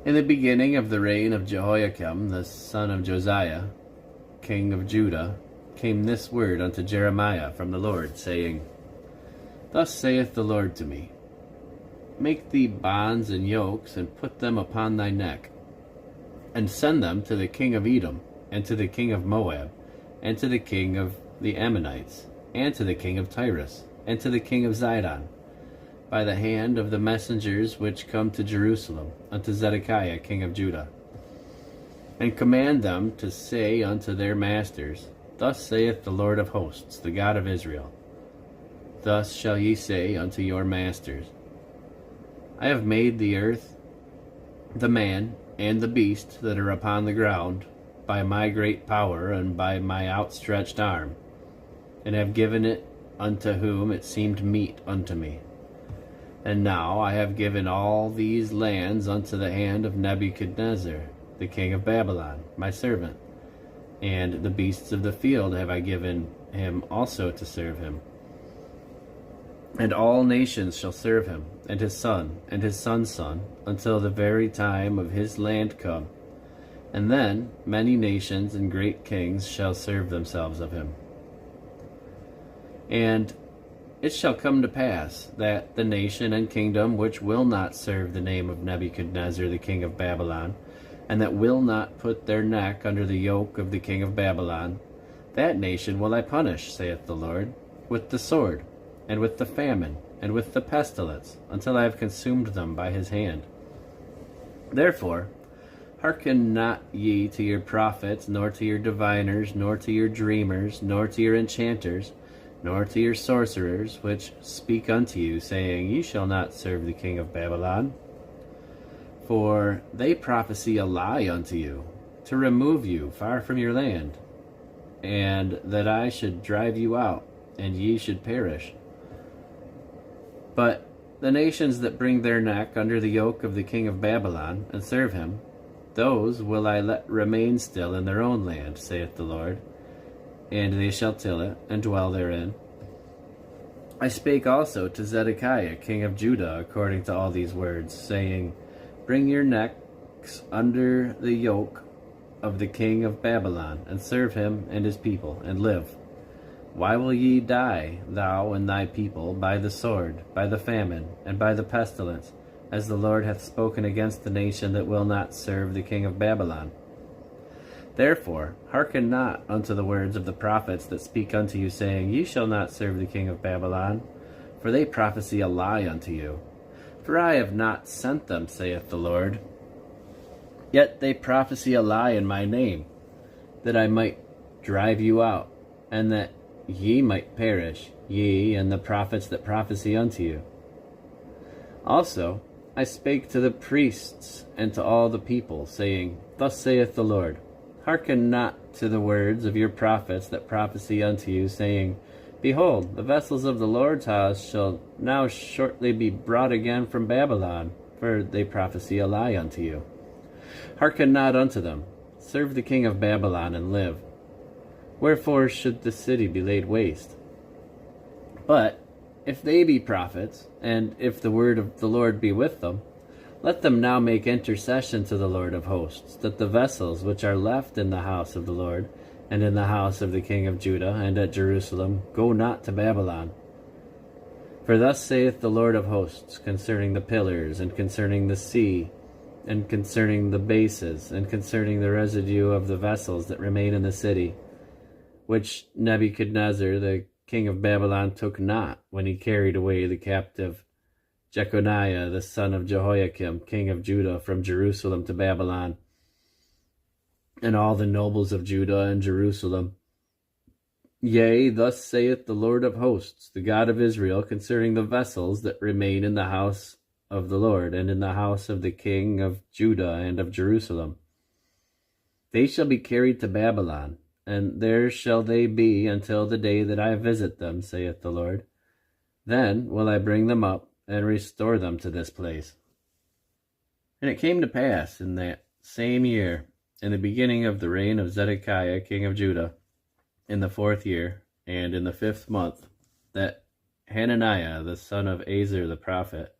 In the beginning of the reign of Jehoiakim the son of Josiah, king of Judah, came this word unto Jeremiah from the Lord, saying, Thus saith the Lord to me, Make thee bonds and yokes, and put them upon thy neck, and send them to the king of Edom, and to the king of Moab, and to the king of the Ammonites, and to the king of Tyrus, and to the king of Zidon, by the hand of the messengers which come to Jerusalem, unto Zedekiah king of Judah. And command them to say unto their masters, Thus saith the Lord of hosts, the God of Israel, Thus shall ye say unto your masters, I have made the earth, the man, and the beast that are upon the ground, by my great power and by my outstretched arm, and have given it unto whom it seemed meet unto me. And now I have given all these lands unto the hand of Nebuchadnezzar, the king of Babylon, my servant, and the beasts of the field have I given him also to serve him. And all nations shall serve him, and his son's son, until the very time of his land come. And then many nations and great kings shall serve themselves of him. And it shall come to pass that the nation and kingdom which will not serve the name of Nebuchadnezzar the king of Babylon, and that will not put their neck under the yoke of the king of Babylon, that nation will I punish, saith the Lord, with the sword, and with the famine, and with the pestilence, until I have consumed them by his hand. Therefore, hearken not ye to your prophets, nor to your diviners, nor to your dreamers, nor to your enchanters, nor to your sorcerers, which speak unto you, saying, Ye shall not serve the king of Babylon. For they prophesy a lie unto you, to remove you far from your land, and that I should drive you out, and ye should perish. But the nations that bring their neck under the yoke of the king of Babylon, and serve him, those will I let remain still in their own land, saith the Lord, and they shall till it, and dwell therein. I spake also to Zedekiah king of Judah according to all these words, saying, Bring your necks under the yoke of the king of Babylon, and serve him and his people, and live. Why will ye die, thou and thy people, by the sword, by the famine, and by the pestilence, as the Lord hath spoken against the nation that will not serve the king of Babylon? Therefore, hearken not unto the words of the prophets that speak unto you, saying, Ye shall not serve the king of Babylon, for they prophesy a lie unto you. For I have not sent them, saith the Lord. Yet they prophesy a lie in my name, that I might drive you out, and that ye might perish, ye and the prophets that prophesy unto you. Also I spake to the priests and to all the people, saying, Thus saith the Lord, Hearken not to the words of your prophets that prophesy unto you, saying, Behold, the vessels of the Lord's house shall now shortly be brought again from Babylon, for they prophesy a lie unto you. Hearken not unto them. Serve the king of Babylon and live. Wherefore should the city be laid waste? But if they be prophets, and if the word of the Lord be with them, let them now make intercession to the Lord of hosts, that the vessels which are left in the house of the Lord, and in the house of the king of Judah, and at Jerusalem, go not to Babylon. For thus saith the Lord of hosts, concerning the pillars, and concerning the sea, and concerning the bases, and concerning the residue of the vessels that remain in the city, which Nebuchadnezzar the king of Babylon took not, when he carried away the captive Jeconiah the son of Jehoiakim, king of Judah, from Jerusalem to Babylon, and all the nobles of Judah and Jerusalem. Yea, thus saith the Lord of hosts, the God of Israel, concerning the vessels that remain in the house of the Lord, and in the house of the king of Judah and of Jerusalem. They shall be carried to Babylon, and there shall they be until the day that I visit them, saith the Lord. Then will I bring them up, and restore them to this place. And it came to pass in that same year, in the beginning of the reign of Zedekiah king of Judah, in the 4th year, and in the 5th month, that Hananiah the son of Azar the prophet,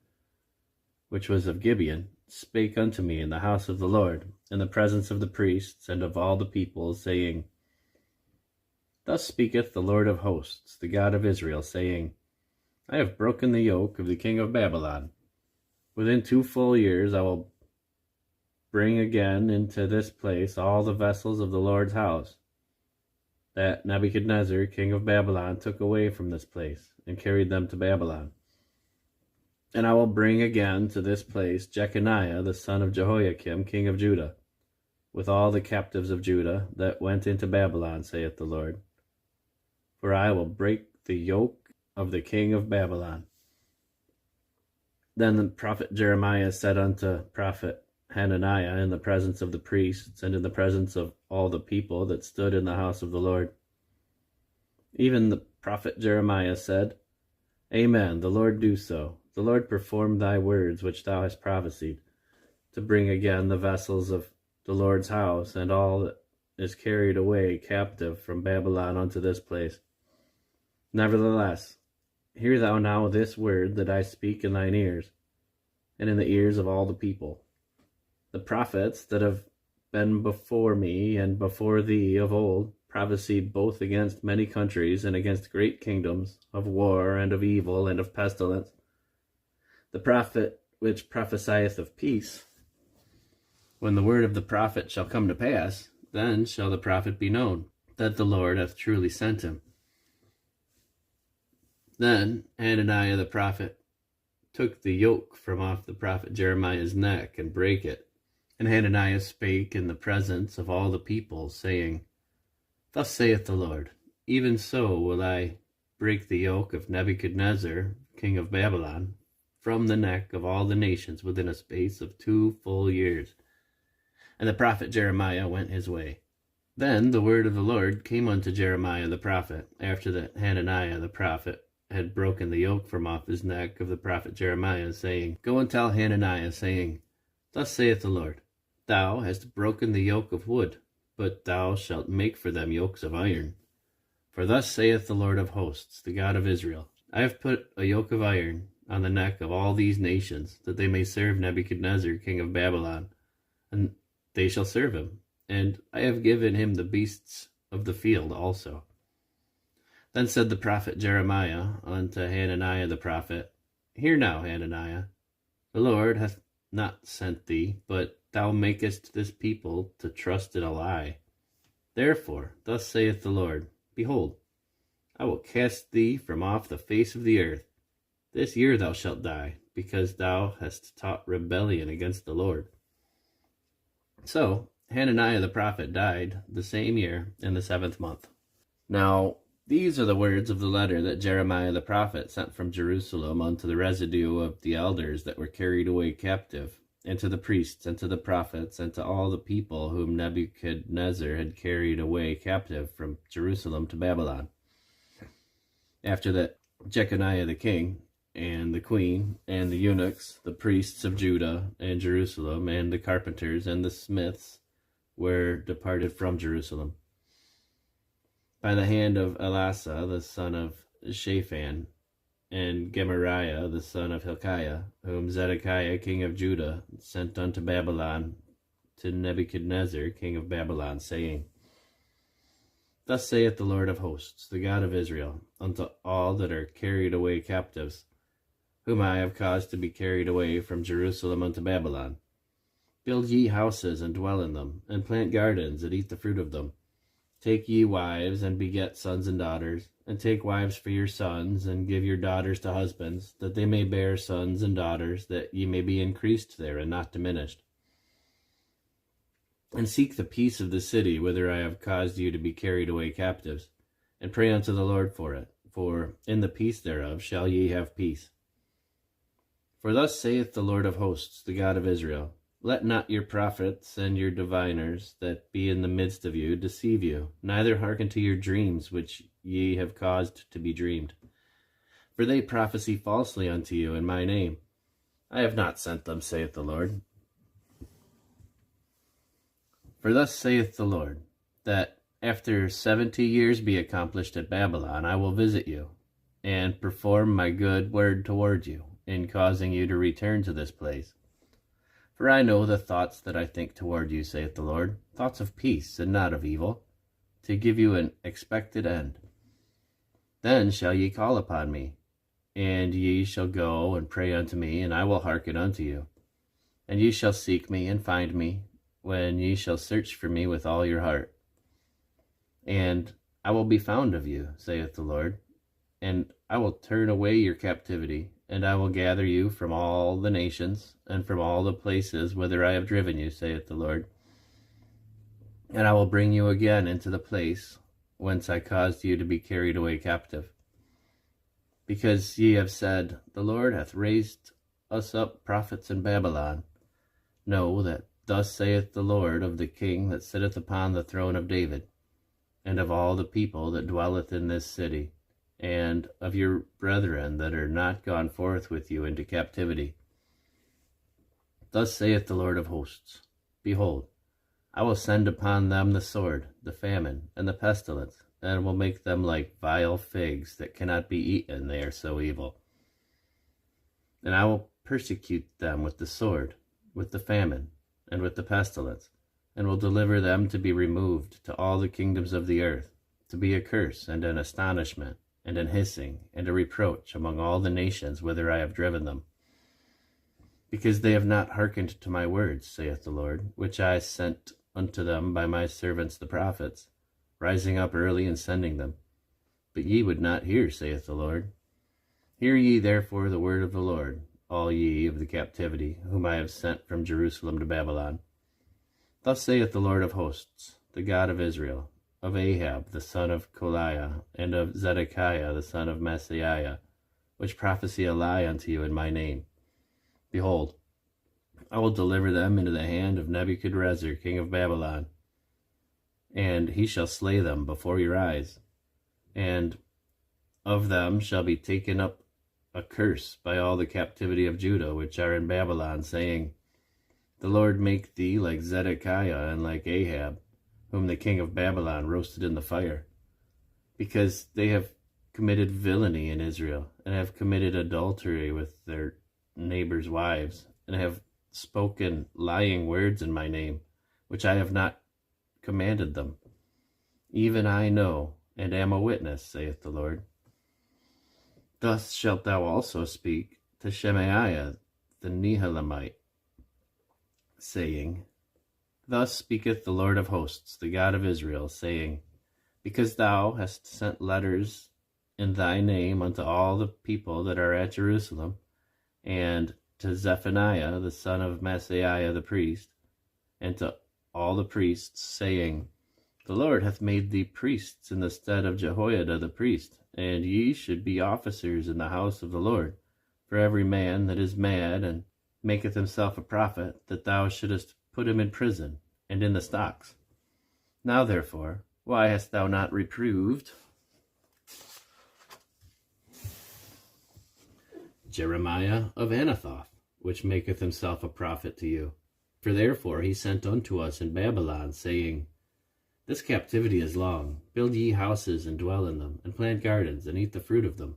which was of Gibeon, spake unto me in the house of the Lord, in the presence of the priests and of all the people, saying, Thus speaketh the Lord of hosts, the God of Israel, saying, I have broken the yoke of the king of Babylon. Within 2 full years I will bring again into this place all the vessels of the Lord's house, that Nebuchadnezzar, king of Babylon, took away from this place, and carried them to Babylon. And I will bring again to this place Jeconiah, the son of Jehoiakim, king of Judah, with all the captives of Judah that went into Babylon, saith the Lord. For I will break the yoke of the king of Babylon. Then the prophet Jeremiah said unto prophet Hananiah in the presence of the priests and in the presence of all the people that stood in the house of the Lord. Even the prophet Jeremiah said, Amen, the Lord do so. The Lord perform thy words which thou hast prophesied, to bring again the vessels of the Lord's house and all that is carried away captive from Babylon unto this place. Nevertheless, hear thou now this word that I speak in thine ears, and in the ears of all the people. The prophets that have been before me and before thee of old prophesied both against many countries and against great kingdoms, of war and of evil and of pestilence. The prophet which prophesieth of peace, when the word of the prophet shall come to pass, then shall the prophet be known, that the Lord hath truly sent him. Then Hananiah the prophet took the yoke from off the prophet Jeremiah's neck and brake it. And Hananiah spake in the presence of all the people, saying, Thus saith the Lord, even so will I break the yoke of Nebuchadnezzar, king of Babylon, from the neck of all the nations within a space of 2 full years. And the prophet Jeremiah went his way. Then the word of the Lord came unto Jeremiah the prophet, after that Hananiah the prophet had broken the yoke from off his neck of the prophet Jeremiah, saying, Go and tell Hananiah, saying, Thus saith the Lord, Thou hast broken the yoke of wood, but thou shalt make for them yokes of iron. For thus saith the Lord of hosts, the God of Israel, I have put a yoke of iron on the neck of all these nations, that they may serve Nebuchadnezzar, king of Babylon, and they shall serve him, and I have given him the beasts of the field also. Then said the prophet Jeremiah unto Hananiah the prophet, Hear now, Hananiah, the Lord hath not sent thee, but thou makest this people to trust in a lie. Therefore, thus saith the Lord, Behold, I will cast thee from off the face of the earth. This year thou shalt die, because thou hast taught rebellion against the Lord. So Hananiah the prophet died the same year in the 7th month. Now these are the words of the letter that Jeremiah the prophet sent from Jerusalem unto the residue of the elders that were carried away captive, and to the priests, and to the prophets, and to all the people whom Nebuchadnezzar had carried away captive from Jerusalem to Babylon. After that, Jeconiah the king, and the queen, and the eunuchs, the priests of Judah and Jerusalem, and the carpenters and the smiths were departed from Jerusalem, by the hand of Elasah the son of Shaphan, and Gemariah the son of Hilkiah, whom Zedekiah king of Judah sent unto Babylon to Nebuchadnezzar king of Babylon, saying, Thus saith the Lord of hosts, the God of Israel, unto all that are carried away captives, whom I have caused to be carried away from Jerusalem unto Babylon, Build ye houses, and dwell in them, and plant gardens, and eat the fruit of them. Take ye wives, and beget sons and daughters, and take wives for your sons, and give your daughters to husbands, that they may bear sons and daughters, that ye may be increased there, and not diminished. And seek the peace of the city whither I have caused you to be carried away captives, and pray unto the Lord for it, for in the peace thereof shall ye have peace. For thus saith the Lord of hosts, the God of Israel, Let not your prophets and your diviners that be in the midst of you deceive you, neither hearken to your dreams which ye have caused to be dreamed. For they prophesy falsely unto you in my name. I have not sent them, saith the Lord. For thus saith the Lord, that after 70 years be accomplished at Babylon, I will visit you, and perform my good word toward you, in causing you to return to this place. For I know the thoughts that I think toward you, saith the Lord, thoughts of peace and not of evil, to give you an expected end. Then shall ye call upon me, and ye shall go and pray unto me, and I will hearken unto you. And ye shall seek me and find me, when ye shall search for me with all your heart. And I will be found of you, saith the Lord, and I will turn away your captivity, and I will gather you from all the nations, and from all the places whither I have driven you, saith the Lord. And I will bring you again into the place whence I caused you to be carried away captive. Because ye have said, The Lord hath raised us up prophets in Babylon. Know that thus saith the Lord of the king that sitteth upon the throne of David, and of all the people that dwelleth in this city, and of your brethren that are not gone forth with you into captivity. Thus saith the Lord of hosts, Behold, I will send upon them the sword, the famine, and the pestilence, and will make them like vile figs that cannot be eaten, they are so evil. And I will persecute them with the sword, with the famine, and with the pestilence, and will deliver them to be removed to all the kingdoms of the earth, to be a curse and an astonishment, and an hissing, and a reproach among all the nations whither I have driven them. Because they have not hearkened to my words, saith the Lord, which I sent unto them by my servants the prophets, rising up early and sending them. But ye would not hear, saith the Lord. Hear ye therefore the word of the Lord, all ye of the captivity, whom I have sent from Jerusalem to Babylon. Thus saith the Lord of hosts, the God of Israel, of Ahab the son of Koliah, and of Zedekiah the son of Maaseiah, which prophesy a lie unto you in my name. Behold, I will deliver them into the hand of Nebuchadrezzar king of Babylon, and he shall slay them before your eyes. And of them shall be taken up a curse by all the captivity of Judah, which are in Babylon, saying, The Lord make thee like Zedekiah and like Ahab, whom the king of Babylon roasted in the fire, because they have committed villainy in Israel, and have committed adultery with their neighbors' wives, and have spoken lying words in my name, which I have not commanded them. Even I know, and am a witness, saith the Lord. Thus shalt thou also speak to Shemaiah the Nehelamite, saying, Thus speaketh the Lord of hosts, the God of Israel, saying, Because thou hast sent letters in thy name unto all the people that are at Jerusalem, and to Zephaniah the son of Maaseiah the priest, and to all the priests, saying, The Lord hath made thee priests in the stead of Jehoiada the priest, and ye should be officers in the house of the Lord, for every man that is mad and maketh himself a prophet, that thou shouldest put him in prison and in the stocks. Now therefore, why hast thou not reproved Jeremiah of Anathoth, which maketh himself a prophet to you? For therefore he sent unto us in Babylon, saying, This captivity is long. Build ye houses and dwell in them, and plant gardens and eat the fruit of them.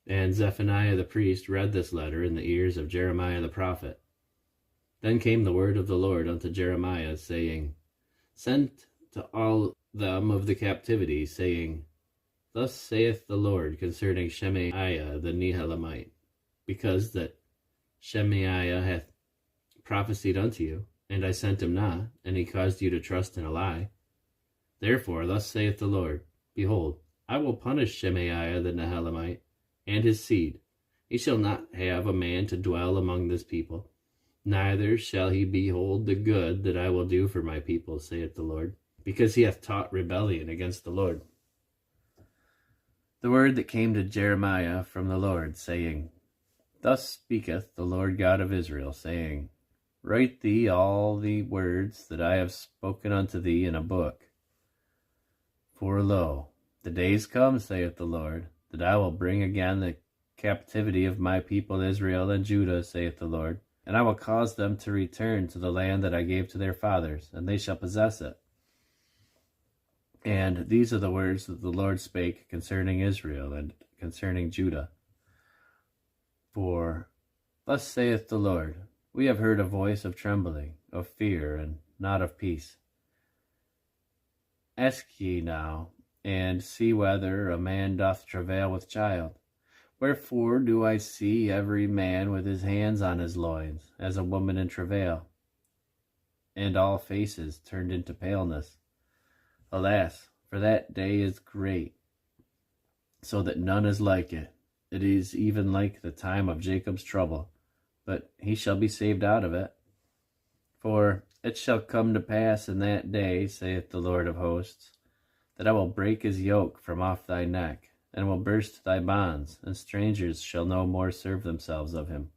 And Zephaniah the priest read this letter in the ears of Jeremiah the prophet. Then came the word of the Lord unto Jeremiah, saying, Send to all them of the captivity, saying, Thus saith the Lord concerning Shemaiah the Nehelamite, because that Shemaiah hath prophesied unto you, and I sent him not, and he caused you to trust in a lie. Therefore thus saith the Lord, Behold, I will punish Shemaiah the Nehelamite, and his seed. He shall not have a man to dwell among this people, neither shall he behold the good that I will do for my people, saith the Lord, because he hath taught rebellion against the Lord. The word that came to Jeremiah from the Lord, saying, Thus speaketh the Lord God of Israel, saying, Write thee all the words that I have spoken unto thee in a book. For lo, the days come, saith the Lord, that I will bring again the captivity of my people Israel and Judah, saith the Lord, and I will cause them to return to the land that I gave to their fathers, and they shall possess it. And these are the words that the Lord spake concerning Israel and concerning Judah. For thus saith the Lord, We have heard a voice of trembling, of fear, and not of peace. Ask ye now, and see whether a man doth travail with child. Wherefore do I see every man with his hands on his loins, as a woman in travail, and all faces turned into paleness? Alas, for that day is great, so that none is like it. It is even like the time of Jacob's trouble, but he shall be saved out of it. For it shall come to pass in that day, saith the Lord of hosts, that I will break his yoke from off thy neck, and will burst thy bonds, and strangers shall no more serve themselves of him.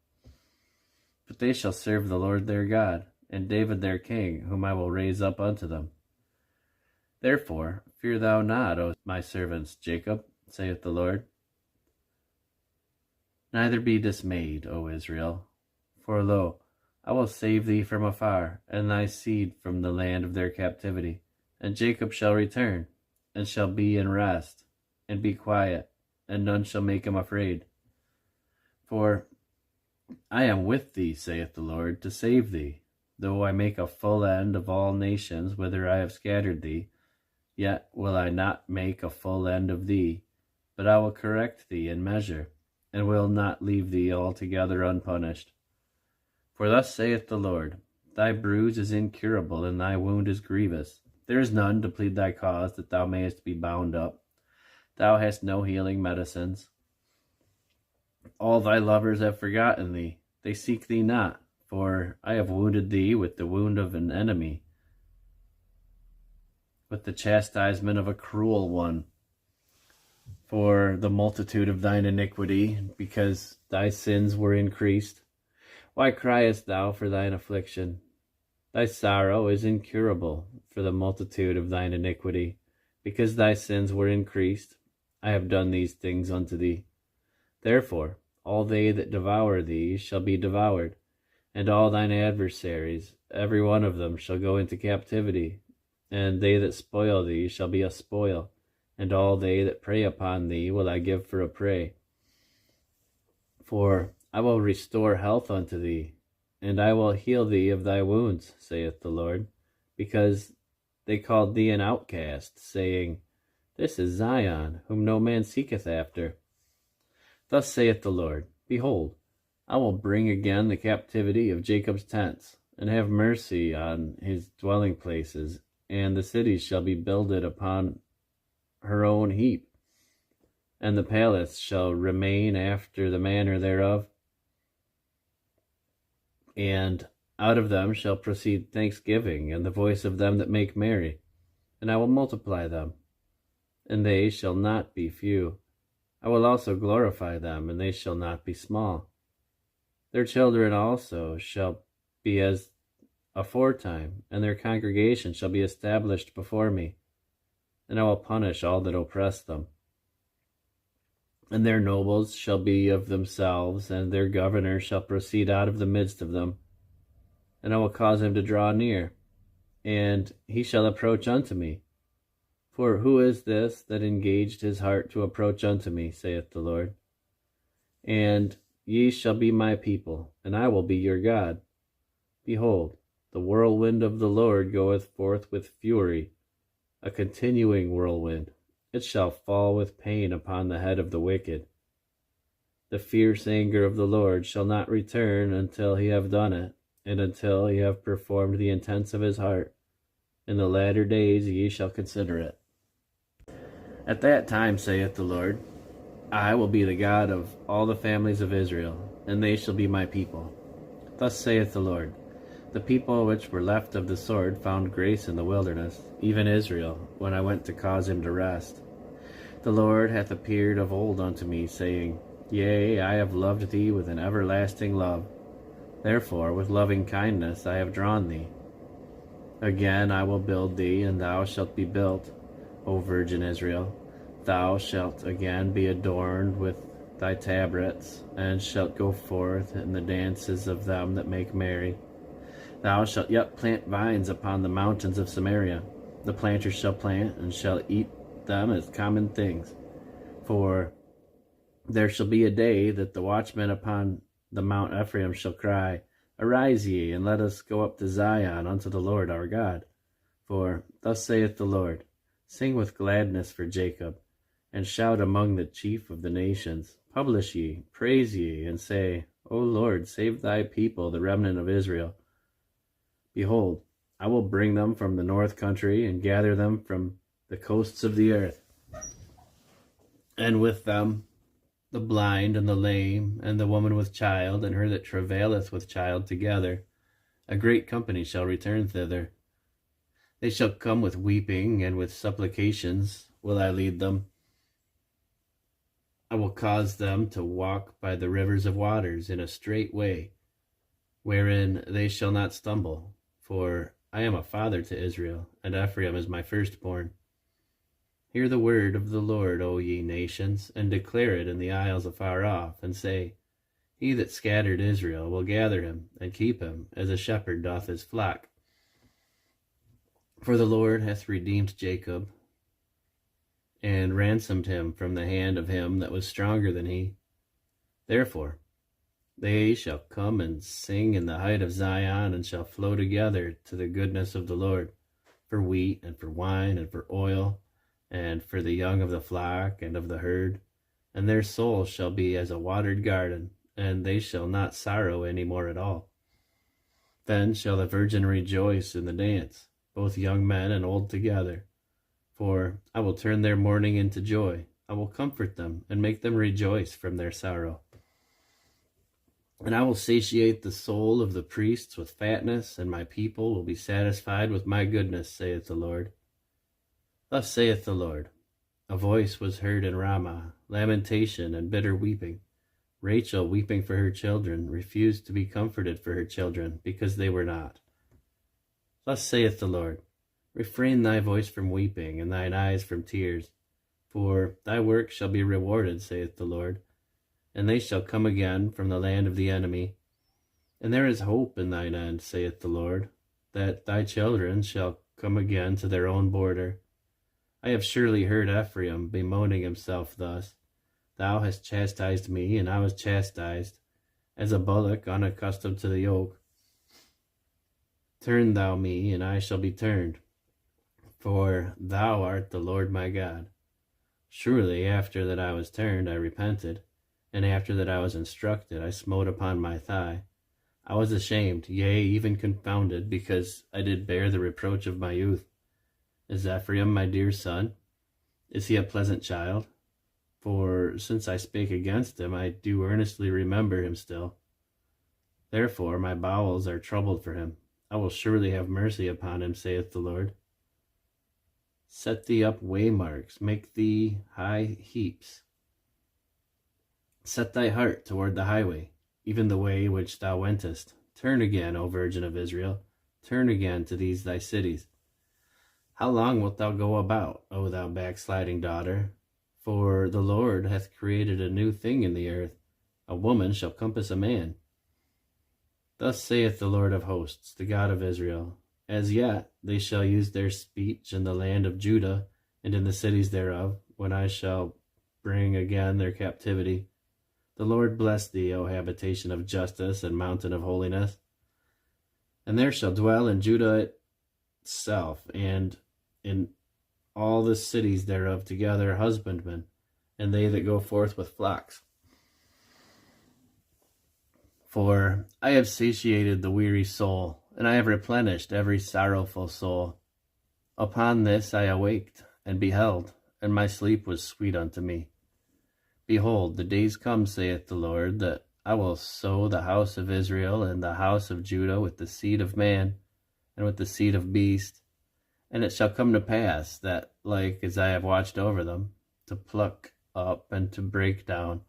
But they shall serve the Lord their God, and David their king, whom I will raise up unto them. Therefore fear thou not, O my servants Jacob, saith the Lord. Neither be dismayed, O Israel, for lo, I will save thee from afar, and thy seed from the land of their captivity. And Jacob shall return, and shall be in rest, and be quiet, and none shall make him afraid. For I am with thee, saith the Lord, to save thee. Though I make a full end of all nations whither I have scattered thee, yet will I not make a full end of thee, but I will correct thee in measure, and will not leave thee altogether unpunished. For thus saith the Lord, thy bruise is incurable, and thy wound is grievous. There is none to plead thy cause, that thou mayest be bound up. Thou hast no healing medicines. All thy lovers have forgotten thee. They seek thee not, for I have wounded thee with the wound of an enemy, with the chastisement of a cruel one. For the multitude of thine iniquity, because thy sins were increased. Why criest thou for thine affliction? Thy sorrow is incurable for the multitude of thine iniquity, because thy sins were increased. I have done these things unto thee. Therefore all they that devour thee shall be devoured, and all thine adversaries, every one of them, shall go into captivity, and they that spoil thee shall be a spoil, and all they that prey upon thee will I give for a prey. For I will restore health unto thee, and I will heal thee of thy wounds, saith the Lord, because they called thee an outcast, saying, This is Zion, whom no man seeketh after. Thus saith the Lord, Behold, I will bring again the captivity of Jacob's tents, and have mercy on his dwelling places, and the cities shall be builded upon her own heap, and the palace shall remain after the manner thereof. And out of them shall proceed thanksgiving, and the voice of them that make merry. And I will multiply them, and they shall not be few. I will also glorify them, and they shall not be small. Their children also shall be as aforetime, and their congregation shall be established before me. And I will punish all that oppress them. And their nobles shall be of themselves, and their governor shall proceed out of the midst of them. And I will cause him to draw near, and he shall approach unto me. For who is this that engaged his heart to approach unto me, saith the Lord? And ye shall be my people, and I will be your God. Behold, the whirlwind of the Lord goeth forth with fury, a continuing whirlwind. It shall fall with pain upon the head of the wicked. The fierce anger of the Lord shall not return until he have done it, and until he have performed the intents of his heart. In the latter days ye shall consider it. At that time, saith the Lord, I will be the God of all the families of Israel, and they shall be my people. Thus saith the Lord, the people which were left of the sword found grace in the wilderness, even Israel, when I went to cause him to rest. The Lord hath appeared of old unto me, saying, Yea, I have loved thee with an everlasting love. Therefore with loving kindness I have drawn thee. Again I will build thee, and thou shalt be built, O virgin Israel. Thou shalt again be adorned with thy tabrets, and shalt go forth in the dances of them that make merry. Thou shalt yet plant vines upon the mountains of Samaria. The planters shall plant, and shall eat them as common things. For there shall be a day that the watchmen upon the Mount Ephraim shall cry, Arise ye, and let us go up to Zion unto the Lord our God. For thus saith the Lord, Sing with gladness for Jacob, and shout among the chief of the nations. Publish ye, praise ye, and say, O Lord, save thy people, the remnant of Israel. Behold, I will bring them from the north country, and gather them from the coasts of the earth. And with them the blind and the lame, and the woman with child, and her that travaileth with child together. A great company shall return thither. They shall come with weeping, and with supplications will I lead them. I will cause them to walk by the rivers of waters in a straight way, wherein they shall not stumble. For I am a father to Israel, and Ephraim is my firstborn. Hear the word of the Lord, O ye nations, and declare it in the isles afar off, and say, He that scattered Israel will gather him, and keep him, as a shepherd doth his flock. For the Lord hath redeemed Jacob, and ransomed him from the hand of him that was stronger than he. Therefore they shall come and sing in the height of Zion, and shall flow together to the goodness of the Lord, for wheat, and for wine, and for oil, and for the young of the flock and of the herd. And their soul shall be as a watered garden, and they shall not sorrow any more at all. Then shall the virgin rejoice in the dance, both young men and old together. For I will turn their mourning into joy. I will comfort them, and make them rejoice from their sorrow. And I will satiate the soul of the priests with fatness, and my people will be satisfied with my goodness, saith the Lord. Thus saith the Lord, A voice was heard in Ramah, lamentation and bitter weeping. Rachel, weeping for her children, refused to be comforted for her children, because they were not. Thus saith the Lord, Refrain thy voice from weeping, and thine eyes from tears. For thy work shall be rewarded, saith the Lord, and they shall come again from the land of the enemy. And there is hope in thine end, saith the Lord, that thy children shall come again to their own border. I have surely heard Ephraim bemoaning himself thus, Thou hast chastised me, and I was chastised, as a bullock unaccustomed to the yoke. Turn thou me, and I shall be turned, for thou art the Lord my God. Surely after that I was turned, I repented, and after that I was instructed, I smote upon my thigh. I was ashamed, yea, even confounded, because I did bear the reproach of my youth. Is Ephraim my dear son? Is he a pleasant child? For since I spake against him, I do earnestly remember him still. Therefore my bowels are troubled for him. I will surely have mercy upon him, saith the Lord. Set thee up waymarks, make thee high heaps. Set thy heart toward the highway, even the way which thou wentest. Turn again, O Virgin of Israel, turn again to these thy cities. How long wilt thou go about, O thou backsliding daughter? For the Lord hath created a new thing in the earth. A woman shall compass a man. Thus saith the Lord of hosts, the God of Israel, As yet they shall use their speech in the land of Judah, and in the cities thereof, when I shall bring again their captivity. The Lord bless thee, O habitation of justice and mountain of holiness. And there shall dwell in Judah itself, and in all the cities thereof together husbandmen, and they that go forth with flocks. For I have satiated the weary soul, and I have replenished every sorrowful soul. Upon this I awaked, and beheld, and my sleep was sweet unto me. Behold, the days come, saith the Lord, that I will sow the house of Israel and the house of Judah with the seed of man, and with the seed of beast. And it shall come to pass that, like as I have watched over them, to pluck up and to break down,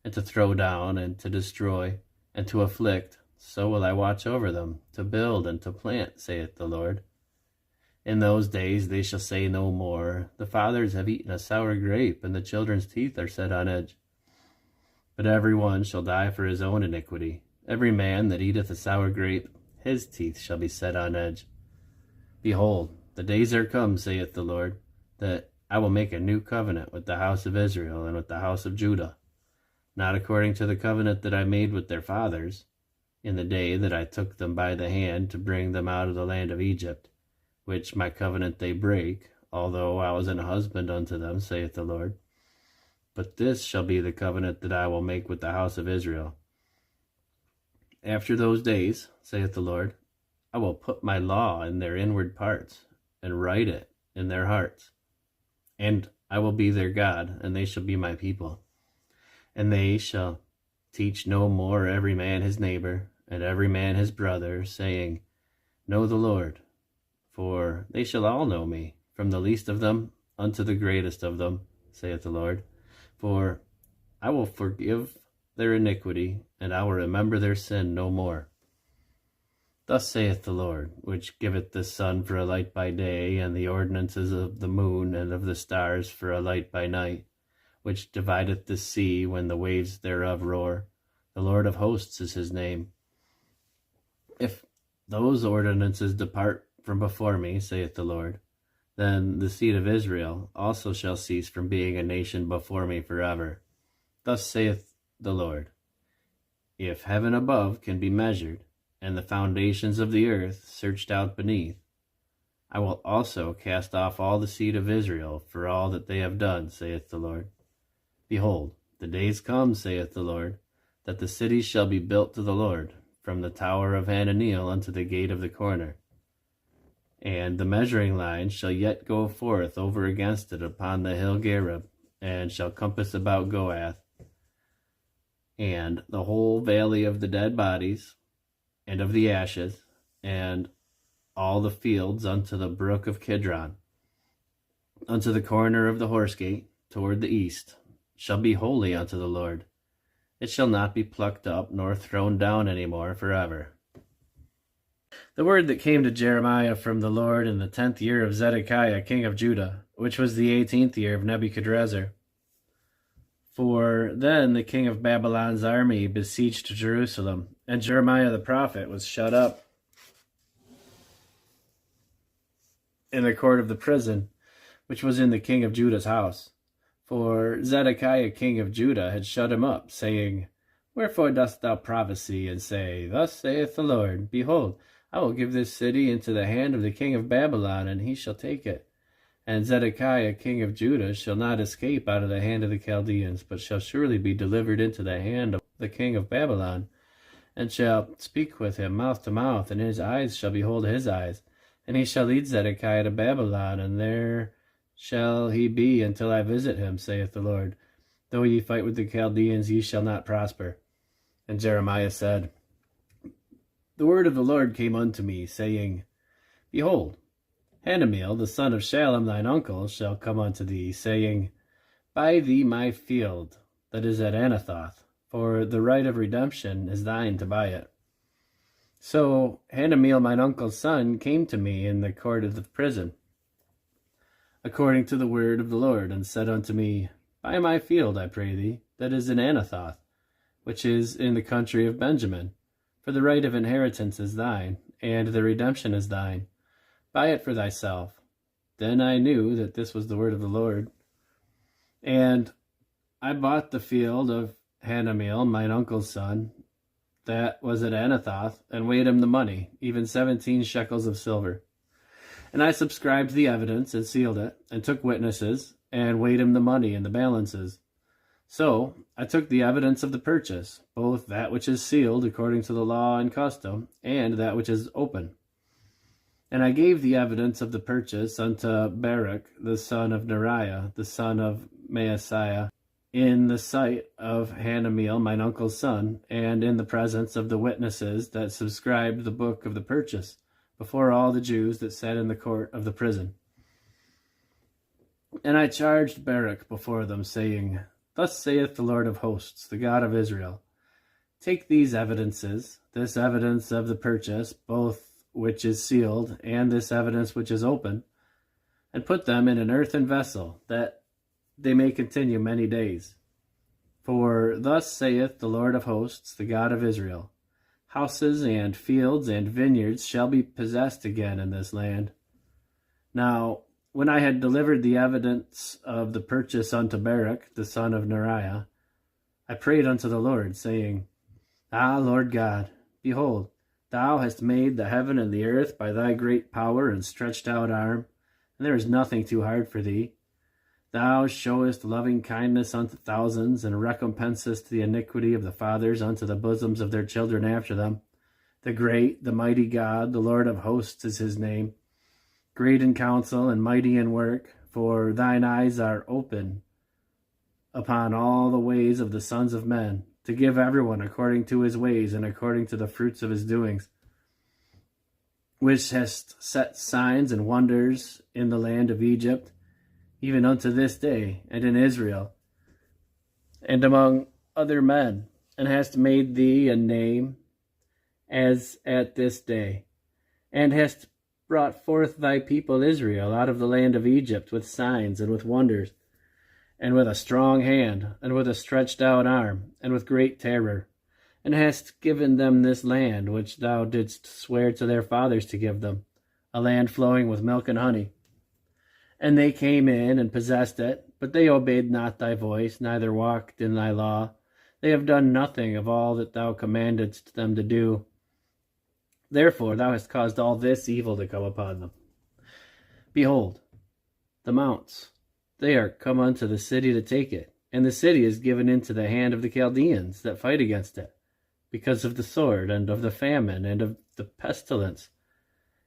and to throw down and to destroy, and to afflict, so will I watch over them, to build and to plant, saith the Lord. In those days they shall say no more, The fathers have eaten a sour grape, and the children's teeth are set on edge. But every one shall die for his own iniquity. Every man that eateth a sour grape, his teeth shall be set on edge. Behold, the days are come, saith the Lord, that I will make a new covenant with the house of Israel and with the house of Judah, not according to the covenant that I made with their fathers, in the day that I took them by the hand to bring them out of the land of Egypt, which my covenant they break, although I was an husband unto them, saith the Lord. But this shall be the covenant that I will make with the house of Israel. After those days, saith the Lord, I will put my law in their inward parts, and write it in their hearts. And I will be their God, and they shall be my people. And they shall teach no more every man his neighbor, and every man his brother, saying, Know the Lord. For they shall all know me, from the least of them unto the greatest of them, saith the Lord. For I will forgive their iniquity, and I will remember their sin no more. Thus saith the Lord, which giveth the sun for a light by day, and the ordinances of the moon and of the stars for a light by night, which divideth the sea when the waves thereof roar. The Lord of hosts is his name. If those ordinances depart from before me, saith the Lord, then the seed of Israel also shall cease from being a nation before me forever. Thus saith the Lord, if heaven above can be measured, and the foundations of the earth searched out beneath, I will also cast off all the seed of Israel for all that they have done, saith the Lord. Behold, the days come, saith the Lord, that the cities shall be built to the Lord, from the tower of Hananeel unto the gate of the corner. And the measuring line shall yet go forth over against it upon the hill Gareb, and shall compass about Goath, and the whole valley of the dead bodies, and of the ashes, and all the fields unto the brook of Kidron, unto the corner of the horse gate, toward the east, shall be holy unto the Lord. It shall not be plucked up nor thrown down any more forever. The word that came to Jeremiah from the Lord in the 10th year of Zedekiah king of Judah, which was the 18th year of Nebuchadrezzar. For then the king of Babylon's army besieged Jerusalem, and Jeremiah the prophet was shut up in the court of the prison, which was in the king of Judah's house. For Zedekiah king of Judah had shut him up, saying, Wherefore dost thou prophesy, and say, Thus saith the Lord, Behold, I will give this city into the hand of the king of Babylon, and he shall take it. And Zedekiah king of Judah shall not escape out of the hand of the Chaldeans, but shall surely be delivered into the hand of the king of Babylon, and shall speak with him mouth to mouth, and his eyes shall behold his eyes. And he shall lead Zedekiah to Babylon, and there shall he be until I visit him, saith the Lord. Though ye fight with the Chaldeans, ye shall not prosper. And Jeremiah said, The word of the Lord came unto me, saying, Behold, Hanameel, the son of Shallum thine uncle, shall come unto thee, saying, Buy thee my field that is at Anathoth, for the right of redemption is thine to buy it. So Hanameel mine uncle's son came to me in the court of the prison, according to the word of the Lord, and said unto me, Buy my field, I pray thee, that is in Anathoth, which is in the country of Benjamin, for the right of inheritance is thine, and the redemption is thine. Buy it for thyself. Then I knew that this was the word of the Lord. And I bought the field of Hanameel, mine uncle's son, that was at Anathoth, and weighed him the money, even 17 shekels of silver. And I subscribed the evidence, and sealed it, and took witnesses, and weighed him the money in the balances. So I took the evidence of the purchase, both that which is sealed according to the law and custom, and that which is open. And I gave the evidence of the purchase unto Baruch, the son of Neriah, the son of Maaseiah, in the sight of Hanameel, mine uncle's son, and in the presence of the witnesses that subscribed the book of the purchase, before all the Jews that sat in the court of the prison. And I charged Baruch before them, saying, Thus saith the Lord of hosts, the God of Israel, Take these evidences, this evidence of the purchase, both which is sealed, and this evidence which is open, and put them in an earthen vessel, that they may continue many days. For thus saith the Lord of hosts, the God of Israel, Houses and fields and vineyards shall be possessed again in this land. Now, when I had delivered the evidence of the purchase unto Baruch, the son of Neriah, I prayed unto the Lord, saying, Ah, Lord God, Behold, thou hast made the heaven and the earth by thy great power and stretched out arm, and there is nothing too hard for thee. Thou showest loving kindness unto thousands, and recompensest the iniquity of the fathers unto the bosoms of their children after them. The great, the mighty God, the Lord of hosts is his name. Great in counsel and mighty in work, for thine eyes are open upon all the ways of the sons of men, to give everyone according to his ways and according to the fruits of his doings, which hast set signs and wonders in the land of Egypt, even unto this day, and in Israel, and among other men, and hast made thee a name as at this day, and hast brought forth thy people Israel out of the land of Egypt with signs and with wonders, and with a strong hand, and with a stretched out arm, and with great terror, and hast given them this land which thou didst swear to their fathers to give them, a land flowing with milk and honey. And they came in and possessed it, but they obeyed not thy voice, neither walked in thy law. They have done nothing of all that thou commandedst them to do. Therefore thou hast caused all this evil to come upon them. Behold, the mounts, they are come unto the city to take it, and the city is given into the hand of the Chaldeans that fight against it, because of the sword, and of the famine, and of the pestilence.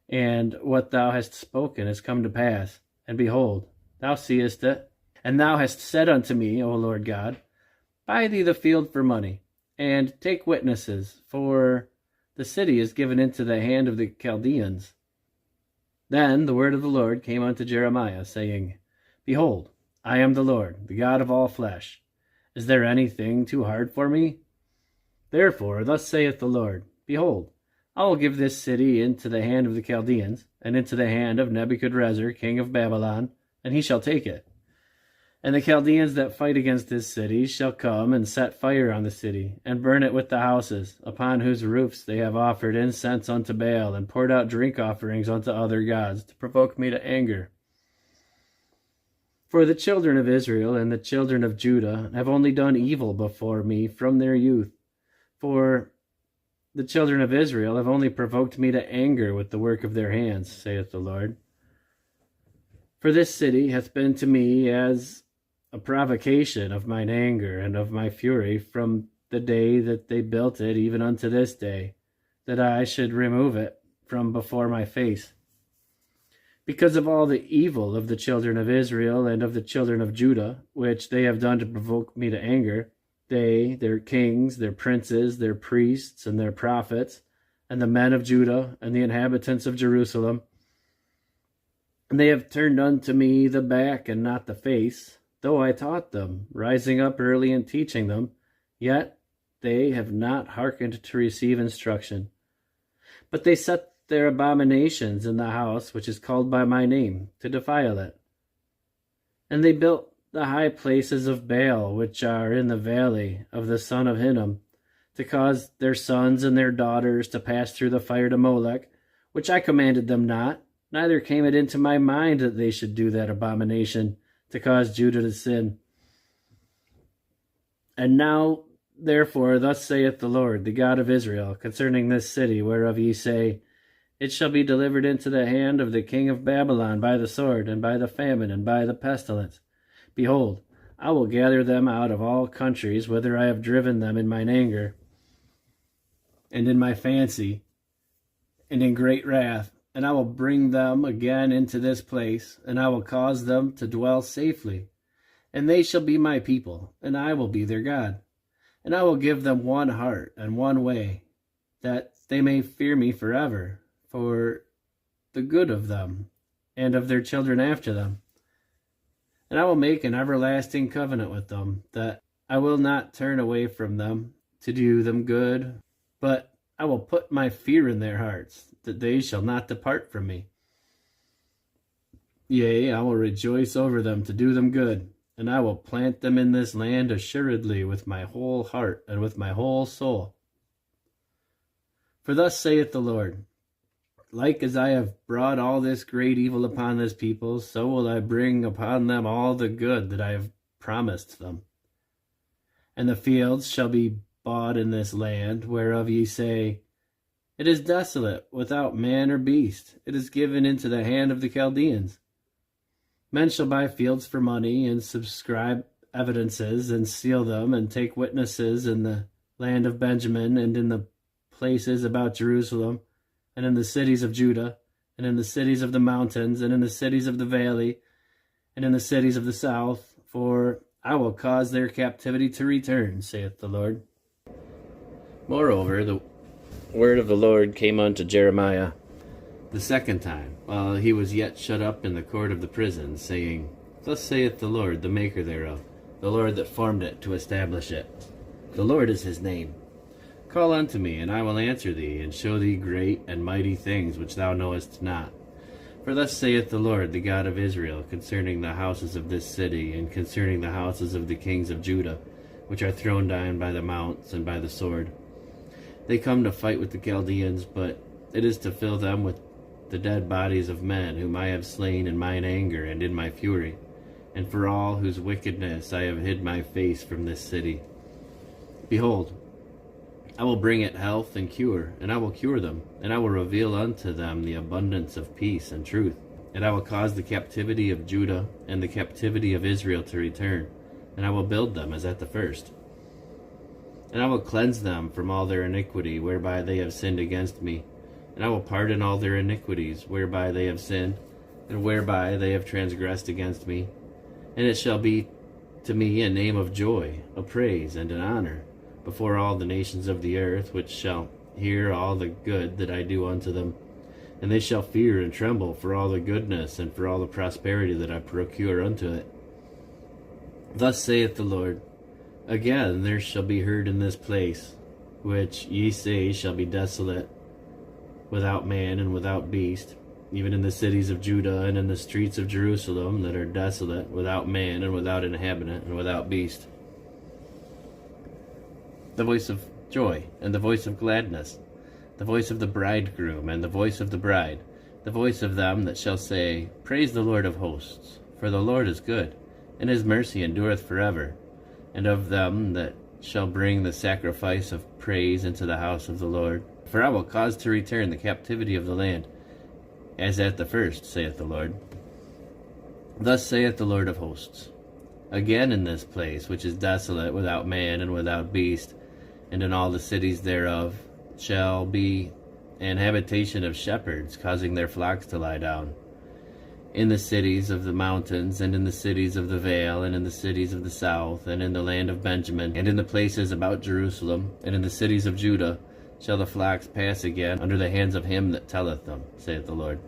And what thou hast spoken has come to pass. And behold, thou seest it. And thou hast said unto me, O Lord God, buy thee the field for money, and take witnesses, for the city is given into the hand of the Chaldeans. Then the word of the Lord came unto Jeremiah, saying, Behold, I am the Lord, the God of all flesh. Is there anything too hard for me? Therefore, thus saith the Lord, Behold, I will give this city into the hand of the Chaldeans, and into the hand of Nebuchadrezzar, king of Babylon, and he shall take it. And the Chaldeans that fight against this city shall come and set fire on the city, and burn it with the houses, upon whose roofs they have offered incense unto Baal, and poured out drink offerings unto other gods, to provoke me to anger. For the children of Israel and the children of Judah have only done evil before me from their youth. For the children of Israel have only provoked me to anger with the work of their hands, saith the Lord. For this city hath been to me as a provocation of mine anger and of my fury from the day that they built it even unto this day, that I should remove it from before my face. Because of all the evil of the children of Israel and of the children of Judah, which they have done to provoke me to anger, they, their kings, their princes, their priests, and their prophets, and the men of Judah, and the inhabitants of Jerusalem. And they have turned unto me the back and not the face, though I taught them, rising up early and teaching them, yet they have not hearkened to receive instruction. But they set their abominations in the house which is called by my name, to defile it. And they built the high places of Baal, which are in the valley of the son of Hinnom, to cause their sons and their daughters to pass through the fire to Molech, which I commanded them not, neither came it into my mind that they should do that abomination, to cause Judah to sin. And now, therefore, thus saith the Lord, the God of Israel, concerning this city, whereof ye say, It shall be delivered into the hand of the king of Babylon by the sword, and by the famine, and by the pestilence. Behold, I will gather them out of all countries whither I have driven them in mine anger, and in my fancy, and in great wrath, and I will bring them again into this place, and I will cause them to dwell safely. And they shall be my people, and I will be their God. And I will give them one heart and one way, that they may fear me forever, for the good of them, and of their children after them. And I will make an everlasting covenant with them, that I will not turn away from them to do them good, but I will put my fear in their hearts, that they shall not depart from me. Yea, I will rejoice over them to do them good, and I will plant them in this land assuredly with my whole heart and with my whole soul. For thus saith the Lord, like as I have brought all this great evil upon this people, so will I bring upon them all the good that I have promised them. And the fields shall be bought in this land, whereof ye say, It is desolate, without man or beast. It is given into the hand of the Chaldeans. Men shall buy fields for money, and subscribe evidences, and seal them, and take witnesses in the land of Benjamin, and in the places about Jerusalem, and in the cities of Judah, and in the cities of the mountains, and in the cities of the valley, and in the cities of the south, for I will cause their captivity to return, saith the Lord. Moreover, the word of the Lord came unto Jeremiah the second time, while he was yet shut up in the court of the prison, saying, Thus saith the Lord, the maker thereof, the Lord that formed it to establish it. The Lord is his name. Call unto me, and I will answer thee, and show thee great and mighty things which thou knowest not. For thus saith the Lord, the God of Israel, concerning the houses of this city, and concerning the houses of the kings of Judah, which are thrown down by the mounts and by the sword. They come to fight with the Chaldeans, but it is to fill them with the dead bodies of men whom I have slain in mine anger and in my fury, and for all whose wickedness I have hid my face from this city. Behold, I will bring it health and cure, and I will cure them, and I will reveal unto them the abundance of peace and truth. And I will cause the captivity of Judah and the captivity of Israel to return, and I will build them as at the first. And I will cleanse them from all their iniquity whereby they have sinned against me, and I will pardon all their iniquities whereby they have sinned, and whereby they have transgressed against me. And it shall be to me a name of joy, a praise, and an honor, before all the nations of the earth, which shall hear all the good that I do unto them. And they shall fear and tremble for all the goodness and for all the prosperity that I procure unto it. Thus saith the Lord, Again there shall be heard in this place, which ye say shall be desolate, without man and without beast, even in the cities of Judah and in the streets of Jerusalem that are desolate, without man and without inhabitant and without beast, the voice of joy and the voice of gladness, the voice of the bridegroom and the voice of the bride, the voice of them that shall say, Praise the Lord of hosts, for the Lord is good, and his mercy endureth forever, and of them that shall bring the sacrifice of praise into the house of the Lord. For I will cause to return the captivity of the land, as at the first, saith the Lord. Thus saith the Lord of hosts, Again in this place, which is desolate, without man and without beast, and in all the cities thereof, shall be an habitation of shepherds, causing their flocks to lie down. In the cities of the mountains, and in the cities of the vale, and in the cities of the south, and in the land of Benjamin, and in the places about Jerusalem, and in the cities of Judah, shall the flocks pass again under the hands of him that telleth them, saith the Lord.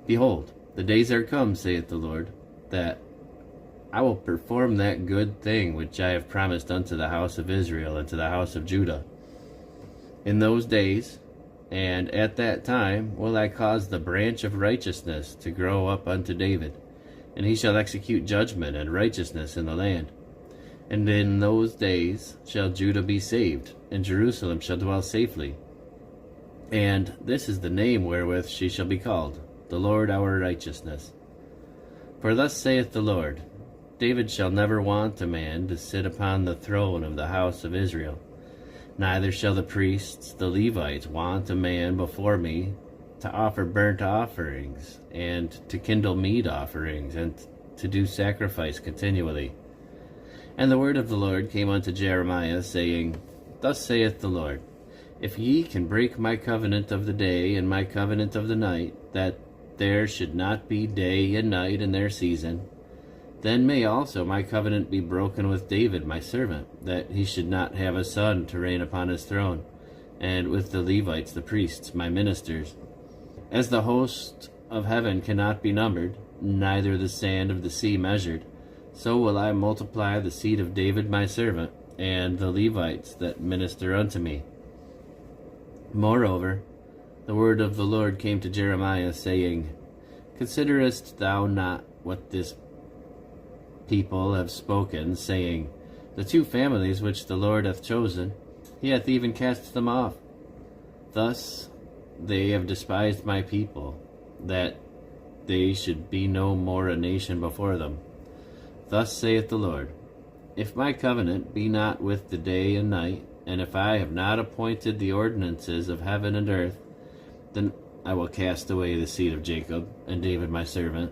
Behold, the days are come, saith the Lord, that I will perform that good thing which I have promised unto the house of Israel and to the house of Judah. In those days, and at that time, will I cause the branch of righteousness to grow up unto David, and he shall execute judgment and righteousness in the land. And in those days shall Judah be saved, and Jerusalem shall dwell safely. And this is the name wherewith she shall be called, the Lord our righteousness. For thus saith the Lord, David shall never want a man to sit upon the throne of the house of Israel. Neither shall the priests, the Levites, want a man before me to offer burnt offerings, and to kindle meat offerings, and to do sacrifice continually. And the word of the Lord came unto Jeremiah, saying, Thus saith the Lord, If ye can break my covenant of the day and my covenant of the night, that there should not be day and night in their season, then may also my covenant be broken with David my servant, that he should not have a son to reign upon his throne, and with the Levites the priests my ministers. As the host of heaven cannot be numbered, neither the sand of the sea measured, so will I multiply the seed of David my servant, and the Levites that minister unto me. Moreover, the word of the Lord came to Jeremiah, saying, Considerest thou not what this people have spoken, saying, The two families which the Lord hath chosen, he hath even cast them off. Thus they have despised my people, that they should be no more a nation before them. Thus saith the Lord, If my covenant be not with the day and night, And if I have not appointed the ordinances of heaven and earth, then I will cast away the seed of Jacob and David my servant,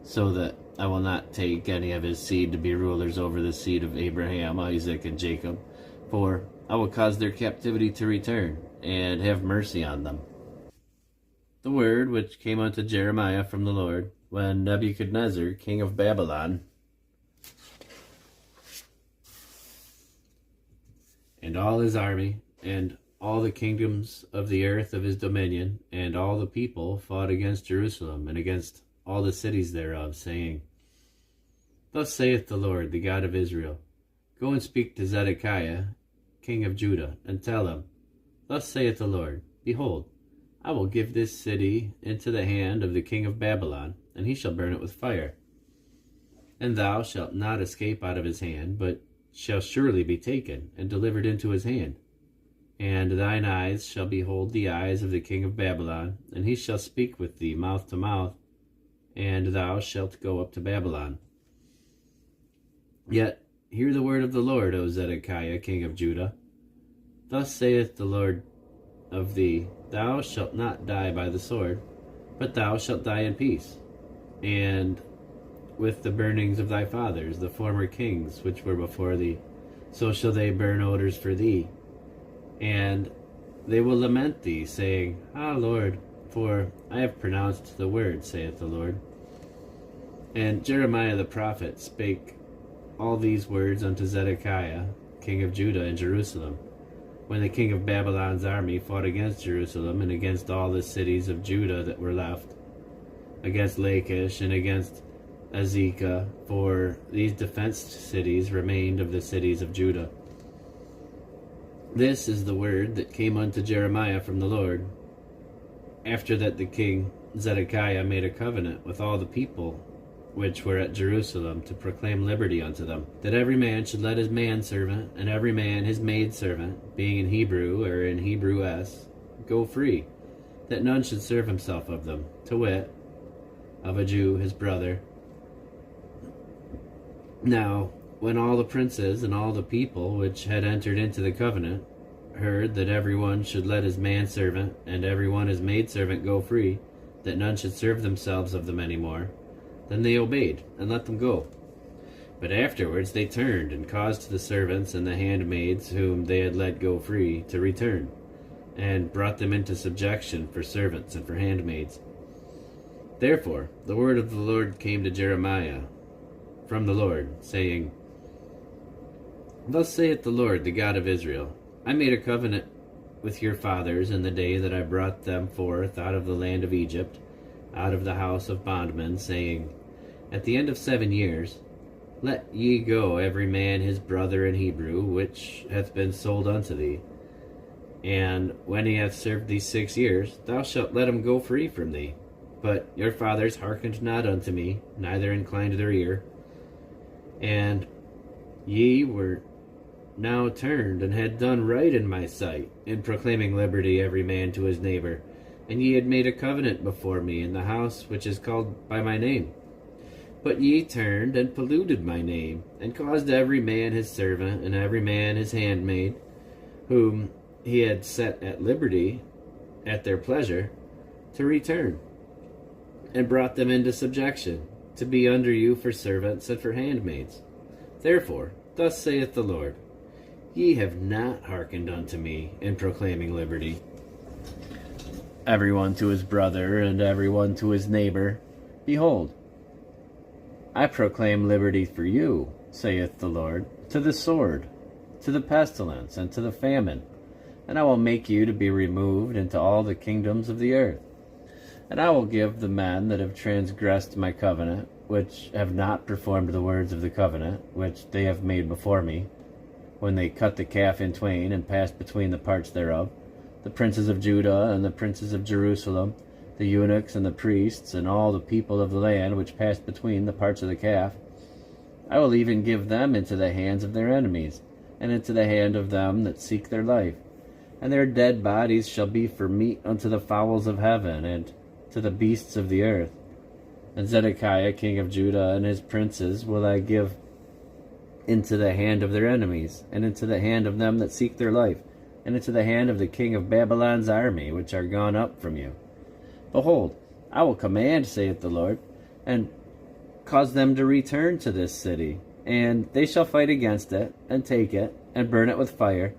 so that I will not take any of his seed to be rulers over the seed of Abraham, Isaac, and Jacob, for I will cause their captivity to return, and have mercy on them. The word which came unto Jeremiah from the Lord, when Nebuchadnezzar, king of Babylon, and all his army, and all the kingdoms of the earth of his dominion, and all the people fought against Jerusalem, and against all the cities thereof, saying, Thus saith the Lord, the God of Israel, Go and speak to Zedekiah, king of Judah, and tell him, Thus saith the Lord, Behold, I will give this city into the hand of the king of Babylon, and he shall burn it with fire. And thou shalt not escape out of his hand, but shall surely be taken, and delivered into his hand. And thine eyes shall behold the eyes of the king of Babylon, and he shall speak with thee mouth to mouth, and thou shalt go up to Babylon. Yet hear the word of the Lord, O Zedekiah, king of Judah. Thus saith the Lord of thee, Thou shalt not die by the sword, but thou shalt die in peace, and with the burnings of thy fathers, the former kings which were before thee, so shall they burn odors for thee. And they will lament thee, saying, Ah, Lord, for I have pronounced the word, saith the Lord. And Jeremiah the prophet spake all these words unto Zedekiah, king of Judah and Jerusalem, when the king of Babylon's army fought against Jerusalem, and against all the cities of Judah that were left, against Lachish, and against Azekah, for these defenced cities remained of the cities of Judah. This is the word that came unto Jeremiah from the Lord, after that the king Zedekiah made a covenant with all the people which were at Jerusalem, to proclaim liberty unto them, that every man should let his manservant, and every man his maidservant, being in Hebrew or in Hebrew-s, go free, that none should serve himself of them, to wit, of a Jew his brother. Now, when all the princes and all the people which had entered into the covenant heard that every one should let his manservant and every one his maidservant go free, that none should serve themselves of them any more, then they obeyed and let them go. But afterwards they turned and caused the servants and the handmaids whom they had let go free to return, and brought them into subjection for servants and for handmaids. Therefore the word of the Lord came to Jeremiah from the Lord, saying, Thus saith the Lord, the God of Israel, I made a covenant with your fathers in the day that I brought them forth out of the land of Egypt, out of the house of bondmen, saying, At the end of 7 years, let ye go every man his brother in Hebrew, which hath been sold unto thee. And when he hath served thee 6 years, thou shalt let him go free from thee. But your fathers hearkened not unto me, neither inclined their ear. And ye were now turned, and had done right in my sight, in proclaiming liberty every man to his neighbor. And ye had made a covenant before me in the house which is called by my name. But ye turned and polluted my name, and caused every man his servant, and every man his handmaid, whom he had set at liberty at their pleasure, to return, and brought them into subjection, to be under you for servants and for handmaids. Therefore, thus saith the Lord, Ye have not hearkened unto me in proclaiming liberty, everyone to his brother, and everyone to his neighbor. Behold, I proclaim liberty for you, saith the Lord, to the sword, to the pestilence, and to the famine, and I will make you to be removed into all the kingdoms of the earth. And I will give the men that have transgressed my covenant, which have not performed the words of the covenant, which they have made before me, when they cut the calf in twain, and passed between the parts thereof, the princes of Judah and the princes of Jerusalem, the eunuchs and the priests, and all the people of the land which passed between the parts of the calf. I will even give them into the hands of their enemies, and into the hand of them that seek their life. And their dead bodies shall be for meat unto the fowls of heaven, and to the beasts of the earth. And Zedekiah king of Judah and his princes will I give into the hand of their enemies, and into the hand of them that seek their life, and into the hand of the king of Babylon's army, which are gone up from you. Behold, I will command, saith the Lord, and cause them to return to this city, and they shall fight against it, and take it, and burn it with fire,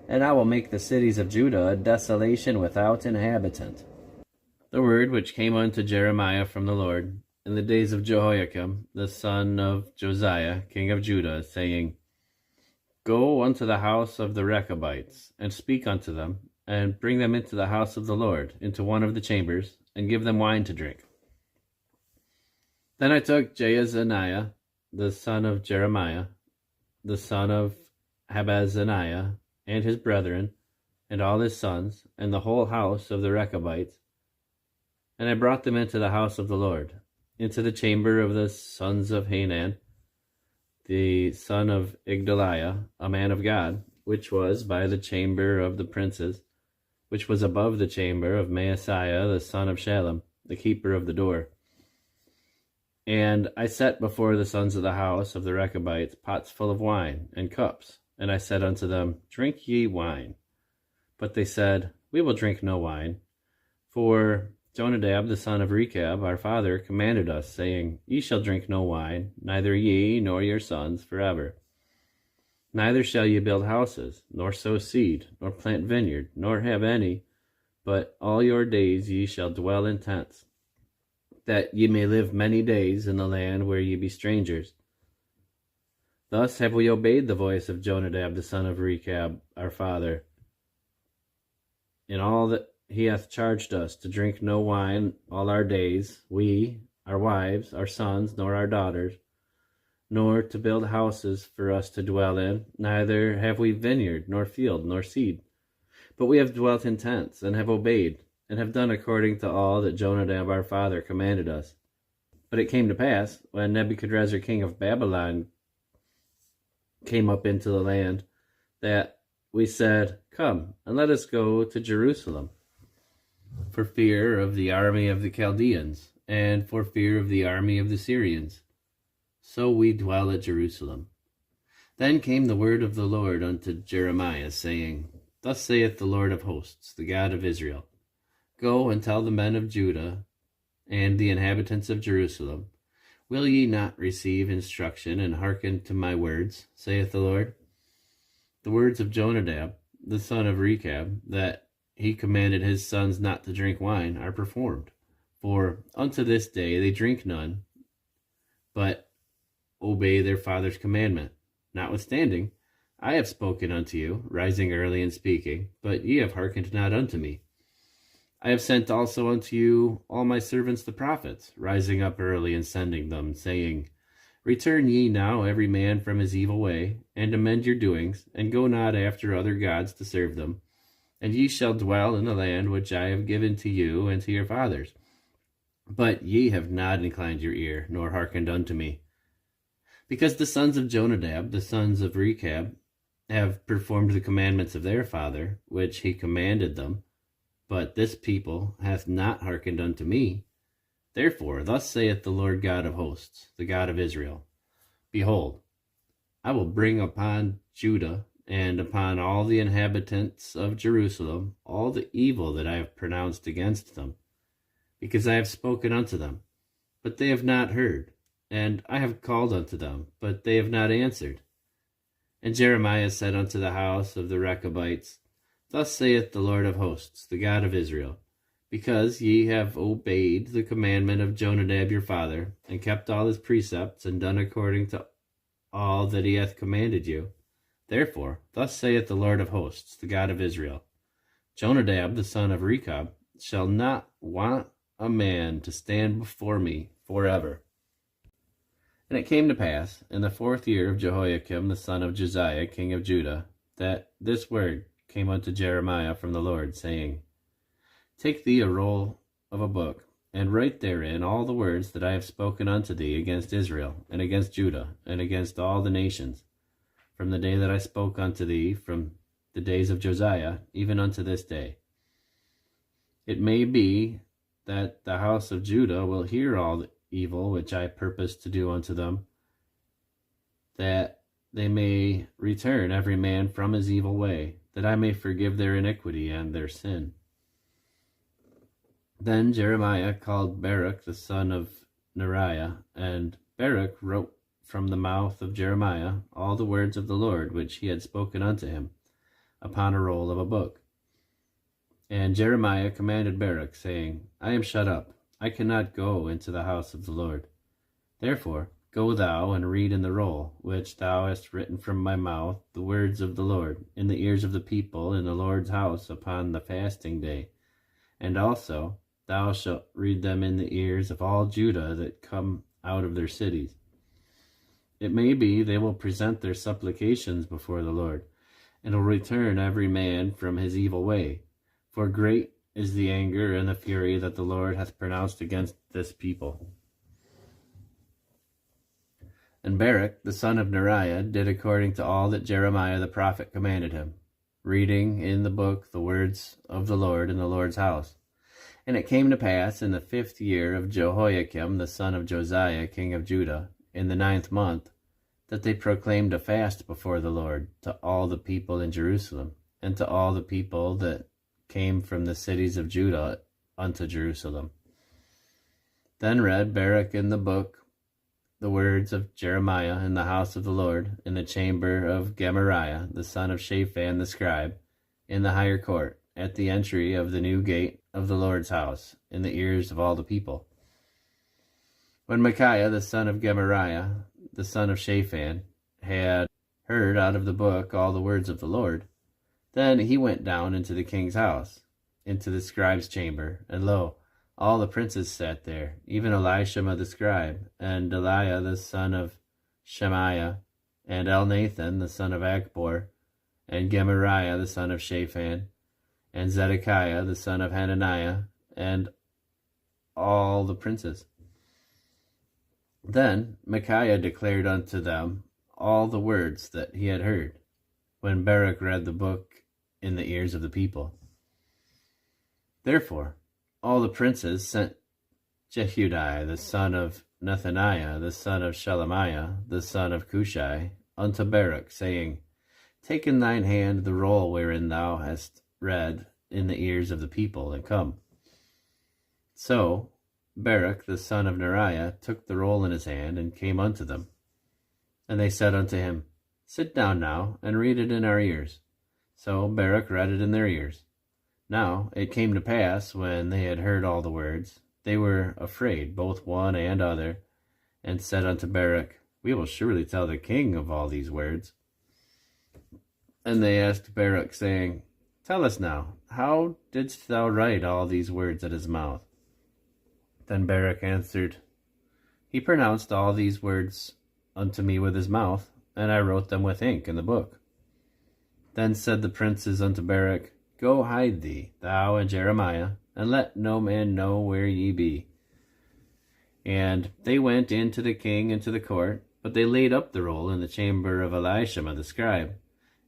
and I will make the cities of Judah a desolation without inhabitant. The word which came unto Jeremiah from the Lord in the days of Jehoiakim, the son of Josiah, king of Judah, saying, Go unto the house of the Rechabites, and speak unto them, and bring them into the house of the Lord, into one of the chambers, and give them wine to drink. Then I took Jaazaniah, the son of Jeremiah, the son of Habazaniah, and his brethren, and all his sons, and the whole house of the Rechabites, and I brought them into the house of the Lord, into the chamber of the sons of Hanan, the son of Igdaliah, a man of God, which was by the chamber of the princes, which was above the chamber of Maaseiah, the son of Shallum, the keeper of the door. And I set before the sons of the house of the Rechabites pots full of wine and cups, and I said unto them, Drink ye wine. But they said, We will drink no wine, for Jonadab, the son of Rechab, our father, commanded us, saying, Ye shall drink no wine, neither ye nor your sons forever. Neither shall ye build houses, nor sow seed, nor plant vineyard, nor have any, but all your days ye shall dwell in tents, that ye may live many days in the land where ye be strangers. Thus have we obeyed the voice of Jonadab, the son of Rechab, our father, in all that he hath charged us, to drink no wine all our days, we, our wives, our sons, nor our daughters, nor to build houses for us to dwell in, neither have we vineyard, nor field, nor seed. But we have dwelt in tents, and have obeyed, and have done according to all that Jonadab our father commanded us. But it came to pass, when Nebuchadrezzar king of Babylon came up into the land, that we said, Come, and let us go to Jerusalem, for fear of the army of the Chaldeans, and for fear of the army of the Syrians. So we dwell at Jerusalem. Then came the word of the Lord unto Jeremiah, saying, Thus saith the Lord of hosts, the God of Israel, Go and tell the men of Judah and the inhabitants of Jerusalem, Will ye not receive instruction and hearken to my words, saith the Lord? The words of Jonadab, the son of Rechab, that he commanded his sons not to drink wine, are performed. For unto this day they drink none, but obey their father's commandment. Notwithstanding, I have spoken unto you, rising early and speaking, but ye have hearkened not unto me. I have sent also unto you all my servants the prophets, rising up early and sending them, saying, Return ye now every man from his evil way, and amend your doings, and go not after other gods to serve them, and ye shall dwell in the land which I have given to you and to your fathers. But ye have not inclined your ear, nor hearkened unto me. Because the sons of Jonadab, the sons of Rechab, have performed the commandments of their father, which he commanded them, but this people hath not hearkened unto me. Therefore, thus saith the Lord God of hosts, the God of Israel, Behold, I will bring upon Judah and upon all the inhabitants of Jerusalem all the evil that I have pronounced against them, because I have spoken unto them, but they have not heard, and I have called unto them, but they have not answered. And Jeremiah said unto the house of the Rechabites, Thus saith the Lord of hosts, the God of Israel, Because ye have obeyed the commandment of Jonadab your father, and kept all his precepts, and done according to all that he hath commanded you, therefore, thus saith the Lord of hosts, the God of Israel, Jonadab the son of Rechab shall not want a man to stand before me forever. And it came to pass, in the 4th year of Jehoiakim the son of Josiah, king of Judah, that this word came unto Jeremiah from the Lord, saying, Take thee a roll of a book, and write therein all the words that I have spoken unto thee against Israel, and against Judah, and against all the nations, from the day that I spoke unto thee, from the days of Josiah, even unto this day. It may be that the house of Judah will hear all the evil which I purpose to do unto them, that they may return every man from his evil way, that I may forgive their iniquity and their sin. Then Jeremiah called Baruch the son of Neriah, and Baruch wrote from the mouth of Jeremiah all the words of the Lord which he had spoken unto him, upon a roll of a book. And Jeremiah commanded Baruch, saying, I am shut up, I cannot go into the house of the Lord. Therefore go thou and read in the roll, which thou hast written from my mouth, the words of the Lord, in the ears of the people in the Lord's house upon the fasting day. And also thou shalt read them in the ears of all Judah that come out of their cities. It may be they will present their supplications before the Lord, and will return every man from his evil way. For great is the anger and the fury that the Lord hath pronounced against this people. And Baruch the son of Neriah did according to all that Jeremiah the prophet commanded him, reading in the book the words of the Lord in the Lord's house. And it came to pass in the 5th year of Jehoiakim the son of Josiah king of Judah, in the 9th month, that they proclaimed a fast before the Lord to all the people in Jerusalem, and to all the people that came from the cities of Judah unto Jerusalem. Then read Baruch in the book the words of Jeremiah in the house of the Lord, in the chamber of Gemariah the son of Shaphan the scribe, in the higher court, at the entry of the new gate of the Lord's house, in the ears of all the people. When Micaiah the son of Gemariah, the son of Shaphan, had heard out of the book all the words of the Lord, then he went down into the king's house, into the scribe's chamber, and lo, all the princes sat there, even Elishama the scribe, and Delaiah the son of Shemaiah, and Elnathan the son of Achbor, and Gemariah the son of Shaphan, and Zedekiah the son of Hananiah, and all the princes. Then Micaiah declared unto them all the words that he had heard, when Baruch read the book in the ears of the people. Therefore all the princes sent Jehudi the son of Nethaniah, the son of Shelemiah, the son of Cushai, unto Baruch, saying, Take in thine hand the roll wherein thou hast read in the ears of the people, and come. So Baruch the son of Neriah took the roll in his hand, and came unto them. And they said unto him, Sit down now, and read it in our ears. So Baruch read it in their ears. Now it came to pass, when they had heard all the words, they were afraid, both one and other, and said unto Baruch, We will surely tell the king of all these words. And they asked Baruch, saying, Tell us now, how didst thou write all these words at his mouth? Then Baruch answered, He pronounced all these words unto me with his mouth, and I wrote them with ink in the book. Then said the princes unto Baruch, Go hide thee, thou and Jeremiah, and let no man know where ye be. And they went in to the king into the court, but they laid up the roll in the chamber of Elishama the scribe,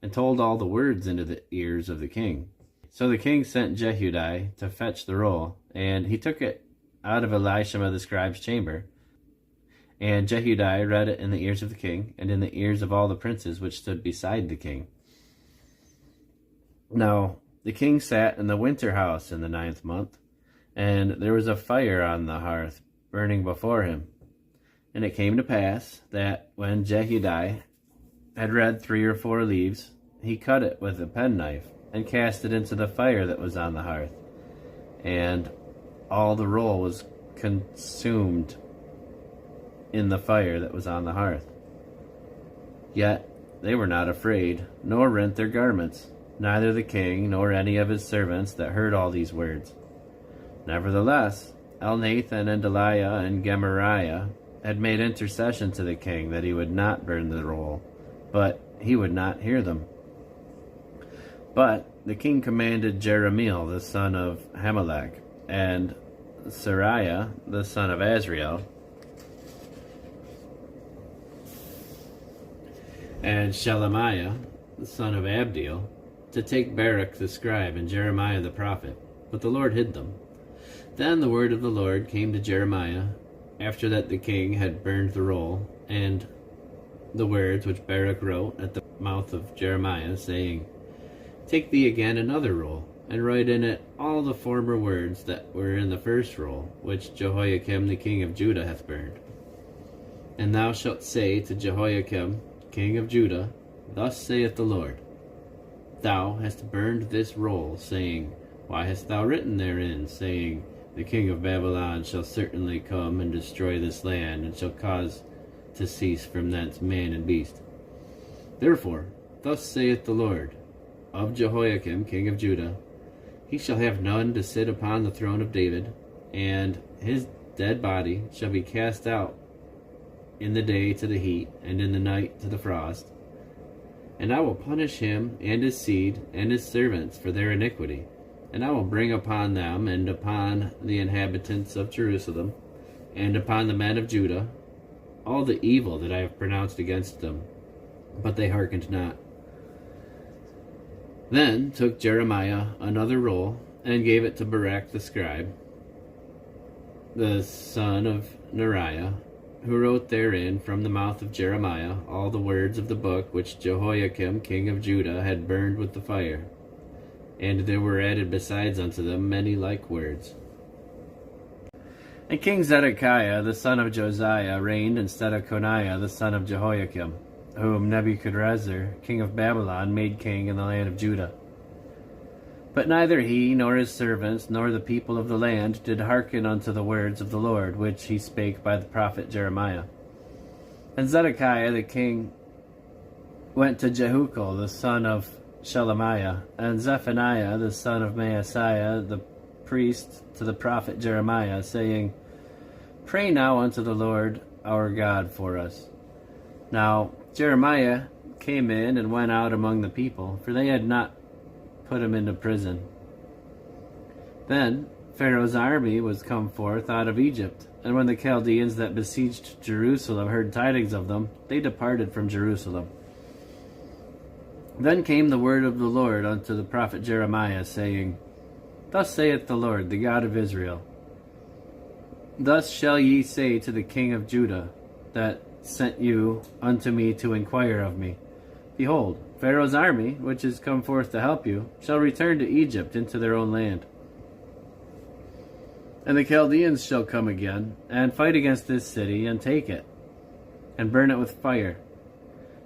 and told all the words into the ears of the king. So the king sent Jehudi to fetch the roll, and he took it out of Elishama the scribe's chamber. And Jehudi read it in the ears of the king, and in the ears of all the princes which stood beside the king. Now the king sat in the winter house in the 9th month, and there was a fire on the hearth burning before him. And it came to pass that when Jehudi had read 3 or 4 leaves, he cut it with a penknife, and cast it into the fire that was on the hearth. And all the roll was consumed in the fire that was on the hearth. Yet they were not afraid, nor rent their garments, neither the king nor any of his servants that heard all these words. Nevertheless, Elnathan and Delaiah and Gemariah had made intercession to the king that he would not burn the roll, but he would not hear them. But the king commanded Jeremiel the son of Hamelech, and Sariah the son of Azriel, and Shelemiah the son of Abdiel, to take Baruch the scribe and Jeremiah the prophet, but the Lord hid them. Then the word of the Lord came to Jeremiah, after that the king had burned the roll, and the words which Baruch wrote at the mouth of Jeremiah, saying, Take thee again another roll, and write in it all the former words that were in the first roll, which Jehoiakim the king of Judah hath burned. And thou shalt say to Jehoiakim king of Judah, Thus saith the Lord, Thou hast burned this roll, saying, Why hast thou written therein, saying, The king of Babylon shall certainly come and destroy this land, and shall cause to cease from thence man and beast. Therefore, thus saith the Lord, Of Jehoiakim king of Judah, he shall have none to sit upon the throne of David, and his dead body shall be cast out in the day to the heat, and in the night to the frost. And I will punish him and his seed and his servants for their iniquity, and I will bring upon them and upon the inhabitants of Jerusalem and upon the men of Judah all the evil that I have pronounced against them. But they hearkened not. Then took Jeremiah another roll, and gave it to Baruch the scribe, the son of Neriah, who wrote therein from the mouth of Jeremiah all the words of the book which Jehoiakim king of Judah had burned with the fire. And there were added besides unto them many like words. And King Zedekiah the son of Josiah reigned instead of Coniah the son of Jehoiakim, whom Nebuchadrezzar king of Babylon made king in the land of Judah. But neither he, nor his servants, nor the people of the land did hearken unto the words of the Lord, which he spake by the prophet Jeremiah. And Zedekiah the king went to Jehucal the son of Shelemiah, and Zephaniah the son of Maaseiah the priest to the prophet Jeremiah, saying, Pray now unto the Lord our God for us. Now Jeremiah came in and went out among the people, for they had not put him into prison. Then Pharaoh's army was come forth out of Egypt, and when the Chaldeans that besieged Jerusalem heard tidings of them, they departed from Jerusalem. Then came the word of the Lord unto the prophet Jeremiah, saying, Thus saith the Lord, the God of Israel, Thus shall ye say to the king of Judah, that sent you unto me to inquire of me, Behold, Pharaoh's army, which is come forth to help you, shall return to Egypt into their own land. And the Chaldeans shall come again, and fight against this city, and take it, and burn it with fire.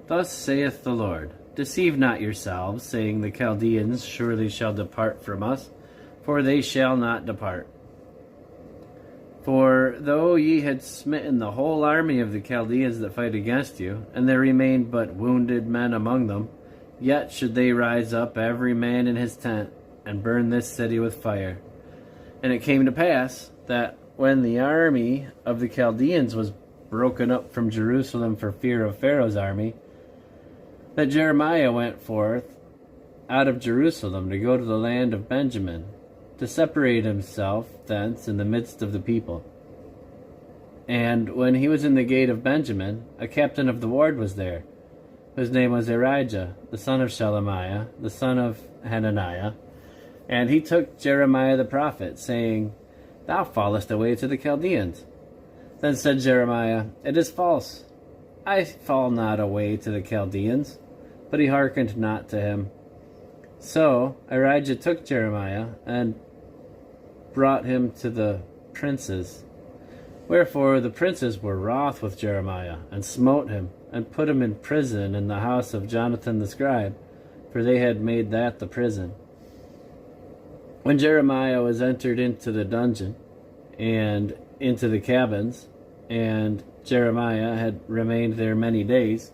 Thus saith the Lord, Deceive not yourselves, saying, The Chaldeans surely shall depart from us, for they shall not depart. For though ye had smitten the whole army of the Chaldeans that fight against you, and there remained but wounded men among them, yet should they rise up every man in his tent, and burn this city with fire. And it came to pass, that when the army of the Chaldeans was broken up from Jerusalem for fear of Pharaoh's army, that Jeremiah went forth out of Jerusalem to go to the land of Benjamin, to separate himself thence in the midst of the people. And when he was in the gate of Benjamin, a captain of the ward was there, whose name was Erijah, the son of Shelemiah, the son of Hananiah. And he took Jeremiah the prophet, saying, Thou fallest away to the Chaldeans. Then said Jeremiah, It is false. I fall not away to the Chaldeans. But he hearkened not to him. So Erijah took Jeremiah, and brought him to the princes. Wherefore the princes were wroth with Jeremiah, and smote him, and put him in prison in the house of Jonathan the scribe, for they had made that the prison. When Jeremiah was entered into the dungeon, and into the cabins, and Jeremiah had remained there many days,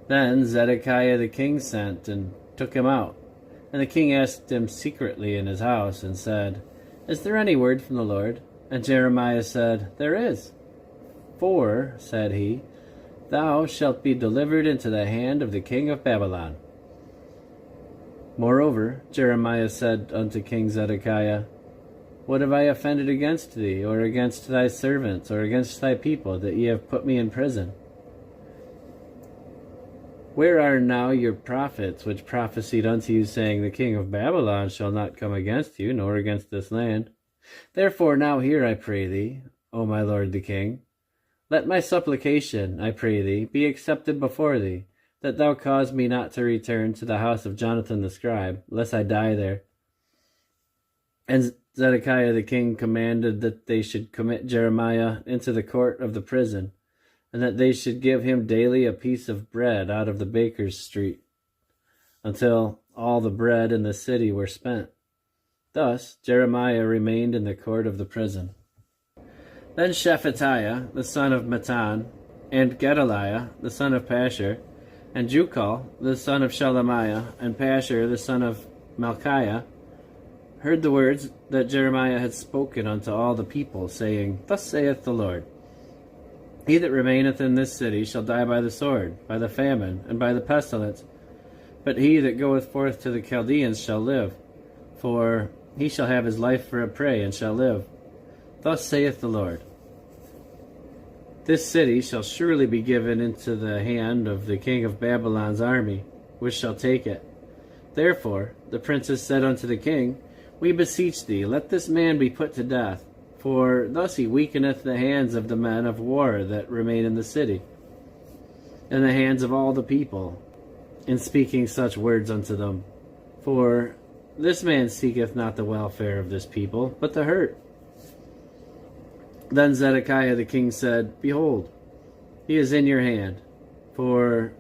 then Zedekiah the king sent, and took him out. And the king asked him secretly in his house, and said, Is there any word from the Lord? And Jeremiah said, There is. For, said he, Thou shalt be delivered into the hand of the king of Babylon. Moreover, Jeremiah said unto King Zedekiah, What have I offended against thee, or against thy servants, or against thy people, that ye have put me in prison? Where are now your prophets, which prophesied unto you, saying, The king of Babylon shall not come against you, nor against this land? Therefore now hear, I pray thee, O my lord the king, Let my supplication, I pray thee, be accepted before thee, that thou cause me not to return to the house of Jonathan the scribe, lest I die there. And Zedekiah the king commanded that they should commit Jeremiah into the court of the prison, and that they should give him daily a piece of bread out of the baker's street, until all the bread in the city were spent. Thus Jeremiah remained in the court of the prison. Then Shephatiah the son of Mattan, and Gedaliah the son of Pashur, and Jukal the son of Shelemiah, and Pashur the son of Malchiah, heard the words that Jeremiah had spoken unto all the people, saying, Thus saith the Lord, He that remaineth in this city shall die by the sword, by the famine, and by the pestilence. But he that goeth forth to the Chaldeans shall live, for he shall have his life for a prey, and shall live. Thus saith the Lord, This city shall surely be given into the hand of the king of Babylon's army, which shall take it. Therefore the princes said unto the king, We beseech thee, let this man be put to death, for thus he weakeneth the hands of the men of war that remain in the city, and the hands of all the people, in speaking such words unto them. For this man seeketh not the welfare of this people, but the hurt. Then Zedekiah the king said, Behold, he is in your hand, for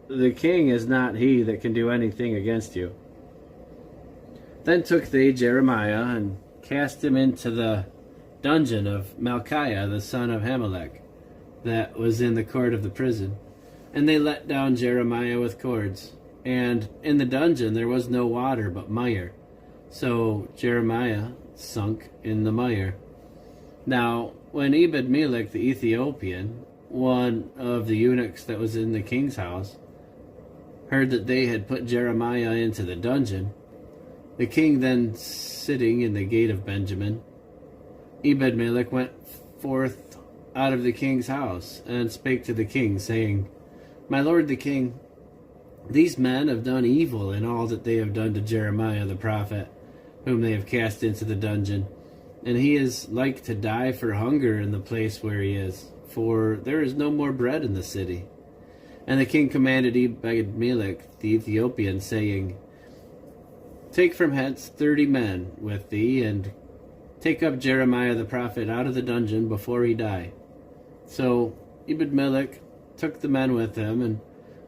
the king is not he that can do anything against you. Then took they Jeremiah, and cast him into the dungeon of Malchiah the son of Hamelech, that was in the court of the prison. And they let down Jeremiah with cords. And in the dungeon there was no water but mire. So Jeremiah sunk in the mire. Now, when Ebed-melech the Ethiopian, one of the eunuchs that was in the king's house, heard that they had put Jeremiah into the dungeon, the king then sitting in the gate of Benjamin, Ebed-melech went forth out of the king's house, and spake to the king, saying, My lord the king, these men have done evil in all that they have done to Jeremiah the prophet, whom they have cast into the dungeon. And he is like to die for hunger in the place where he is, for there is no more bread in the city. And the king commanded Ebed-melech the Ethiopian, saying, Take from hence 30 men with thee, and take up Jeremiah the prophet out of the dungeon before he die. So Ebed-melech took the men with him, and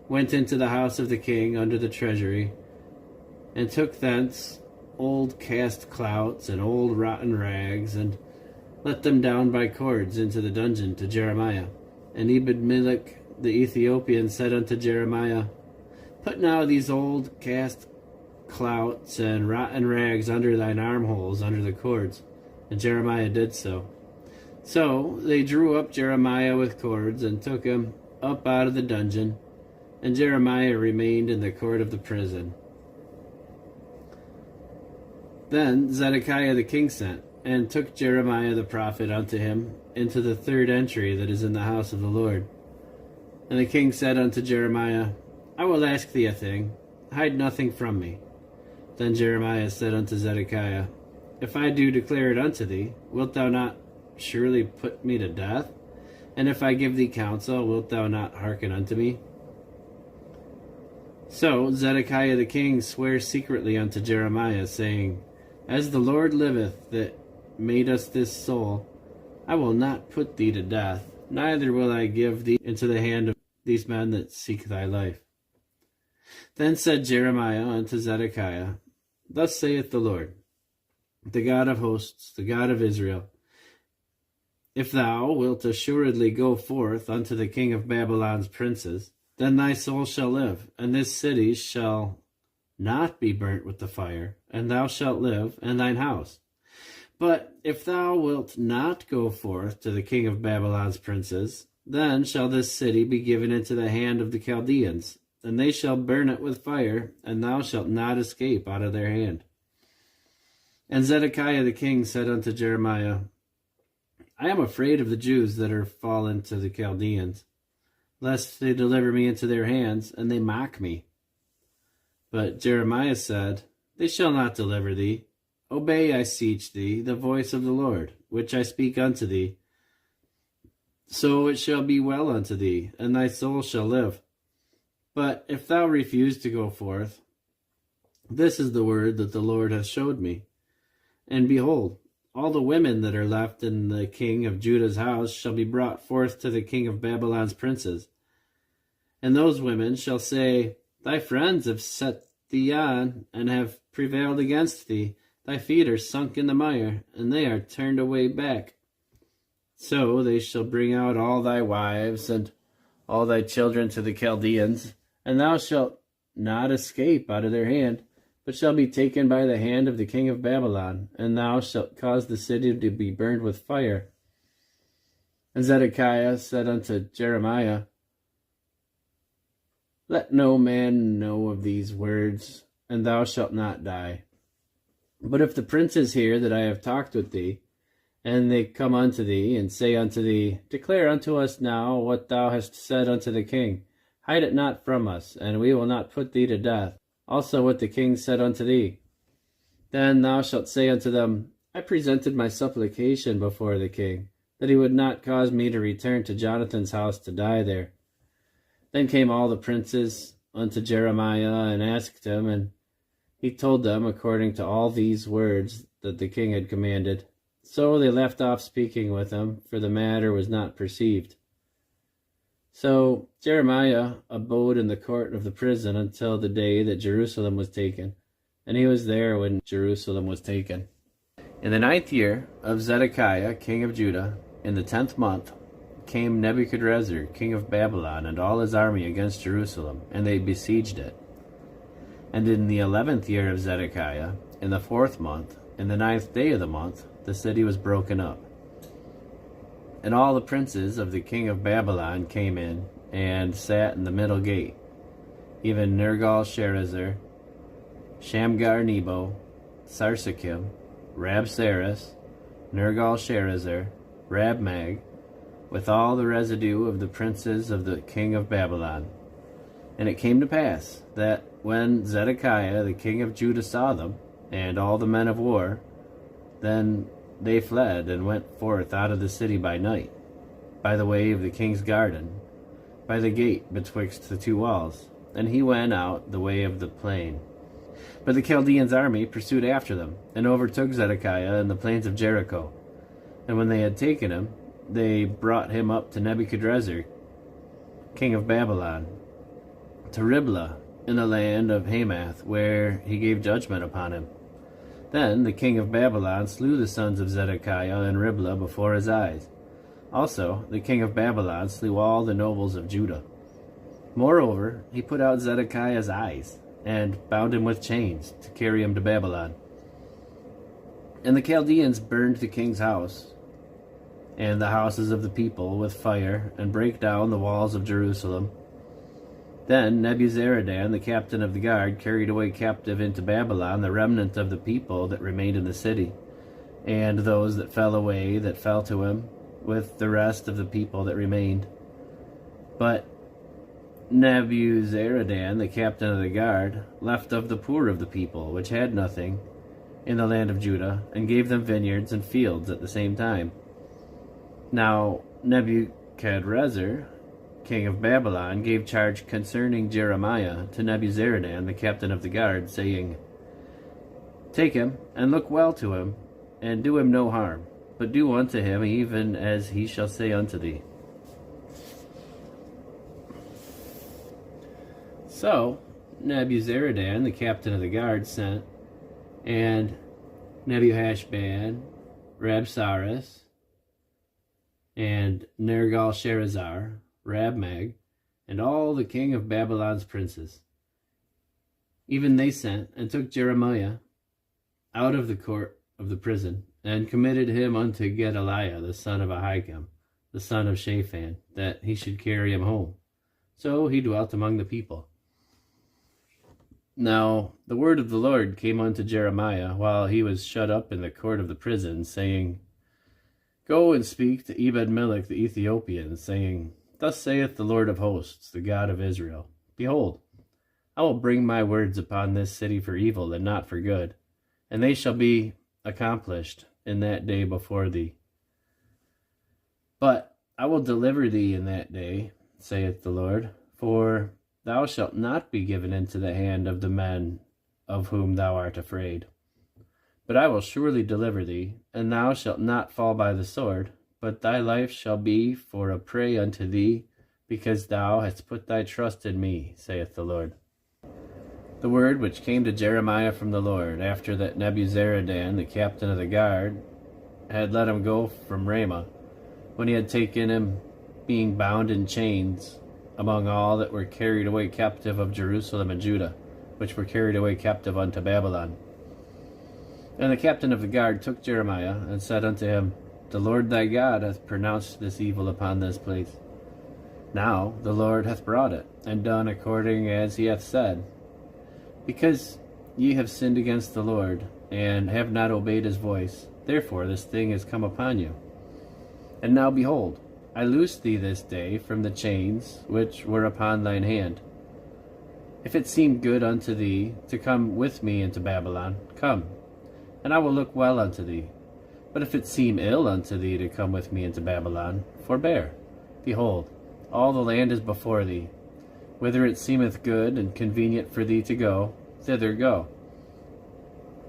went into the house of the king under the treasury, and took thence old cast clouts and old rotten rags, and let them down by cords into the dungeon to Jeremiah. And Ebed-melech the Ethiopian said unto Jeremiah, Put now these old cast clouts and rotten rags under thine armholes, under the cords. And Jeremiah did so. So they drew up Jeremiah with cords, and took him up out of the dungeon, and Jeremiah remained in the court of the prison. Then Zedekiah the king sent, and took Jeremiah the prophet unto him into the third entry that is in the house of the Lord. And the king said unto Jeremiah, I will ask thee a thing, hide nothing from me. Then Jeremiah said unto Zedekiah, If I do declare it unto thee, wilt thou not surely put me to death? And if I give thee counsel, wilt thou not hearken unto me? So Zedekiah the king sware secretly unto Jeremiah, saying, As the Lord liveth that made us this soul, I will not put thee to death, neither will I give thee into the hand of these men that seek thy life. Then said Jeremiah unto Zedekiah, Thus saith the Lord, the God of hosts, the God of Israel, If thou wilt assuredly go forth unto the king of Babylon's princes, then thy soul shall live, and this city shall not be burnt with the fire, and thou shalt live, and thine house. But if thou wilt not go forth to the king of Babylon's princes, then shall this city be given into the hand of the Chaldeans, and they shall burn it with fire, and thou shalt not escape out of their hand. And Zedekiah the king said unto Jeremiah, I am afraid of the Jews that are fallen to the Chaldeans, lest they deliver me into their hands, and they mock me. But Jeremiah said, They shall not deliver thee. Obey, I beseech thee, the voice of the Lord, which I speak unto thee. So it shall be well unto thee, and thy soul shall live. But if thou refuse to go forth, this is the word that the Lord hath showed me. And behold, all the women that are left in the king of Judah's house shall be brought forth to the king of Babylon's princes. And those women shall say, Thy friends have set thee on, and have prevailed against thee. Thy feet are sunk in the mire, and they are turned away back. So they shall bring out all thy wives and all thy children to the Chaldeans, and thou shalt not escape out of their hand, but shall be taken by the hand of the king of Babylon, and thou shalt cause the city to be burned with fire. And Zedekiah said unto Jeremiah, Let no man know of these words, and thou shalt not die. But if the princes hear that I have talked with thee, and they come unto thee, and say unto thee, Declare unto us now what thou hast said unto the king. Hide it not from us, and we will not put thee to death. Also what the king said unto thee. Then thou shalt say unto them, I presented my supplication before the king, that he would not cause me to return to Jonathan's house to die there. Then came all the princes unto Jeremiah, and asked him, and he told them according to all these words that the king had commanded. So they left off speaking with him, for the matter was not perceived. So Jeremiah abode in the court of the prison until the day that Jerusalem was taken, and he was there when Jerusalem was taken. In the 9th year of Zedekiah, king of Judah, in the 10th month, came Nebuchadrezzar, king of Babylon, and all his army against Jerusalem, and they besieged it. And in the 11th year of Zedekiah, in the 4th month, in the 9th day of the month, the city was broken up. And all the princes of the king of Babylon came in, and sat in the middle gate, even Nergal-Sharezer, Shamgar-Nebo, Sarsekim, Rabsaris, Nergal-Sharezer, Rabmag, with all the residue of the princes of the king of Babylon. And it came to pass that when Zedekiah the king of Judah saw them, and all the men of war, then they fled and went forth out of the city by night, by the way of the king's garden, by the gate betwixt the two walls, and he went out the way of the plain. But the Chaldeans' army pursued after them, and overtook Zedekiah in the plains of Jericho. And when they had taken him, they brought him up to Nebuchadrezzar, king of Babylon, to Riblah, in the land of Hamath, where he gave judgment upon him. Then the king of Babylon slew the sons of Zedekiah in Riblah before his eyes. Also the king of Babylon slew all the nobles of Judah. Moreover, he put out Zedekiah's eyes, and bound him with chains, to carry him to Babylon. And the Chaldeans burned the king's house, and the houses of the people, with fire, and brake down the walls of Jerusalem. Then Nebuzaradan, the captain of the guard, carried away captive into Babylon the remnant of the people that remained in the city, and those that fell away that fell to him, with the rest of the people that remained. But Nebuzaradan, the captain of the guard, left of the poor of the people, which had nothing, in the land of Judah, and gave them vineyards and fields at the same time. Now Nebuchadrezzar, king of Babylon, gave charge concerning Jeremiah to Nebuzaradan, the captain of the guard, saying, Take him, and look well to him, and do him no harm, but do unto him even as he shall say unto thee. So Nebuzaradan, the captain of the guard, sent, and Nebuchadnezzar, Rabsaris, and Nergal-Sharezer, Rabmag, and all the king of Babylon's princes. Even they sent, and took Jeremiah out of the court of the prison, and committed him unto Gedaliah, the son of Ahikam, the son of Shaphan, that he should carry him home. So he dwelt among the people. Now the word of the Lord came unto Jeremiah, while he was shut up in the court of the prison, saying, Go and speak to Ebed-melech the Ethiopian, saying, Thus saith the Lord of hosts, the God of Israel, Behold, I will bring my words upon this city for evil and not for good, and they shall be accomplished in that day before thee. But I will deliver thee in that day, saith the Lord, for thou shalt not be given into the hand of the men of whom thou art afraid. But I will surely deliver thee, and thou shalt not fall by the sword, but thy life shall be for a prey unto thee, because thou hast put thy trust in me, saith the Lord. The word which came to Jeremiah from the Lord, after that Nebuzaradan, the captain of the guard, had let him go from Ramah, when he had taken him, being bound in chains, among all that were carried away captive of Jerusalem and Judah, which were carried away captive unto Babylon. And the captain of the guard took Jeremiah, and said unto him, The Lord thy God hath pronounced this evil upon this place. Now the Lord hath brought it, and done according as he hath said. Because ye have sinned against the Lord, and have not obeyed his voice, therefore this thing is come upon you. And now behold, I loose thee this day from the chains which were upon thine hand. If it seem good unto thee to come with me into Babylon, come, and I will look well unto thee. But if it seem ill unto thee to come with me into Babylon, forbear. Behold, all the land is before thee. Whither it seemeth good and convenient for thee to go, thither go.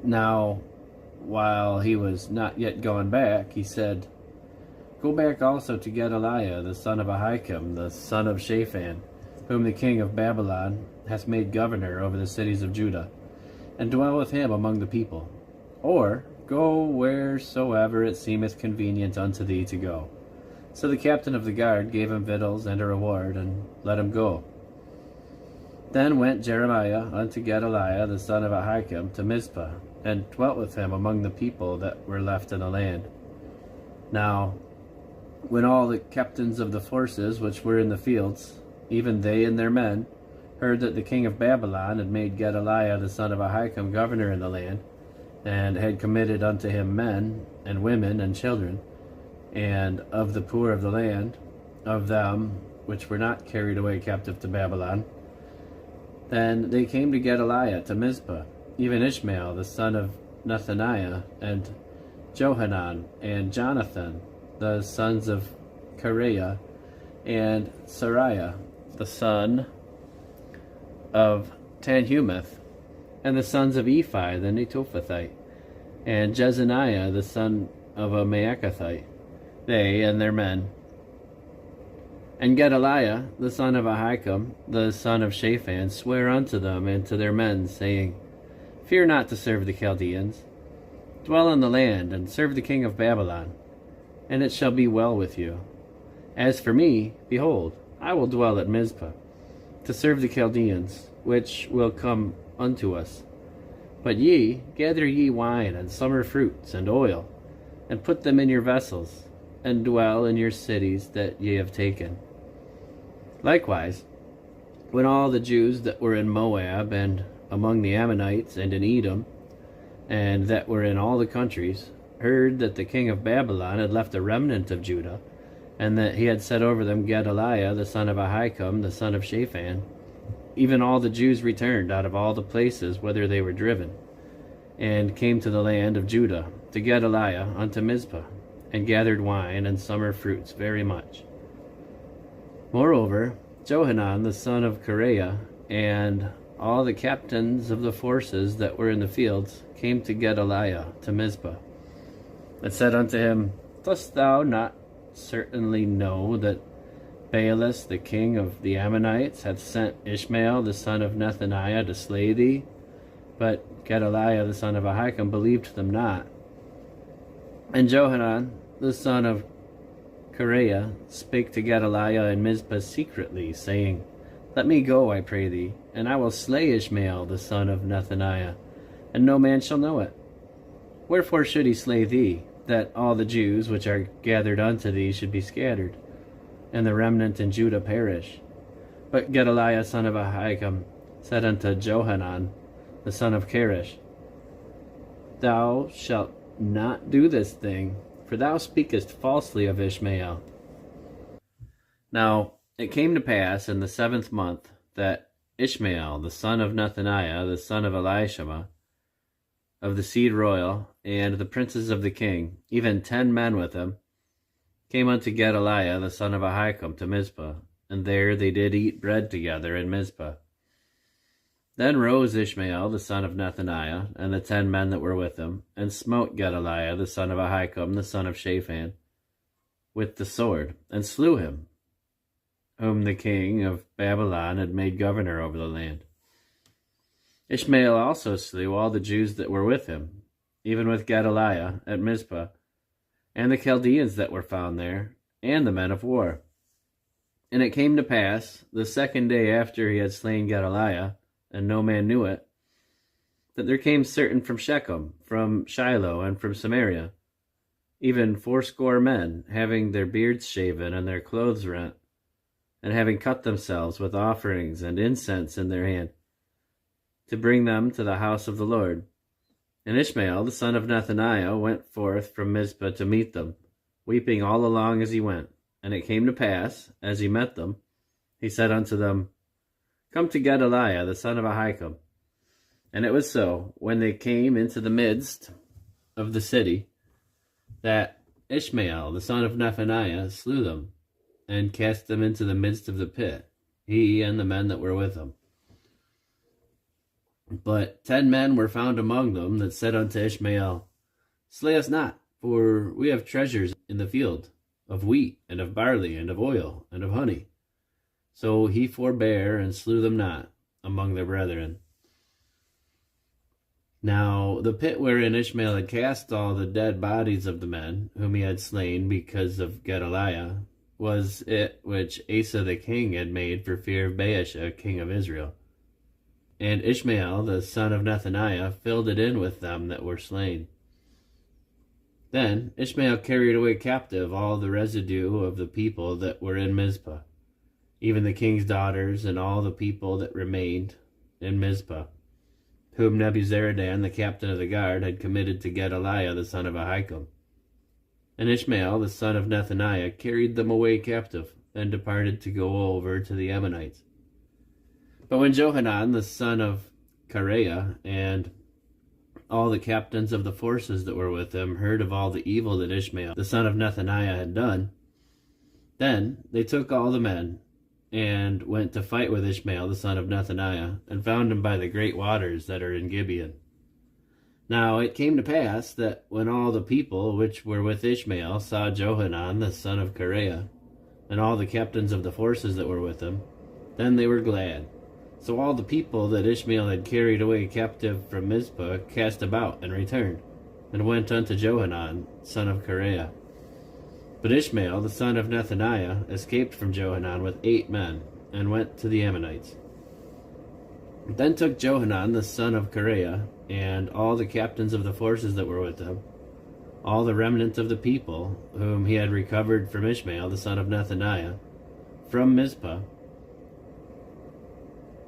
Now, while he was not yet gone back, he said, Go back also to Gedaliah, the son of Ahikam, the son of Shaphan, whom the king of Babylon hath made governor over the cities of Judah, and dwell with him among the people. Or go wheresoever it seemeth convenient unto thee to go. So the captain of the guard gave him victuals and a reward, and let him go. Then went Jeremiah unto Gedaliah the son of Ahikam to Mizpah, and dwelt with him among the people that were left in the land. Now, when all the captains of the forces which were in the fields, even they and their men, heard that the king of Babylon had made Gedaliah the son of Ahikam governor in the land, and had committed unto him men, and women, and children, and of the poor of the land, of them which were not carried away captive to Babylon, then they came to Gedaliah to Mizpah, even Ishmael the son of Nethaniah, and Johanan, and Jonathan, the sons of Kareah, and Sariah, the son of Tanhumeth, and the sons of Ephi the Netophathite, and Jezaniah the son of a Maacathite, they and their men. And Gedaliah the son of Ahikam, the son of Shaphan, sware unto them and to their men, saying, Fear not to serve the Chaldeans. Dwell in the land, and serve the king of Babylon, and it shall be well with you. As for me, behold, I will dwell at Mizpah, to serve the Chaldeans, which will come unto us. But ye, gather ye wine, and summer fruits, and oil, and put them in your vessels, and dwell in your cities that ye have taken. Likewise, when all the Jews that were in Moab, and among the Ammonites, and in Edom, and that were in all the countries, heard that the king of Babylon had left a remnant of Judah, and that he had set over them Gedaliah the son of Ahikam, the son of Shaphan, even all the Jews returned out of all the places whither they were driven, and came to the land of Judah, to Gedaliah unto Mizpah, and gathered wine and summer fruits very much. Moreover, Johanan the son of Kareah, and all the captains of the forces that were in the fields, came to Gedaliah to Mizpah, and said unto him, Dost thou not certainly know that Baalis the king of the Ammonites hath sent Ishmael the son of Nethaniah to slay thee? But Gedaliah the son of Ahikam believed them not. And Johanan the son of Kareah spake to Gedaliah in Mizpah secretly, saying, Let me go, I pray thee, and I will slay Ishmael the son of Nethaniah, and no man shall know it. Wherefore should he slay thee, that all the Jews which are gathered unto thee should be scattered, and the remnant in Judah perish? But Gedaliah son of Ahikam said unto Johanan the son of Karesh, Thou shalt not do this thing, for thou speakest falsely of Ishmael. Now it came to pass in the 7th month that Ishmael the son of Nethaniah, the son of Elishama, of the seed royal, and the princes of the king, even 10 men with him, came unto Gedaliah the son of Ahikam to Mizpah, and there they did eat bread together in Mizpah. Then rose Ishmael the son of Nethaniah, and the 10 men that were with him, and smote Gedaliah the son of Ahikam the son of Shaphan with the sword, and slew him, whom the king of Babylon had made governor over the land. Ishmael also slew all the Jews that were with him, even with Gedaliah at Mizpah, and the Chaldeans that were found there, and the men of war. And it came to pass, the 2nd day after he had slain Gedaliah, and no man knew it, that there came certain from Shechem, from Shiloh, and from Samaria, even 80 men, having their beards shaven and their clothes rent, and having cut themselves with offerings and incense in their hand, to bring them to the house of the Lord. And Ishmael the son of Nethaniah went forth from Mizpah to meet them, weeping all along as he went. And it came to pass, as he met them, he said unto them, Come to Gedaliah the son of Ahikam. And it was so, when they came into the midst of the city, that Ishmael the son of Nethaniah slew them, and cast them into the midst of the pit, he and the men that were with him. But 10 men were found among them that said unto Ishmael, Slay us not, for we have treasures in the field, of wheat, and of barley, and of oil, and of honey. So he forbare and slew them not among their brethren. Now the pit wherein Ishmael had cast all the dead bodies of the men whom he had slain because of Gedaliah was it which Asa the king had made for fear of Baasha king of Israel. And Ishmael the son of Nethaniah filled it in with them that were slain. Then Ishmael carried away captive all the residue of the people that were in Mizpah, even the king's daughters and all the people that remained in Mizpah, whom Nebuzaradan the captain of the guard had committed to Gedaliah the son of Ahikam. And Ishmael the son of Nethaniah carried them away captive, and departed to go over to the Ammonites. But when Johanan the son of Kareah and all the captains of the forces that were with him heard of all the evil that Ishmael the son of Nethaniah had done, then they took all the men, and went to fight with Ishmael the son of Nethaniah, and found him by the great waters that are in Gibeon. Now it came to pass that when all the people which were with Ishmael saw Johanan the son of Kareah, and all the captains of the forces that were with him, then they were glad. So all the people that Ishmael had carried away captive from Mizpah cast about and returned, and went unto Johanan son of Kareah. But Ishmael the son of Nethaniah escaped from Johanan with 8 men, and went to the Ammonites. Then took Johanan the son of Kareah, and all the captains of the forces that were with him, all the remnant of the people, whom he had recovered from Ishmael the son of Nethaniah, from Mizpah,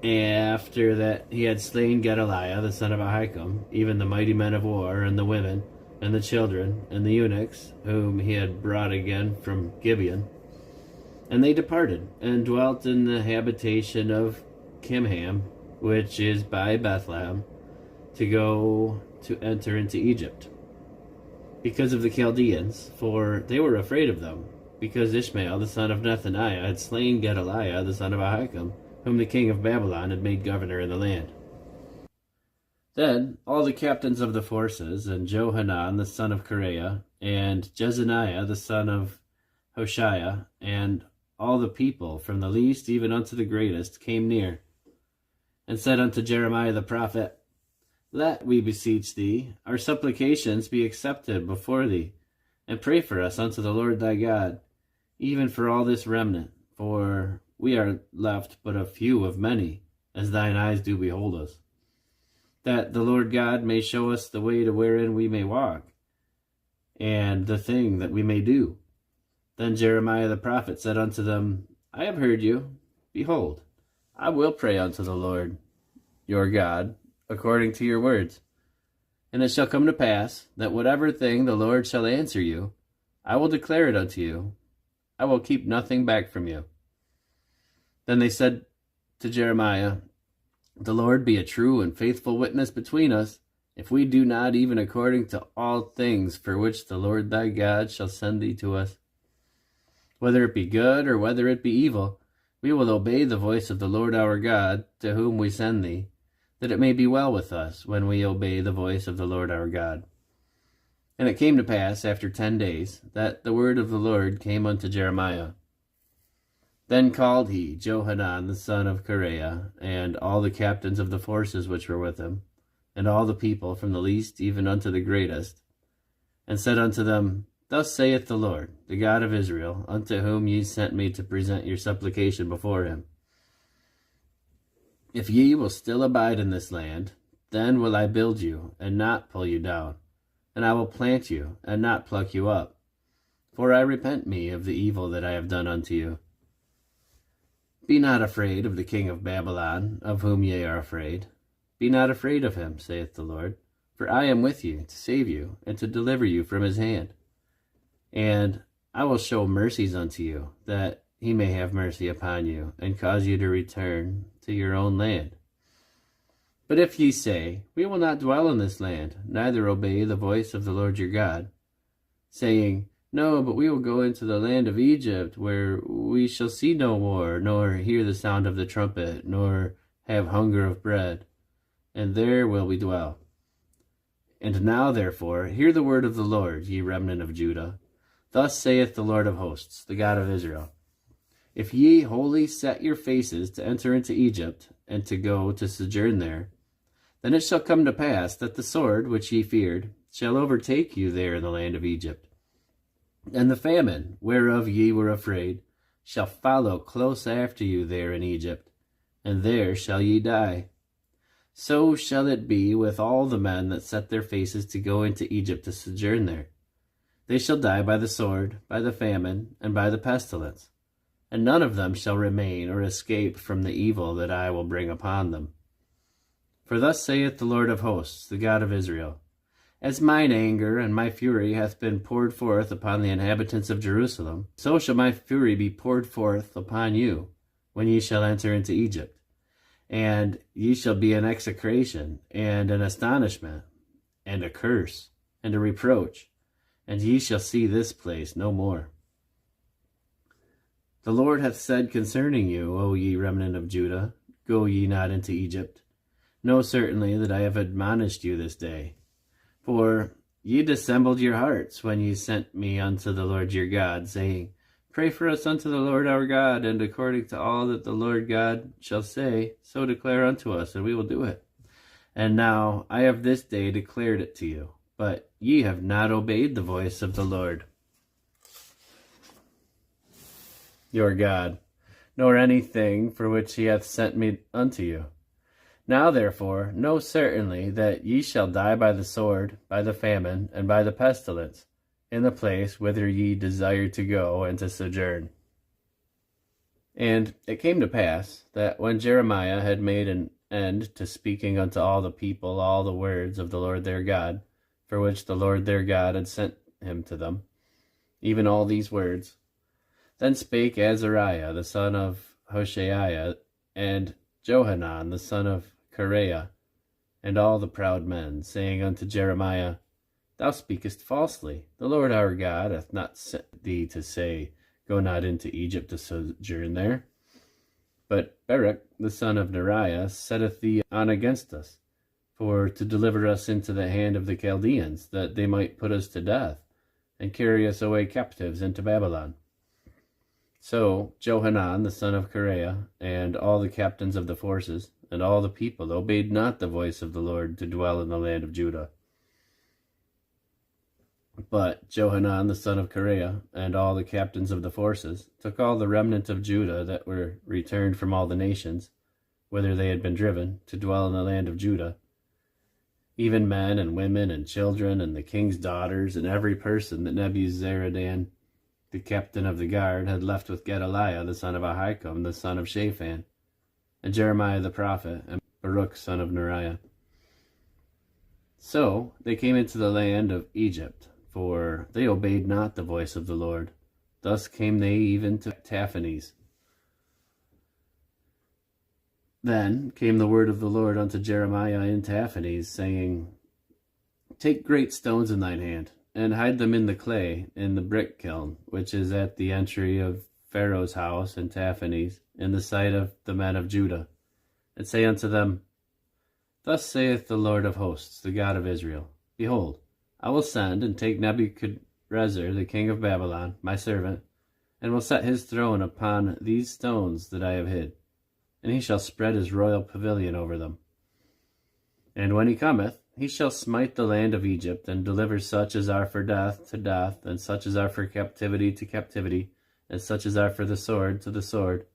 after that he had slain Gedaliah the son of Ahikam, even the mighty men of war, and the women, and the children, and the eunuchs, whom he had brought again from Gibeon. And they departed, and dwelt in the habitation of Kimham, which is by Bethlehem, to go to enter into Egypt, because of the Chaldeans, for they were afraid of them, because Ishmael the son of Nethaniah had slain Gedaliah the son of Ahikam, whom the king of Babylon had made governor in the land. Then all the captains of the forces, and Johanan the son of Kareah, and Jezaniah the son of Hoshaiah, and all the people, from the least even unto the greatest, came near, and said unto Jeremiah the prophet, Let, we beseech thee, our supplications be accepted before thee, and pray for us unto the Lord thy God, even for all this remnant, for we are left but a few of many, as thine eyes do behold us, that the Lord God may show us the way to wherein we may walk, and the thing that we may do. Then Jeremiah the prophet said unto them, I have heard you. Behold, I will pray unto the Lord your God, according to your words. And it shall come to pass, that whatever thing the Lord shall answer you, I will declare it unto you. I will keep nothing back from you. Then they said to Jeremiah, The Lord be a true and faithful witness between us, if we do not even according to all things for which the Lord thy God shall send thee to us. Whether it be good or whether it be evil, we will obey the voice of the Lord our God, to whom we send thee, that it may be well with us when we obey the voice of the Lord our God. And it came to pass after 10 days that the word of the Lord came unto Jeremiah. Then called he Johanan the son of Kareah, and all the captains of the forces which were with him, and all the people from the least even unto the greatest, and said unto them, Thus saith the Lord, the God of Israel, unto whom ye sent me to present your supplication before him. If ye will still abide in this land, then will I build you, and not pull you down, and I will plant you, and not pluck you up. For I repent me of the evil that I have done unto you. Be not afraid of the king of Babylon, of whom ye are afraid. Be not afraid of him, saith the Lord, for I am with you to save you, and to deliver you from his hand. And I will show mercies unto you, that he may have mercy upon you, and cause you to return to your own land. But if ye say, We will not dwell in this land, neither obey the voice of the Lord your God, saying, No, but we will go into the land of Egypt, where we shall see no war, nor hear the sound of the trumpet, nor have hunger of bread, and there will we dwell. And now, therefore, hear the word of the Lord, ye remnant of Judah. Thus saith the Lord of hosts, the God of Israel, If ye wholly set your faces to enter into Egypt, and to go to sojourn there, then it shall come to pass that the sword which ye feared shall overtake you there in the land of Egypt. And the famine, whereof ye were afraid, shall follow close after you there in Egypt, and there shall ye die. So shall it be with all the men that set their faces to go into Egypt to sojourn there. They shall die by the sword, by the famine, and by the pestilence, and none of them shall remain or escape from the evil that I will bring upon them. For thus saith the Lord of hosts, the God of Israel, As mine anger and my fury hath been poured forth upon the inhabitants of Jerusalem, so shall my fury be poured forth upon you, when ye shall enter into Egypt. And ye shall be an execration, and an astonishment, and a curse, and a reproach, and ye shall see this place no more. The Lord hath said concerning you, O ye remnant of Judah, Go ye not into Egypt. Know certainly that I have admonished you this day. For ye dissembled your hearts when ye sent me unto the Lord your God, saying, Pray for us unto the Lord our God, and according to all that the Lord God shall say, so declare unto us, and we will do it. And now I have this day declared it to you, but ye have not obeyed the voice of the Lord your God, nor anything for which he hath sent me unto you. Now therefore know certainly that ye shall die by the sword, by the famine, and by the pestilence, in the place whither ye desire to go and to sojourn. And it came to pass that when Jeremiah had made an end to speaking unto all the people all the words of the Lord their God, for which the Lord their God had sent him to them, even all these words, then spake Azariah the son of Hoshaiah, and Johanan the son of Kareah, and all the proud men, saying unto Jeremiah, Thou speakest falsely. The Lord our God hath not sent thee to say, Go not into Egypt to sojourn there. But Baruch the son of Neriah setteth thee on against us, for to deliver us into the hand of the Chaldeans, that they might put us to death, and carry us away captives into Babylon. So Johanan the son of Kareah, and all the captains of the forces, and all the people obeyed not the voice of the Lord to dwell in the land of Judah. But Johanan the son of Kareah, and all the captains of the forces, took all the remnant of Judah that were returned from all the nations, whither they had been driven, to dwell in the land of Judah, even men and women and children, and the king's daughters, and every person that Nebuzaradan, the captain of the guard, had left with Gedaliah the son of Ahikam, the son of Shaphan, and Jeremiah the prophet, and Baruch son of Neriah. So they came into the land of Egypt, for they obeyed not the voice of the Lord. Thus came they even to Taphanes. Then came the word of the Lord unto Jeremiah in Taphanes, saying, Take great stones in thine hand, and hide them in the clay, in the brick kiln, which is at the entry of Pharaoh's house in Taphanes, in the sight of the men of Judah, and say unto them, Thus saith the Lord of hosts, the God of Israel, Behold, I will send and take Nebuchadrezzar, the king of Babylon, my servant, and will set his throne upon these stones that I have hid, and he shall spread his royal pavilion over them. And when he cometh, he shall smite the land of Egypt, and deliver such as are for death to death, and such as are for captivity to captivity, and such as are for the sword to the sword.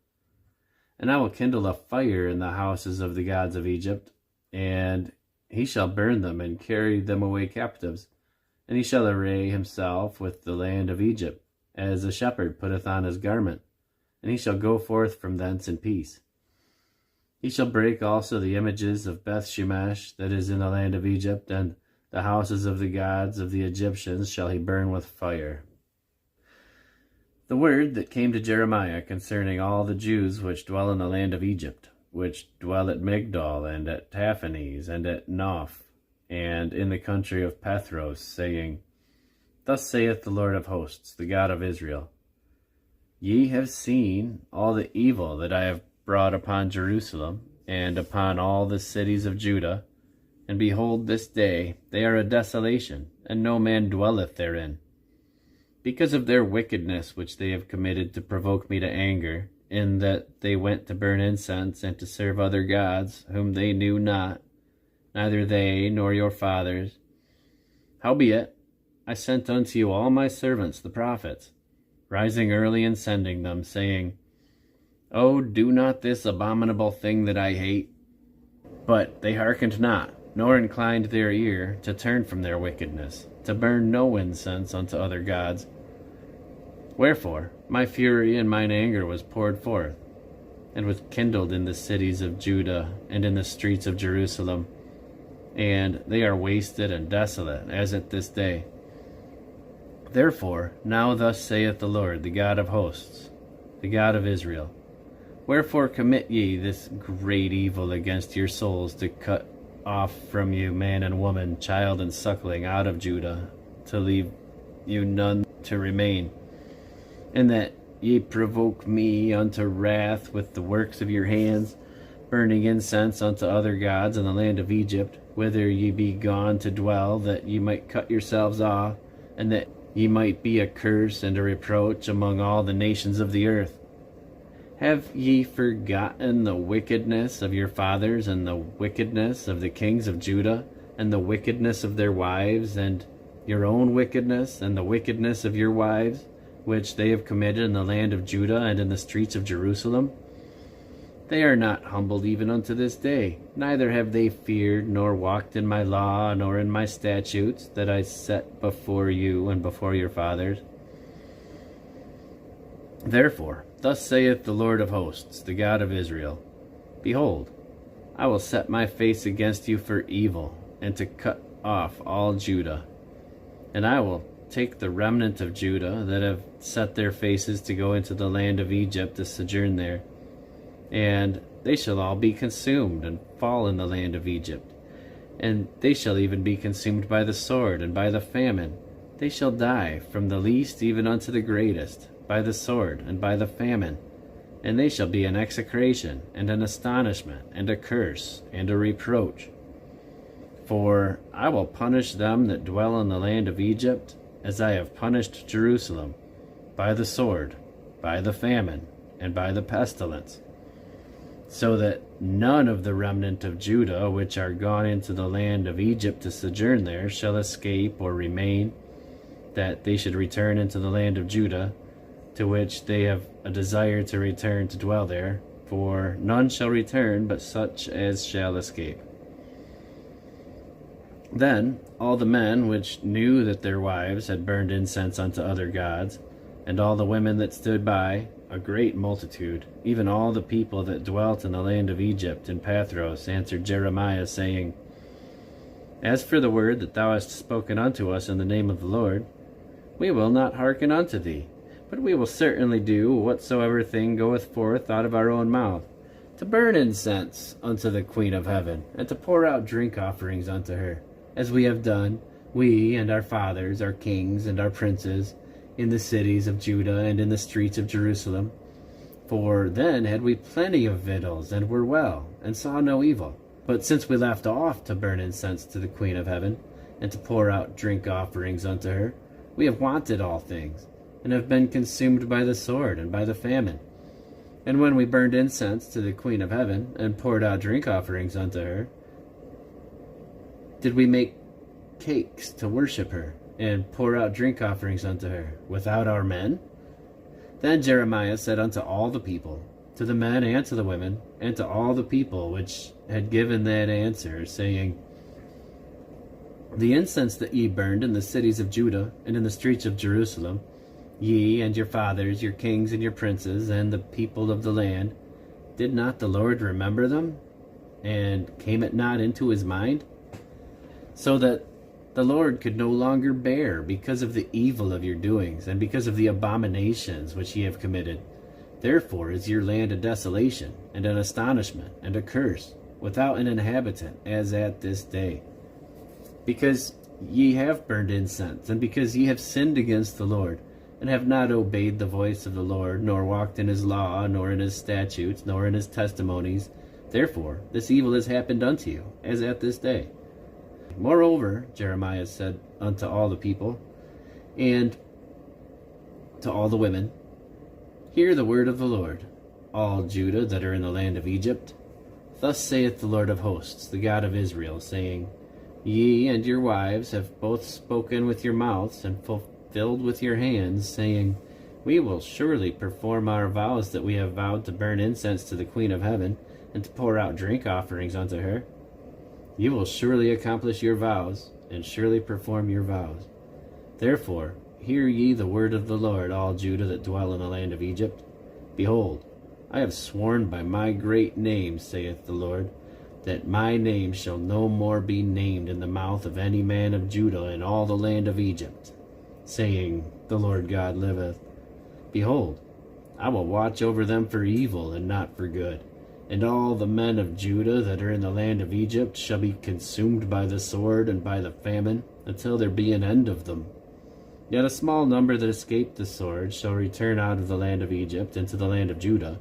And I will kindle a fire in the houses of the gods of Egypt, and he shall burn them and carry them away captives. And he shall array himself with the land of Egypt, as a shepherd putteth on his garment, and he shall go forth from thence in peace. He shall break also the images of Beth-shemesh that is in the land of Egypt, and the houses of the gods of the Egyptians shall he burn with fire. The word that came to Jeremiah concerning all the Jews which dwell in the land of Egypt, which dwell at Migdol, and at Taphanes, and at Noph, and in the country of Pathros, saying, Thus saith the Lord of hosts, the God of Israel, Ye have seen all the evil that I have brought upon Jerusalem, and upon all the cities of Judah, and behold, this day they are a desolation, and no man dwelleth therein. Because of their wickedness which they have committed to provoke me to anger, in that they went to burn incense and to serve other gods, whom they knew not, neither they nor your fathers. Howbeit, I sent unto you all my servants the prophets, rising early and sending them, saying, O do not this abominable thing that I hate. But they hearkened not, nor inclined their ear to turn from their wickedness, to burn no incense unto other gods. Wherefore my fury and mine anger was poured forth, and was kindled in the cities of Judah and in the streets of Jerusalem, and they are wasted and desolate, as at this day. Therefore now thus saith the Lord, the God of hosts, the God of Israel, Wherefore commit ye this great evil against your souls, to cut off from you man and woman, child and suckling, out of Judah, to leave you none to remain, and that ye provoke me unto wrath with the works of your hands, burning incense unto other gods in the land of Egypt, whither ye be gone to dwell, that ye might cut yourselves off, and that ye might be a curse and a reproach among all the nations of the earth. Have ye forgotten the wickedness of your fathers, and the wickedness of the kings of Judah, and the wickedness of their wives, and your own wickedness, and the wickedness of your wives, which they have committed in the land of Judah and in the streets of Jerusalem? They are not humbled even unto this day, neither have they feared, nor walked in my law, nor in my statutes, that I set before you and before your fathers. Therefore, thus saith the Lord of hosts, the God of Israel, Behold, I will set my face against you for evil, and to cut off all Judah. And I will take the remnant of Judah that have set their faces to go into the land of Egypt to sojourn there, and they shall all be consumed and fall in the land of Egypt. And they shall even be consumed by the sword and by the famine. They shall die from the least even unto the greatest, by the sword and by the famine. And they shall be an execration and an astonishment and a curse and a reproach. For I will punish them that dwell in the land of Egypt, as I have punished Jerusalem, by the sword, by the famine, and by the pestilence, so that none of the remnant of Judah which are gone into the land of Egypt to sojourn there shall escape or remain, that they should return into the land of Judah, to which they have a desire to return to dwell there, for none shall return but such as shall escape. Then all the men which knew that their wives had burned incense unto other gods, and all the women that stood by, a great multitude, even all the people that dwelt in the land of Egypt and Pathros, answered Jeremiah, saying, As for the word that thou hast spoken unto us in the name of the Lord, we will not hearken unto thee, but we will certainly do whatsoever thing goeth forth out of our own mouth, to burn incense unto the Queen of heaven, and to pour out drink offerings unto her, as we have done, we and our fathers, our kings and our princes, in the cities of Judah and in the streets of Jerusalem. For then had we plenty of victuals, and were well, and saw no evil. But since we left off to burn incense to the Queen of Heaven, and to pour out drink offerings unto her, we have wanted all things, and have been consumed by the sword and by the famine. And when we burned incense to the Queen of Heaven, and poured out drink offerings unto her, did we make cakes to worship her, and pour out drink offerings unto her, without our men? Then Jeremiah said unto all the people, to the men and to the women, and to all the people which had given that answer, saying, the incense that ye burned in the cities of Judah and in the streets of Jerusalem, ye and your fathers, your kings and your princes, and the people of the land, did not the Lord remember them? And came it not into his mind? So that the Lord could no longer bear because of the evil of your doings, and because of the abominations which ye have committed. Therefore is your land a desolation, and an astonishment, and a curse, without an inhabitant, as at this day. Because ye have burned incense, and because ye have sinned against the Lord, and have not obeyed the voice of the Lord, nor walked in his law, nor in his statutes, nor in his testimonies. Therefore this evil has happened unto you, as at this day. Moreover, Jeremiah said unto all the people, and to all the women, hear the word of the Lord, all Judah that are in the land of Egypt. Thus saith the Lord of hosts, the God of Israel, saying, ye and your wives have both spoken with your mouths, and fulfilled with your hands, saying, we will surely perform our vows that we have vowed to burn incense to the Queen of Heaven, and to pour out drink offerings unto her. You will surely accomplish your vows, and surely perform your vows. Therefore, hear ye the word of the Lord, all Judah that dwell in the land of Egypt. Behold, I have sworn by my great name, saith the Lord, that my name shall no more be named in the mouth of any man of Judah in all the land of Egypt, saying, the Lord God liveth. Behold, I will watch over them for evil and not for good. And all the men of Judah that are in the land of Egypt shall be consumed by the sword and by the famine, until there be an end of them. Yet a small number that escape the sword shall return out of the land of Egypt into the land of Judah,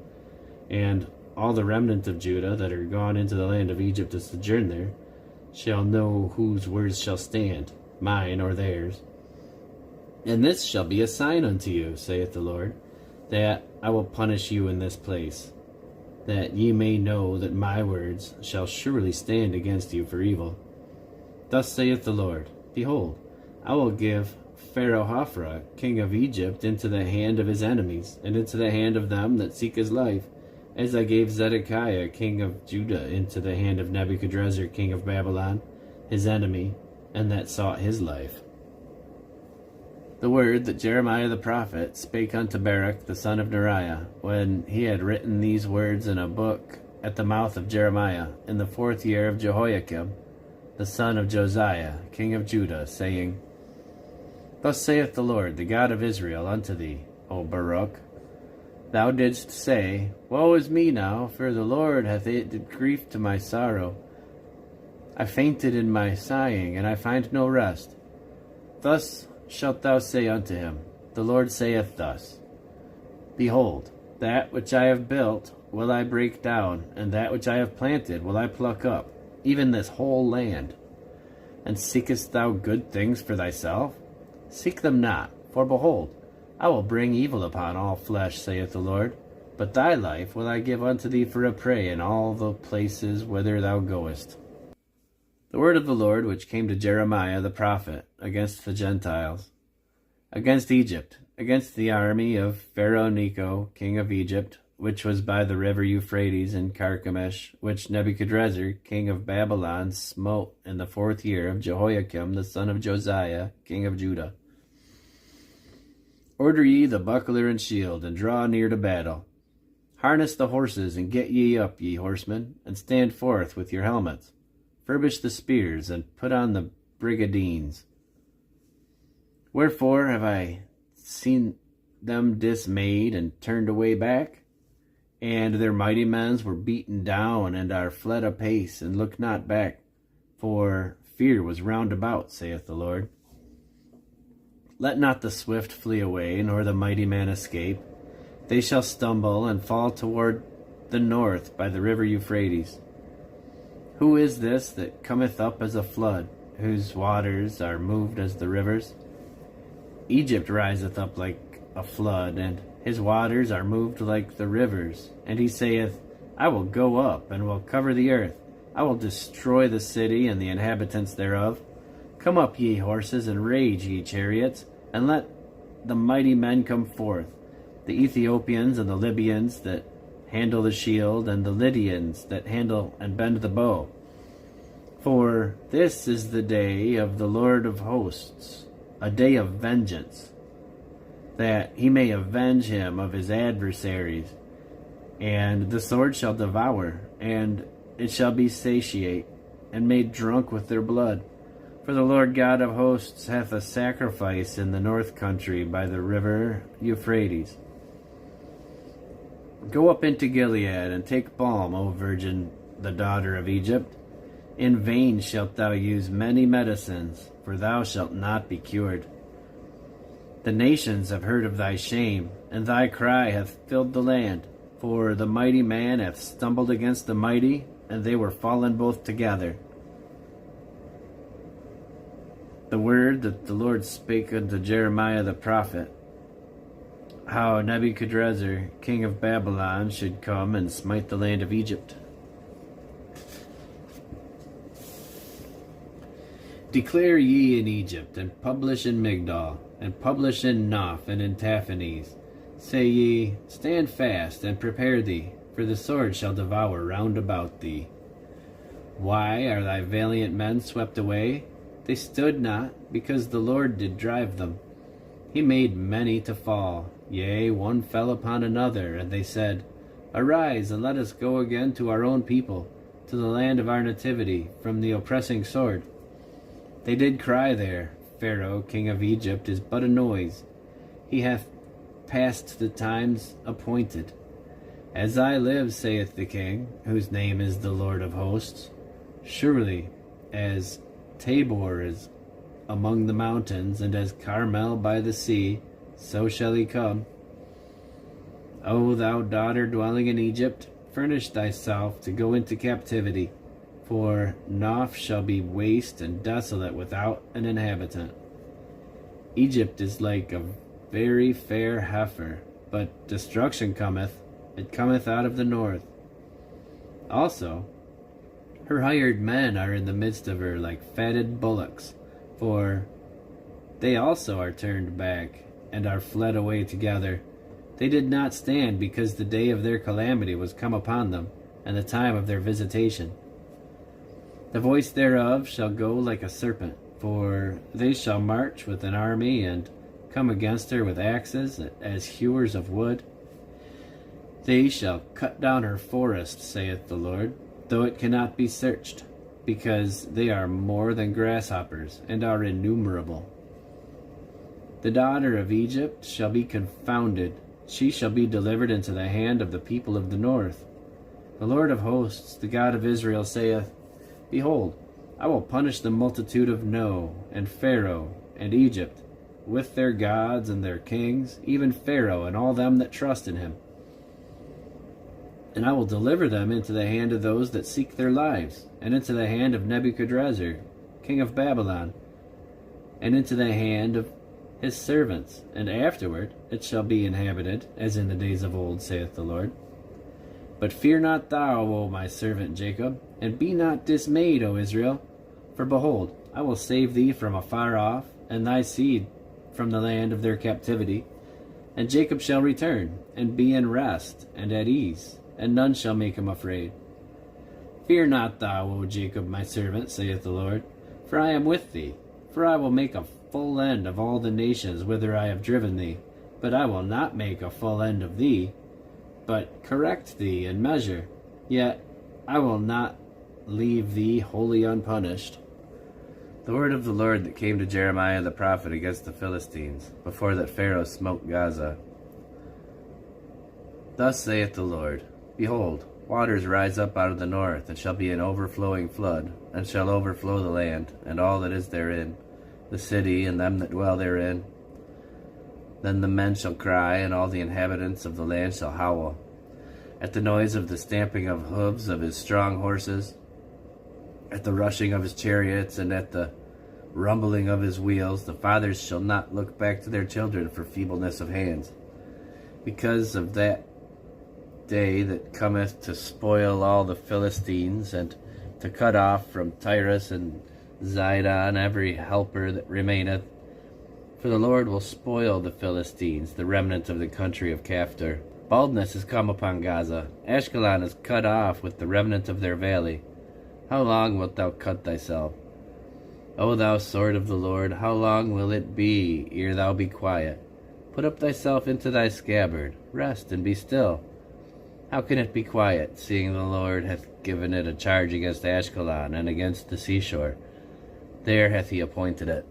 and all the remnant of Judah that are gone into the land of Egypt to sojourn there shall know whose words shall stand, mine or theirs. And this shall be a sign unto you, saith the Lord, that I will punish you in this place, that ye may know that my words shall surely stand against you for evil. Thus saith the Lord, behold, I will give Pharaoh-Hophra, king of Egypt, into the hand of his enemies, and into the hand of them that seek his life, as I gave Zedekiah, king of Judah, into the hand of Nebuchadrezzar, king of Babylon, his enemy, and that sought his life. The word that Jeremiah the prophet spake unto Baruch the son of Neriah, when he had written these words in a book at the mouth of Jeremiah, in the 4th year of Jehoiakim, the son of Josiah, king of Judah, saying, thus saith the Lord, the God of Israel, unto thee, O Baruch, thou didst say, woe is me now, for the Lord hath added grief to my sorrow. I fainted in my sighing, and I find no rest. Thus shalt thou say unto him, the Lord saith thus, behold, that which I have built will I break down, and that which I have planted will I pluck up, even this whole land. And seekest thou good things for thyself? Seek them not, for behold, I will bring evil upon all flesh, saith the Lord. But thy life will I give unto thee for a prey in all the places whither thou goest. The word of the Lord which came to Jeremiah the prophet against the Gentiles, against Egypt, against the army of Pharaoh Necho, king of Egypt, which was by the river Euphrates in Carchemish, which Nebuchadrezzar, king of Babylon, smote in the 4th year of Jehoiakim the son of Josiah, king of Judah. Order ye the buckler and shield, and draw near to battle. Harness the horses, and get ye up, ye horsemen, and stand forth with your helmets. Furbish the spears, and put on the brigadines. Wherefore have I seen them dismayed and turned away back? And their mighty men were beaten down, and are fled apace, and look not back. For fear was round about, saith the Lord. Let not the swift flee away, nor the mighty man escape. They shall stumble and fall toward the north by the river Euphrates. Who is this that cometh up as a flood, whose waters are moved as the rivers? Egypt riseth up like a flood, and his waters are moved like the rivers. And he saith, I will go up, and will cover the earth. I will destroy the city and the inhabitants thereof. Come up, ye horses, and rage, ye chariots, and let the mighty men come forth, the Ethiopians and the Libyans that handle the shield, and the Lydians that handle and bend the bow. For this is the day of the Lord of hosts, a day of vengeance, that he may avenge him of his adversaries. And the sword shall devour, and it shall be satiate, and made drunk with their blood. For the Lord God of hosts hath a sacrifice in the north country by the river Euphrates. Go up into Gilead, and take balm, O virgin, the daughter of Egypt. In vain shalt thou use many medicines, for thou shalt not be cured. The nations have heard of thy shame, and thy cry hath filled the land. For the mighty man hath stumbled against the mighty, and they were fallen both together. The word that the Lord spake unto Jeremiah the prophet, how Nebuchadrezzar, king of Babylon, should come and smite the land of Egypt. Declare ye in Egypt, and publish in Migdol, and publish in Noph and in Taphanes. Say ye, stand fast and prepare thee, for the sword shall devour round about thee. Why are thy valiant men swept away? They stood not, because the Lord did drive them. He made many to fall, yea, one fell upon another, and they said, Arise, and let us go again to our own people, to the land of our nativity, from the oppressing sword. They did cry there, Pharaoh, king of Egypt, is but a noise. He hath passed the times appointed. As I live, saith the king, whose name is the Lord of hosts, surely as Tabor is among the mountains, and as Carmel by the sea, so shall he come. O thou daughter dwelling in Egypt, furnish thyself to go into captivity, for Noph shall be waste and desolate without an inhabitant. Egypt is like a very fair heifer, but destruction cometh, it cometh out of the north. Also, her hired men are in the midst of her like fatted bullocks, for they also are turned back, and are fled away together. They did not stand, because the day of their calamity was come upon them, and the time of their visitation. The voice thereof shall go like a serpent, for they shall march with an army, and come against her with axes, as hewers of wood. They shall cut down her forest, saith the Lord, though it cannot be searched, because they are more than grasshoppers, and are innumerable. The daughter of Egypt shall be confounded, she shall be delivered into the hand of the people of the north. The Lord of hosts, the God of Israel, saith, Behold, I will punish the multitude of No, and Pharaoh, and Egypt, with their gods and their kings, even Pharaoh and all them that trust in him. And I will deliver them into the hand of those that seek their lives, and into the hand of Nebuchadrezzar, king of Babylon, and into the hand of his servants, and afterward it shall be inhabited, as in the days of old, saith the Lord. But fear not thou, O my servant Jacob, and be not dismayed, O Israel. For behold, I will save thee from afar off, and thy seed from the land of their captivity. And Jacob shall return, and be in rest, and at ease, and none shall make him afraid. Fear not thou, O Jacob my servant, saith the Lord, for I am with thee. For I will make a full end of all the nations whither I have driven thee. But I will not make a full end of thee, but correct thee in measure. Yet I will not leave thee wholly unpunished. The word of the Lord that came to Jeremiah the prophet against the Philistines, before that Pharaoh smote Gaza. Thus saith the Lord, Behold, waters rise up out of the north, and shall be an overflowing flood, and shall overflow the land, and all that is therein, the city, and them that dwell therein. Then the men shall cry, and all the inhabitants of the land shall howl. At the noise of the stamping of hoofs of his strong horses, at the rushing of his chariots, and at the rumbling of his wheels, the fathers shall not look back to their children for feebleness of hands. Because of that day that cometh to spoil all the Philistines, and to cut off from Tyrus and Zidon every helper that remaineth. For the Lord will spoil the Philistines, the remnant of the country of Caphtor. Baldness is come upon Gaza. Ashkelon is cut off with the remnant of their valley. How long wilt thou cut thyself? O thou sword of the Lord, how long will it be ere thou be quiet? Put up thyself into thy scabbard. Rest and be still. How can it be quiet, seeing the Lord hath given it a charge against Ashkelon and against the seashore? There hath he appointed it.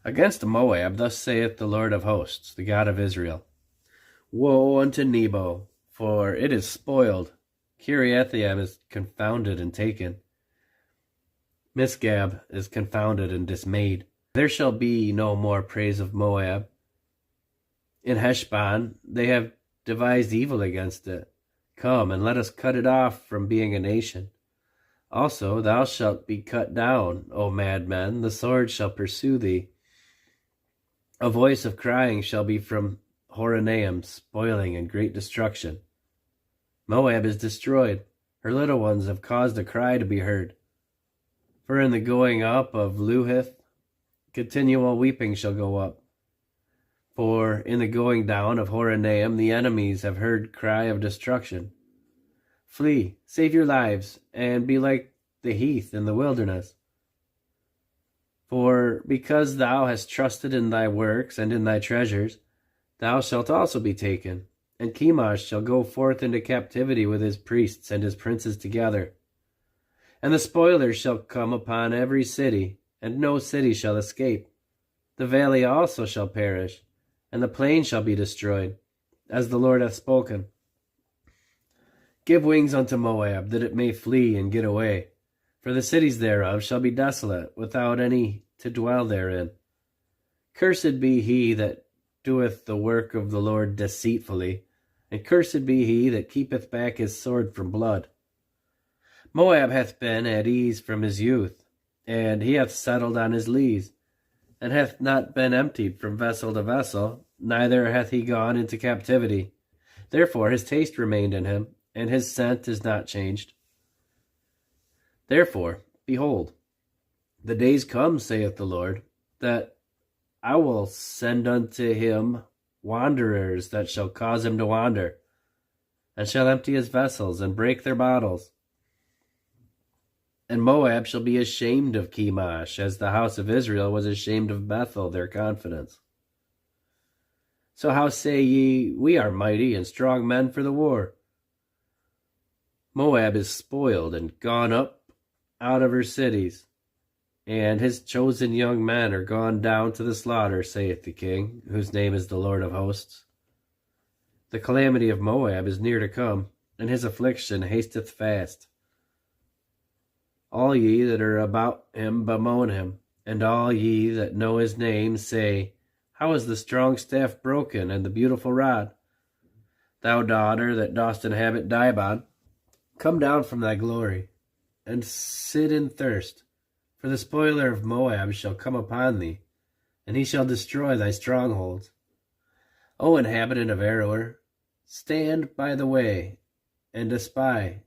Against Moab, thus saith the Lord of hosts, the God of Israel: Woe unto Nebo, for it is spoiled. Kiriathaim is confounded and taken. Misgab is confounded and dismayed. There shall be no more praise of Moab. In Heshbon they have devised evil against it. Come, and let us cut it off from being a nation. Also thou shalt be cut down, O madman, the sword shall pursue thee. A voice of crying shall be from Horonaim, spoiling and great destruction. Moab is destroyed. Her little ones have caused a cry to be heard. For in the going up of Luhith, continual weeping shall go up. For in the going down of Horonaim, the enemies have heard cry of destruction. Flee, save your lives, and be like the heath in the wilderness. For because thou hast trusted in thy works and in thy treasures, thou shalt also be taken, and Chemosh shall go forth into captivity with his priests and his princes together. And the spoilers shall come upon every city, and no city shall escape. The valley also shall perish, and the plain shall be destroyed, as the Lord hath spoken. Give wings unto Moab, that it may flee and get away. For the cities thereof shall be desolate, without any to dwell therein. Cursed be he that doeth the work of the Lord deceitfully, and cursed be he that keepeth back his sword from blood. Moab hath been at ease from his youth, and he hath settled on his lees, and hath not been emptied from vessel to vessel, neither hath he gone into captivity. Therefore his taste remained in him, and his scent is not changed. Therefore, behold, the days come, saith the Lord, that I will send unto him wanderers that shall cause him to wander, and shall empty his vessels, and break their bottles. And Moab shall be ashamed of Chemosh, as the house of Israel was ashamed of Bethel, their confidence. So how say ye, we are mighty and strong men for the war? Moab is spoiled and gone up out of her cities, and his chosen young men are gone down to the slaughter, saith the King, whose name is the Lord of hosts. The calamity of Moab is near to come, and his affliction hasteth fast. All ye that are about him bemoan him, and all ye that know his name say, How is the strong staff broken, and the beautiful rod? Thou daughter that dost inhabit Dibon, come down from thy glory, and sit in thirst, for the spoiler of Moab shall come upon thee, and he shall destroy thy strongholds. O inhabitant of Aroer, stand by the way, and espy.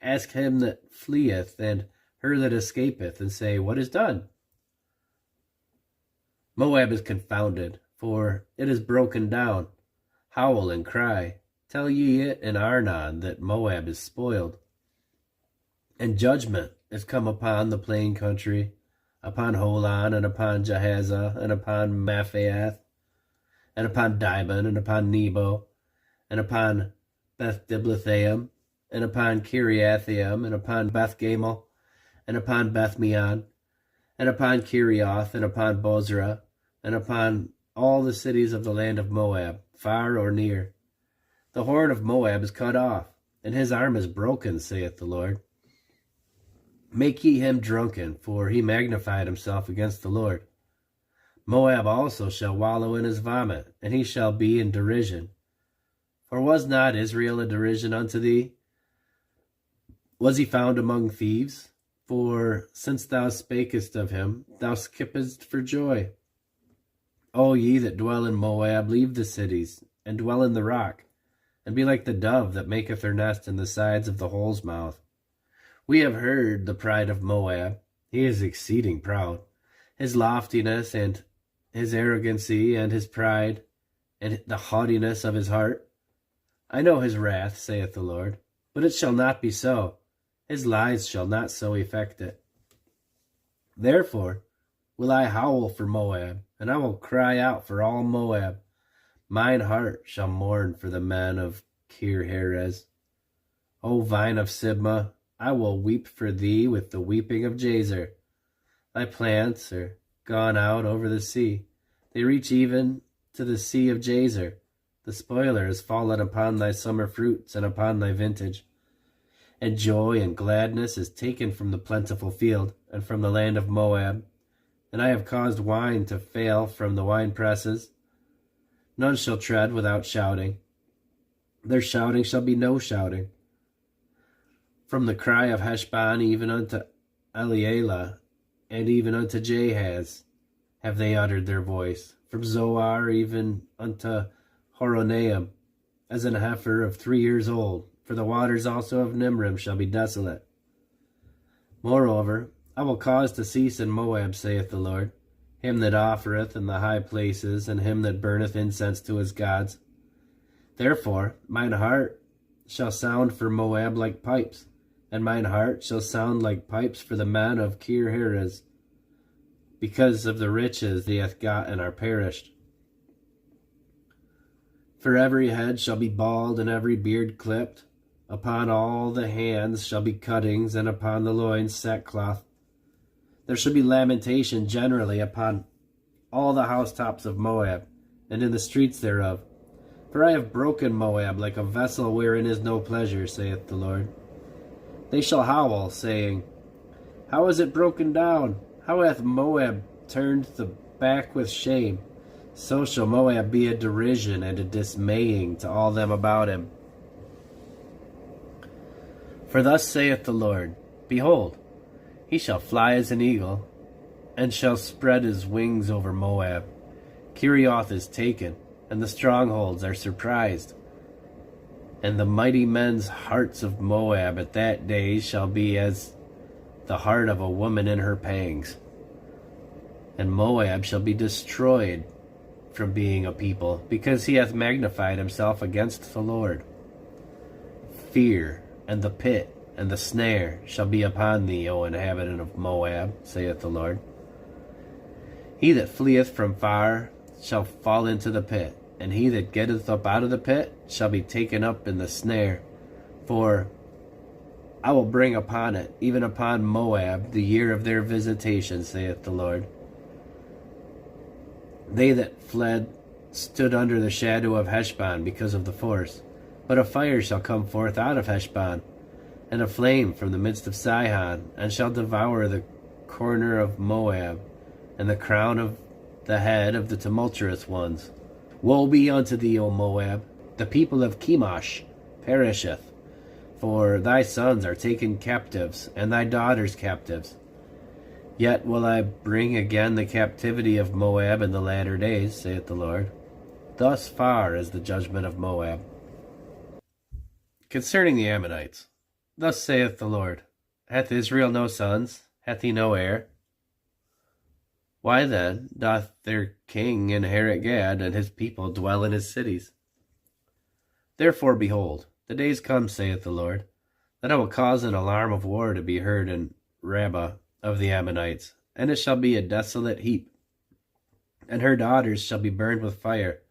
Ask him that fleeth, and her that escapeth, and say, What is done? Moab is confounded, for it is broken down. Howl and cry. Tell ye it in Arnon that Moab is spoiled. And judgment is come upon the plain country, upon Holon, and upon Jahaziah, and upon Maphaath, and upon Dibon, and upon Nebo, and upon Beth-diblathaim, and upon Kiriathaim, and upon Beth-gamel, and upon Beth-meon, and upon Kerioth, and upon Bozrah, and upon all the cities of the land of Moab, far or near. The horn of Moab is cut off, and his arm is broken, saith the Lord. Make ye him drunken, for he magnified himself against the Lord. Moab also shall wallow in his vomit, and he shall be in derision. For was not Israel a derision unto thee? Was he found among thieves? For since thou spakest of him, thou skippest for joy. O ye that dwell in Moab, leave the cities, and dwell in the rock, and be like the dove that maketh her nest in the sides of the hole's mouth. We have heard the pride of Moab. He is exceeding proud. His loftiness and his arrogancy and his pride and the haughtiness of his heart. I know his wrath, saith the Lord, but it shall not be so. His lies shall not so effect it. Therefore will I howl for Moab, and I will cry out for all Moab. Mine heart shall mourn for the men of Kir-Heres. O vine of Sibmah, I will weep for thee with the weeping of Jazer. Thy plants are gone out over the sea. They reach even to the sea of Jazer. The spoiler is fallen upon thy summer fruits and upon thy vintage. And joy and gladness is taken from the plentiful field and from the land of Moab. And I have caused wine to fail from the wine presses. None shall tread without shouting. Their shouting shall be no shouting. From the cry of Heshbon even unto Elealeh, and even unto Jahaz have they uttered their voice. From Zoar even unto Horonaim, as an heifer of 3 years old. For the waters also of Nimrim shall be desolate. Moreover, I will cause to cease in Moab, saith the Lord, him that offereth in the high places, and him that burneth incense to his gods. Therefore mine heart shall sound for Moab like pipes, and mine heart shall sound like pipes for the men of Kir-Heres, because of the riches they hath got and are perished. For every head shall be bald, and every beard clipped. Upon all the hands shall be cuttings, and upon the loins sackcloth. There shall be lamentation generally upon all the housetops of Moab, and in the streets thereof. For I have broken Moab like a vessel wherein is no pleasure, saith the Lord. They shall howl, saying, How is it broken down? How hath Moab turned the back with shame? So shall Moab be a derision and a dismaying to all them about him. For thus saith the Lord, Behold, he shall fly as an eagle, and shall spread his wings over Moab. Kerioth is taken, and the strongholds are surprised. And the mighty men's hearts of Moab at that day shall be as the heart of a woman in her pangs. And Moab shall be destroyed from being a people, because he hath magnified himself against the Lord. Fear and the pit and the snare shall be upon thee, O inhabitant of Moab, saith the Lord. He that fleeth from far shall fall into the pit, and he that getteth up out of the pit shall be taken up in the snare. For I will bring upon it, even upon Moab, the year of their visitation, saith the Lord. They that fled stood under the shadow of Heshbon because of the force. But a fire shall come forth out of Heshbon, and a flame from the midst of Sihon, and shall devour the corner of Moab, and the crown of the head of the tumultuous ones. Woe be unto thee, O Moab! The people of Chemosh perisheth, for thy sons are taken captives, and thy daughters captives. Yet will I bring again the captivity of Moab in the latter days, saith the Lord. Thus far is the judgment of Moab. Concerning the Ammonites, thus saith the Lord, Hath Israel no sons? Hath he no heir? Why then doth their king inherit Gad, and his people dwell in his cities? Therefore, behold, the days come, saith the Lord, that I will cause an alarm of war to be heard in Rabbah of the Ammonites, and it shall be a desolate heap, and her daughters shall be burned with fire.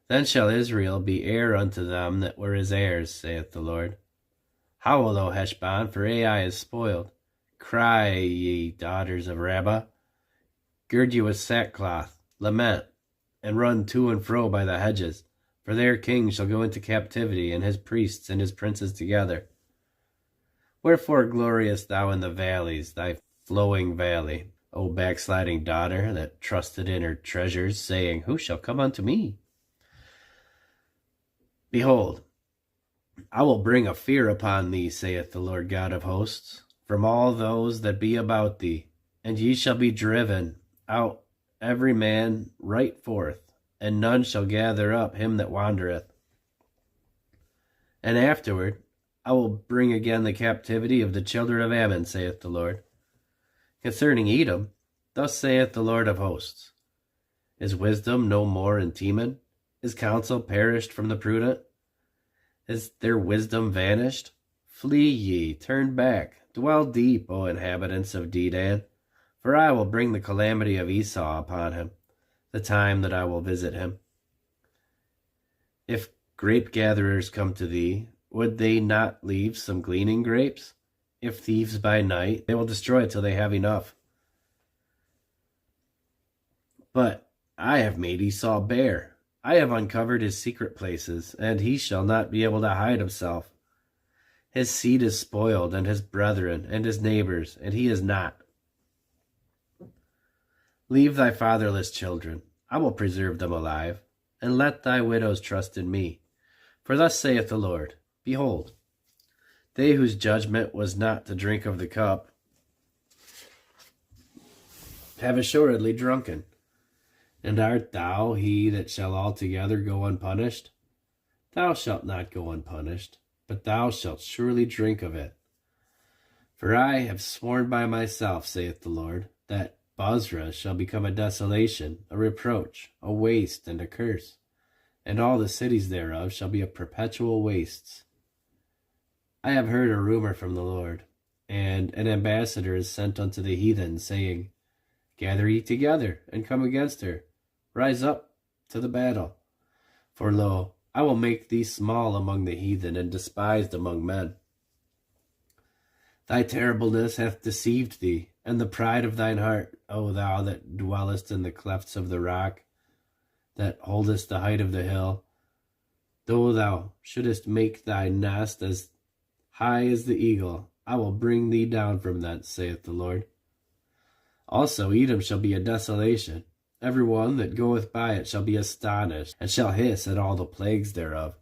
Then shall Israel be heir unto them that were his heirs, saith the Lord. Howl, O Heshbon, for Ai is spoiled. Cry, ye daughters of Rabbah. Gird you with sackcloth, lament, and run to and fro by the hedges, for their king shall go into captivity, and his priests and his princes together. Wherefore gloriest thou in the valleys, thy flowing valley, O backsliding daughter, that trusted in her treasures, saying, Who shall come unto me? Behold, I will bring a fear upon thee, saith the Lord God of hosts, from all those that be about thee, and ye shall be driven out every man right forth, and none shall gather up him that wandereth. And afterward I will bring again the captivity of the children of Ammon, saith the Lord. Concerning Edom, thus saith the Lord of hosts, Is wisdom no more in Teman? Is counsel perished from the prudent? Is their wisdom vanished? Flee ye, turn back, dwell deep, O inhabitants of Dedan, for I will bring the calamity of Esau upon him, the time that I will visit him. If grape gatherers come to thee, would they not leave some gleaning grapes? If thieves by night, they will destroy till they have enough. But I have made Esau bare. I have uncovered his secret places, and he shall not be able to hide himself. His seed is spoiled, and his brethren, and his neighbors, and he is not. Leave thy fatherless children, I will preserve them alive, and let thy widows trust in me. For thus saith the Lord, Behold, they whose judgment was not to drink of the cup have assuredly drunken. And art thou he that shall altogether go unpunished? Thou shalt not go unpunished, but thou shalt surely drink of it. For I have sworn by myself, saith the Lord, that Bozrah shall become a desolation, a reproach, a waste, and a curse, and all the cities thereof shall be a perpetual wastes. I have heard a rumor from the Lord, and an ambassador is sent unto the heathen, saying, Gather ye together, and come against her. Rise up to the battle. For lo, I will make thee small among the heathen, and despised among men. Thy terribleness hath deceived thee, and the pride of thine heart, O thou that dwellest in the clefts of the rock, that holdest the height of the hill. Though thou shouldest make thy nest as high as the eagle, I will bring thee down from thence, saith the Lord. Also Edom shall be a desolation. Every one that goeth by it shall be astonished, and shall hiss at all the plagues thereof.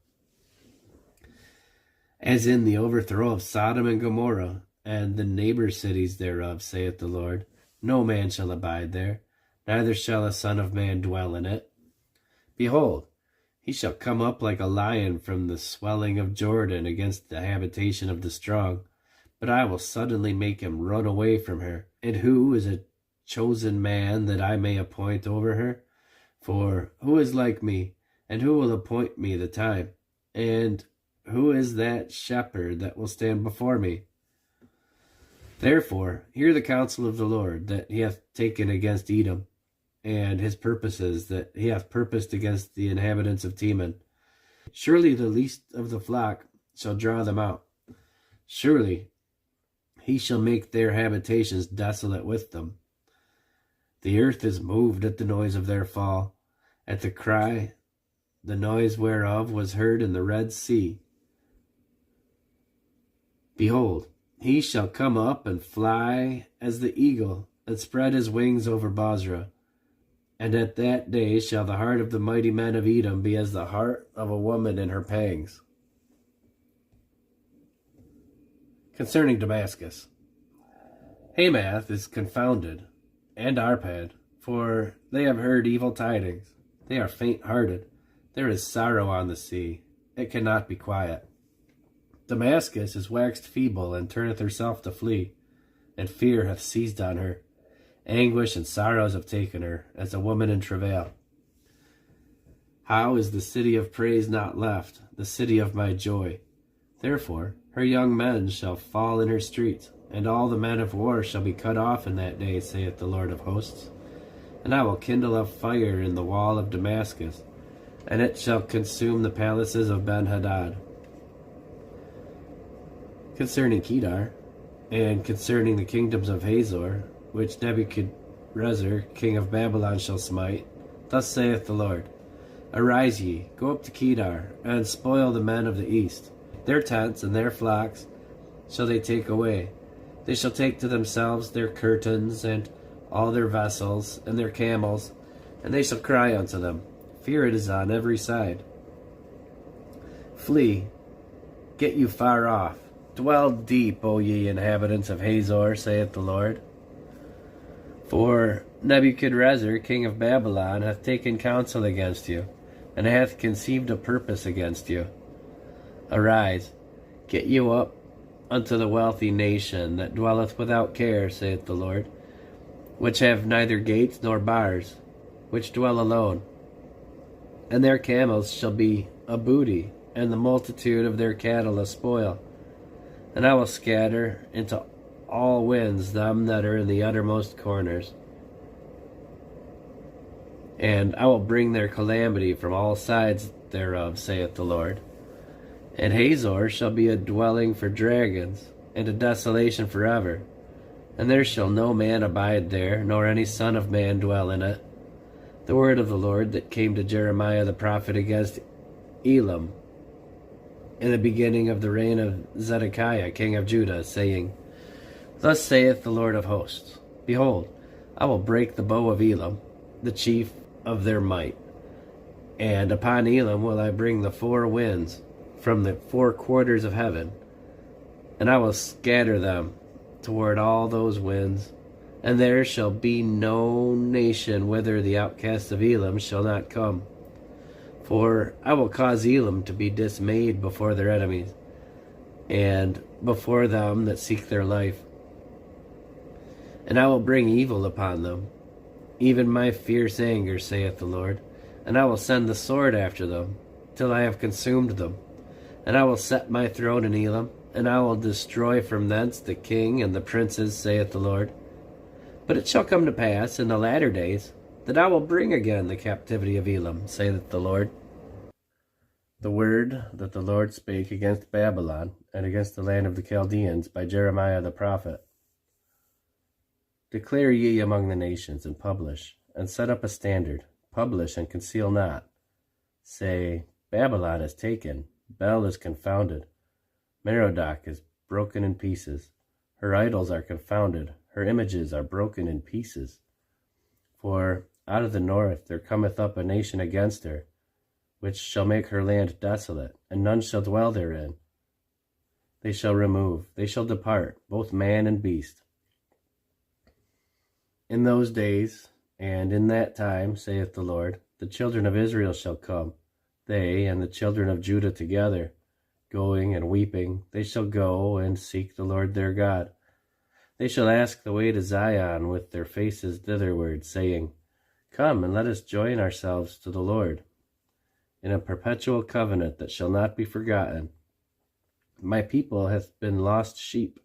As in the overthrow of Sodom and Gomorrah, and the neighbor cities thereof, saith the Lord, no man shall abide there, neither shall a son of man dwell in it. Behold, he shall come up like a lion from the swelling of Jordan against the habitation of the strong, but I will suddenly make him run away from her. And who is a chosen man that I may appoint over her? For who is like me, and who will appoint me the time? And who is that shepherd that will stand before me? Therefore, hear the counsel of the Lord that he hath taken against Edom, and his purposes that he hath purposed against the inhabitants of Teman. Surely the least of the flock shall draw them out. Surely he shall make their habitations desolate with them. The earth is moved at the noise of their fall, at the cry, the noise whereof was heard in the Red Sea. Behold, he shall come up and fly as the eagle, and spread his wings over Bozrah. And at that day shall the heart of the mighty men of Edom be as the heart of a woman in her pangs. Concerning Damascus, Hamath is confounded, and Arpad, for they have heard evil tidings. They are faint-hearted. There is sorrow on the sea. It cannot be quiet. Damascus is waxed feeble, and turneth herself to flee, and fear hath seized on her. Anguish and sorrows have taken her, as a woman in travail. How is the city of praise not left, the city of my joy? Therefore her young men shall fall in her streets, and all the men of war shall be cut off in that day, saith the Lord of hosts. And I will kindle a fire in the wall of Damascus, and it shall consume the palaces of Ben-Hadad. Concerning Kedar, and concerning the kingdoms of Hazor, which Nebuchadrezzar, king of Babylon, shall smite, thus saith the Lord, Arise ye, go up to Kedar, and spoil the men of the east. Their tents and their flocks shall they take away. They shall take to themselves their curtains, and all their vessels, and their camels, and they shall cry unto them. Fear it is on every side. Flee, get you far off. Dwell deep, O ye inhabitants of Hazor, saith the Lord. For Nebuchadrezzar, king of Babylon, hath taken counsel against you, and hath conceived a purpose against you. Arise, get you up unto the wealthy nation that dwelleth without care, saith the Lord, which have neither gates nor bars, which dwell alone. And their camels shall be a booty, and the multitude of their cattle a spoil. And I will scatter into all winds them that are in the uttermost corners. And I will bring their calamity from all sides thereof, saith the Lord. And Hazor shall be a dwelling for dragons, and a desolation forever. And there shall no man abide there, nor any son of man dwell in it. The word of the Lord that came to Jeremiah the prophet against Elam, in the beginning of the reign of Zedekiah, king of Judah, saying, Thus saith the Lord of hosts, Behold, I will break the bow of Elam, the chief of their might. And upon Elam will I bring the four winds from the four quarters of heaven, and I will scatter them toward all those winds. And there shall be no nation whither the outcasts of Elam shall not come. For I will cause Elam to be dismayed before their enemies, and before them that seek their life. And I will bring evil upon them, even my fierce anger, saith the Lord. And I will send the sword after them, till I have consumed them. And I will set my throne in Elam, and I will destroy from thence the king and the princes, saith the Lord. But it shall come to pass in the latter days, that I will bring again the captivity of Elam, saith the Lord. The word that the Lord spake against Babylon, and against the land of the Chaldeans, by Jeremiah the prophet. Declare ye among the nations, and publish, and set up a standard. Publish, and conceal not. Say, Babylon is taken, Bel is confounded, Merodach is broken in pieces. Her idols are confounded, her images are broken in pieces. For out of the north there cometh up a nation against her, which shall make her land desolate, and none shall dwell therein. They shall remove, they shall depart, both man and beast. In those days, and in that time, saith the Lord, the children of Israel shall come, they and the children of Judah together, going and weeping. They shall go and seek the Lord their God. They shall ask the way to Zion with their faces thitherward, saying, Come, and let us join ourselves to the Lord, in a perpetual covenant that shall not be forgotten. My people hath been lost sheep.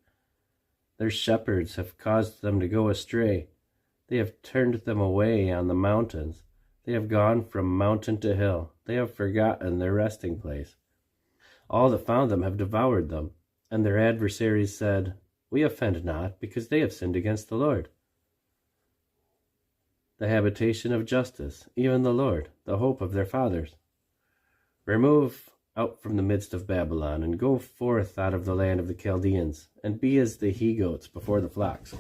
Their shepherds have caused them to go astray. They have turned them away on the mountains. They have gone from mountain to hill. They have forgotten their resting place. All that found them have devoured them, and their adversaries said, We offend not, because they have sinned against the Lord. The habitation of justice, even the Lord, the hope of their fathers. Remove out from the midst of Babylon, and go forth out of the land of the Chaldeans, and be as the he-goats before the flocks.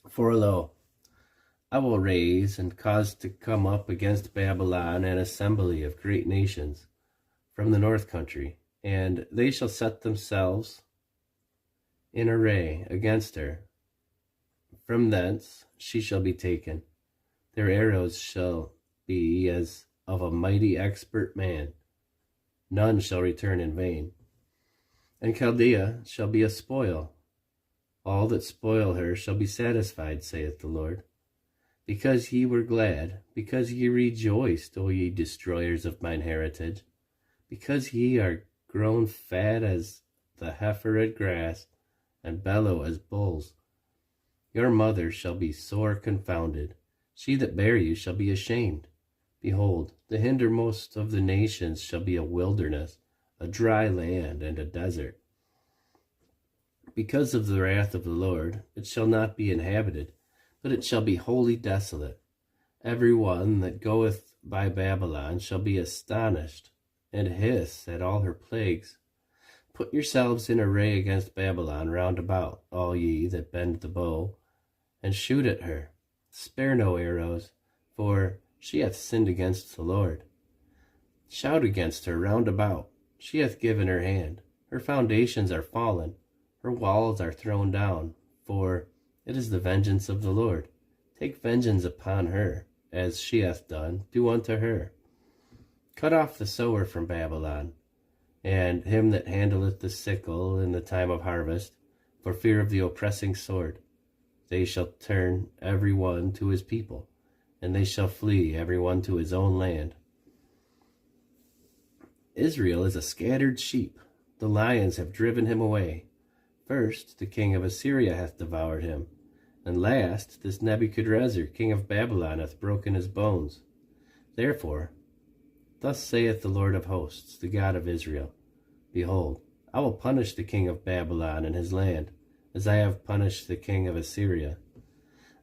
For lo, I will raise and cause to come up against Babylon an assembly of great nations from the north country, and they shall set themselves in array against her. From thence she shall be taken. Their arrows shall be as of a mighty expert man. None shall return in vain. And Chaldea shall be a spoil. All that spoil her shall be satisfied, saith the Lord. Because ye were glad, because ye rejoiced, O ye destroyers of mine heritage, because ye are grown fat as the heifer at grass, and bellow as bulls. Your mother shall be sore confounded. She that bare you shall be ashamed. Behold, the hindermost of the nations shall be a wilderness, a dry land, and a desert. Because of the wrath of the Lord, it shall not be inhabited, but it shall be wholly desolate. Every one that goeth by Babylon shall be astonished, and hiss at all her plagues. Put yourselves in array against Babylon round about, all ye that bend the bow, and shoot at her. Spare no arrows, for she hath sinned against the Lord. Shout against her round about. She hath given her hand. Her foundations are fallen. Her walls are thrown down. For it is the vengeance of the Lord. Take vengeance upon her, as she hath done. Do unto her. Cut off the sower from Babylon, and him that handleth the sickle in the time of harvest, for fear of the oppressing sword. They shall turn every one to his people, and they shall flee every one to his own land. Israel is a scattered sheep. The lions have driven him away. First, the king of Assyria hath devoured him, and last, this Nebuchadrezzar, king of Babylon, hath broken his bones. Therefore, thus saith the Lord of hosts, the God of Israel, Behold, I will punish the king of Babylon and his land, as I have punished the king of Assyria.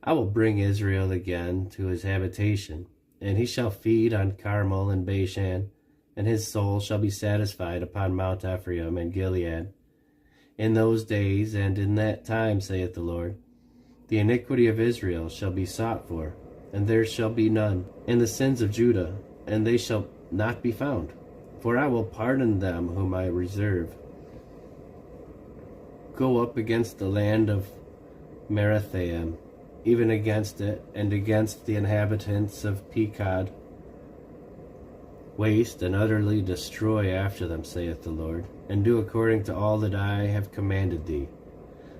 I will bring Israel again to his habitation, and he shall feed on Carmel and Bashan, and his soul shall be satisfied upon Mount Ephraim and Gilead. In those days and in that time, saith the Lord, the iniquity of Israel shall be sought for, and there shall be none, and the sins of Judah, and they shall not be found. For I will pardon them whom I reserve. Go up against the land of Merathaim, even against it, and against the inhabitants of Pekod. Waste and utterly destroy after them, saith the Lord, and do according to all that I have commanded thee.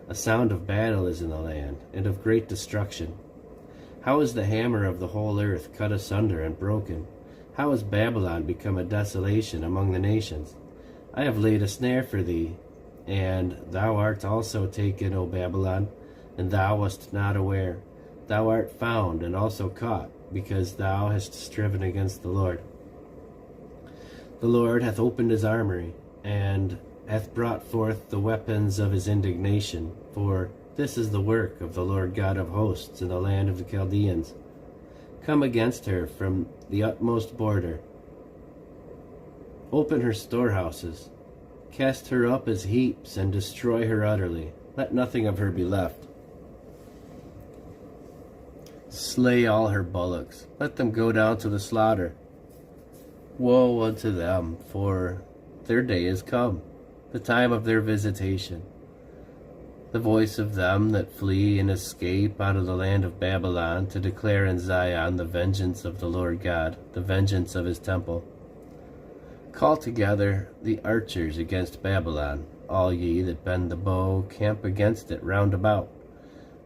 A sound of battle is in the land, and of great destruction. How is the hammer of the whole earth cut asunder and broken? How is Babylon become a desolation among the nations? I have laid a snare for thee, and thou art also taken, O Babylon, and thou wast not aware. Thou art found and also caught, because thou hast striven against the Lord. The Lord hath opened his armory, and hath brought forth the weapons of his indignation, for this is the work of the Lord God of hosts in the land of the Chaldeans. Come against her from the utmost border. Open her storehouses. Cast her up as heaps, and destroy her utterly. Let nothing of her be left. Slay all her bullocks. Let them go down to the slaughter. Woe unto them, for their day is come, the time of their visitation. The voice of them that flee and escape out of the land of Babylon, to declare in Zion the vengeance of the Lord God, the vengeance of his temple. Call together the archers against Babylon, all ye that bend the bow, camp against it round about.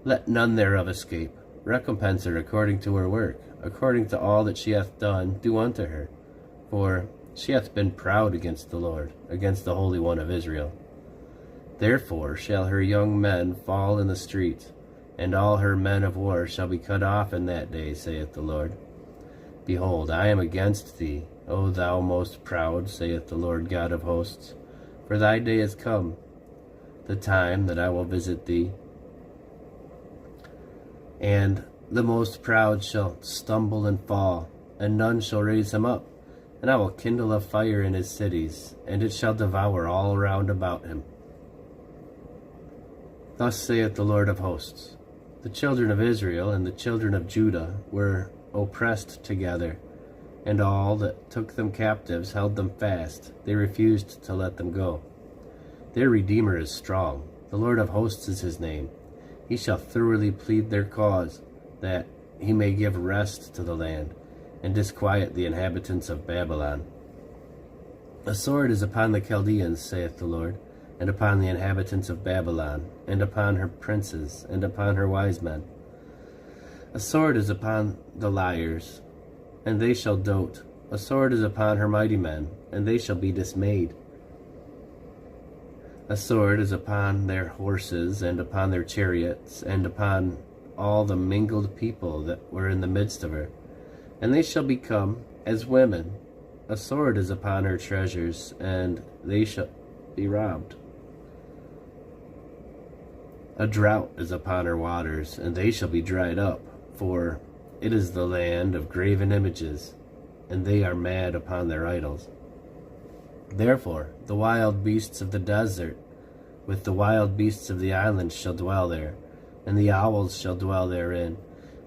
Let none thereof escape. Recompense her according to her work, according to all that she hath done, do unto her. For she hath been proud against the Lord, against the Holy One of Israel. Therefore shall her young men fall in the streets, and all her men of war shall be cut off in that day, saith the Lord. Behold, I am against thee, O thou most proud, saith the Lord God of hosts. For thy day is come, the time that I will visit thee. And the most proud shall stumble and fall, and none shall raise him up. And I will kindle a fire in his cities, and it shall devour all round about him. Thus saith the Lord of hosts, the children of Israel and the children of Judah were oppressed together, and all that took them captives held them fast. They refused to let them go. Their Redeemer is strong. The Lord of hosts is his name. He shall thoroughly plead their cause, that he may give rest to the land, and disquiet the inhabitants of Babylon. A sword is upon the Chaldeans, saith the Lord, and upon the inhabitants of Babylon, and upon her princes, and upon her wise men. A sword is upon the liars, and they shall dote. A sword is upon her mighty men, and they shall be dismayed. A sword is upon their horses, and upon their chariots, and upon all the mingled people that were in the midst of her, and they shall become as women. A sword is upon her treasures, and they shall be robbed. A drought is upon her waters, and they shall be dried up, for it is the land of graven images. and they are mad upon their idols. Therefore the wild beasts of the desert with the wild beasts of the islands shall dwell there, and the owls shall dwell therein,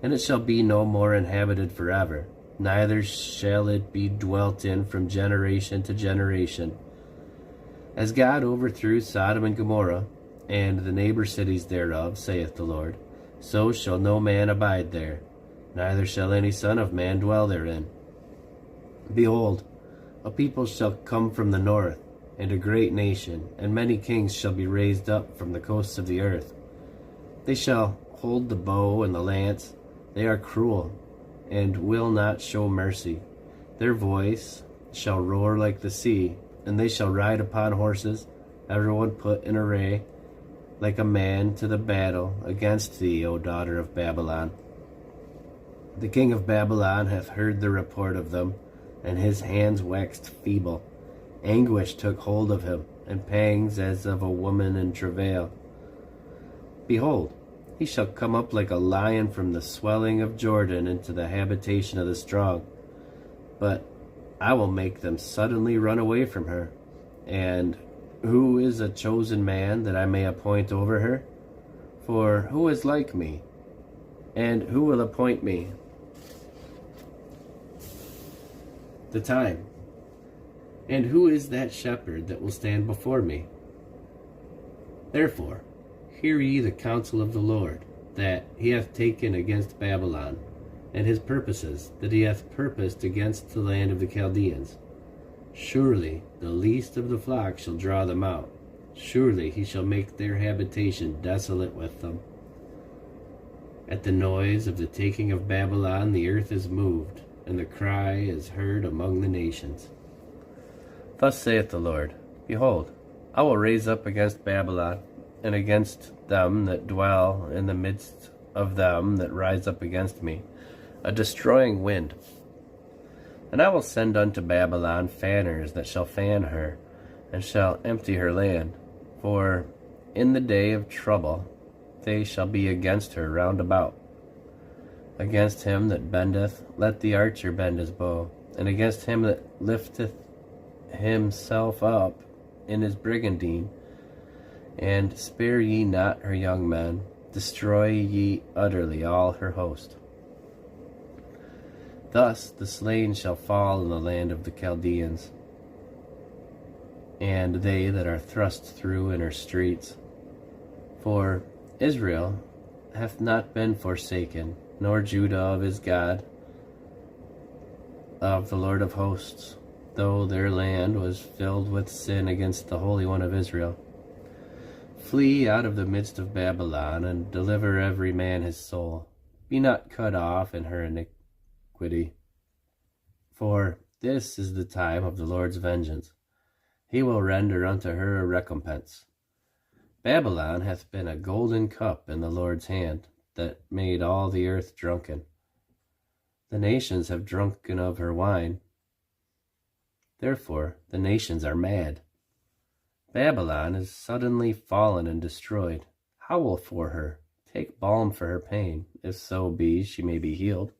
and it shall be no more inhabited forever, neither shall it be dwelt in from generation to generation. As God overthrew Sodom and Gomorrah, and the neighbor cities thereof, saith the Lord, so shall no man abide there, neither shall any son of man dwell therein. Behold, a people shall come from the north, and a great nation, and many kings shall be raised up from the coasts of the earth. They shall hold the bow and the lance. They are cruel, and will not show mercy. Their voice shall roar like the sea, and they shall ride upon horses, everyone put in array, like a man to the battle against thee, O daughter of Babylon. The king of Babylon hath heard the report of them, and his hands waxed feeble. Anguish took hold of him, and pangs as of a woman in travail. Behold, he shall come up like a lion from the swelling of Jordan into the habitation of the strong. But I will make them suddenly run away from her. And who is a chosen man that I may appoint over her? For who is like me? And who will appoint me the time? And who is that shepherd that will stand before me? Therefore, hear ye the counsel of the Lord, that he hath taken against Babylon, and his purposes that he hath purposed against the land of the Chaldeans. Surely the least of the flock shall draw them out. Surely he shall make their habitation desolate with them. At the noise of the taking of Babylon the earth is moved, and the cry is heard among the nations. Thus saith the Lord, Behold, I will raise up against Babylon, and against them that dwell in the midst of them that rise up against me, a destroying wind. And I will send unto Babylon fanners that shall fan her, and shall empty her land. For in the day of trouble they shall be against her round about. Against him that bendeth, let the archer bend his bow, and against him that lifteth himself up in his brigandine. And spare ye not her young men, destroy ye utterly all her host. Thus the slain shall fall in the land of the Chaldeans, and they that are thrust through in her streets. For Israel hath not been forsaken, nor Judah of his God, of the Lord of hosts, though their land was filled with sin against the Holy One of Israel. Flee out of the midst of Babylon, and deliver every man his soul. Be not cut off in her iniquity. For this is the time of the Lord's vengeance. He will render unto her a recompense. Babylon hath been a golden cup in the Lord's hand, that made all the earth drunken. The nations have drunken of her wine. Therefore the nations are mad. Babylon is suddenly fallen and destroyed. Howl for her, take balm for her pain, if so be she may be healed.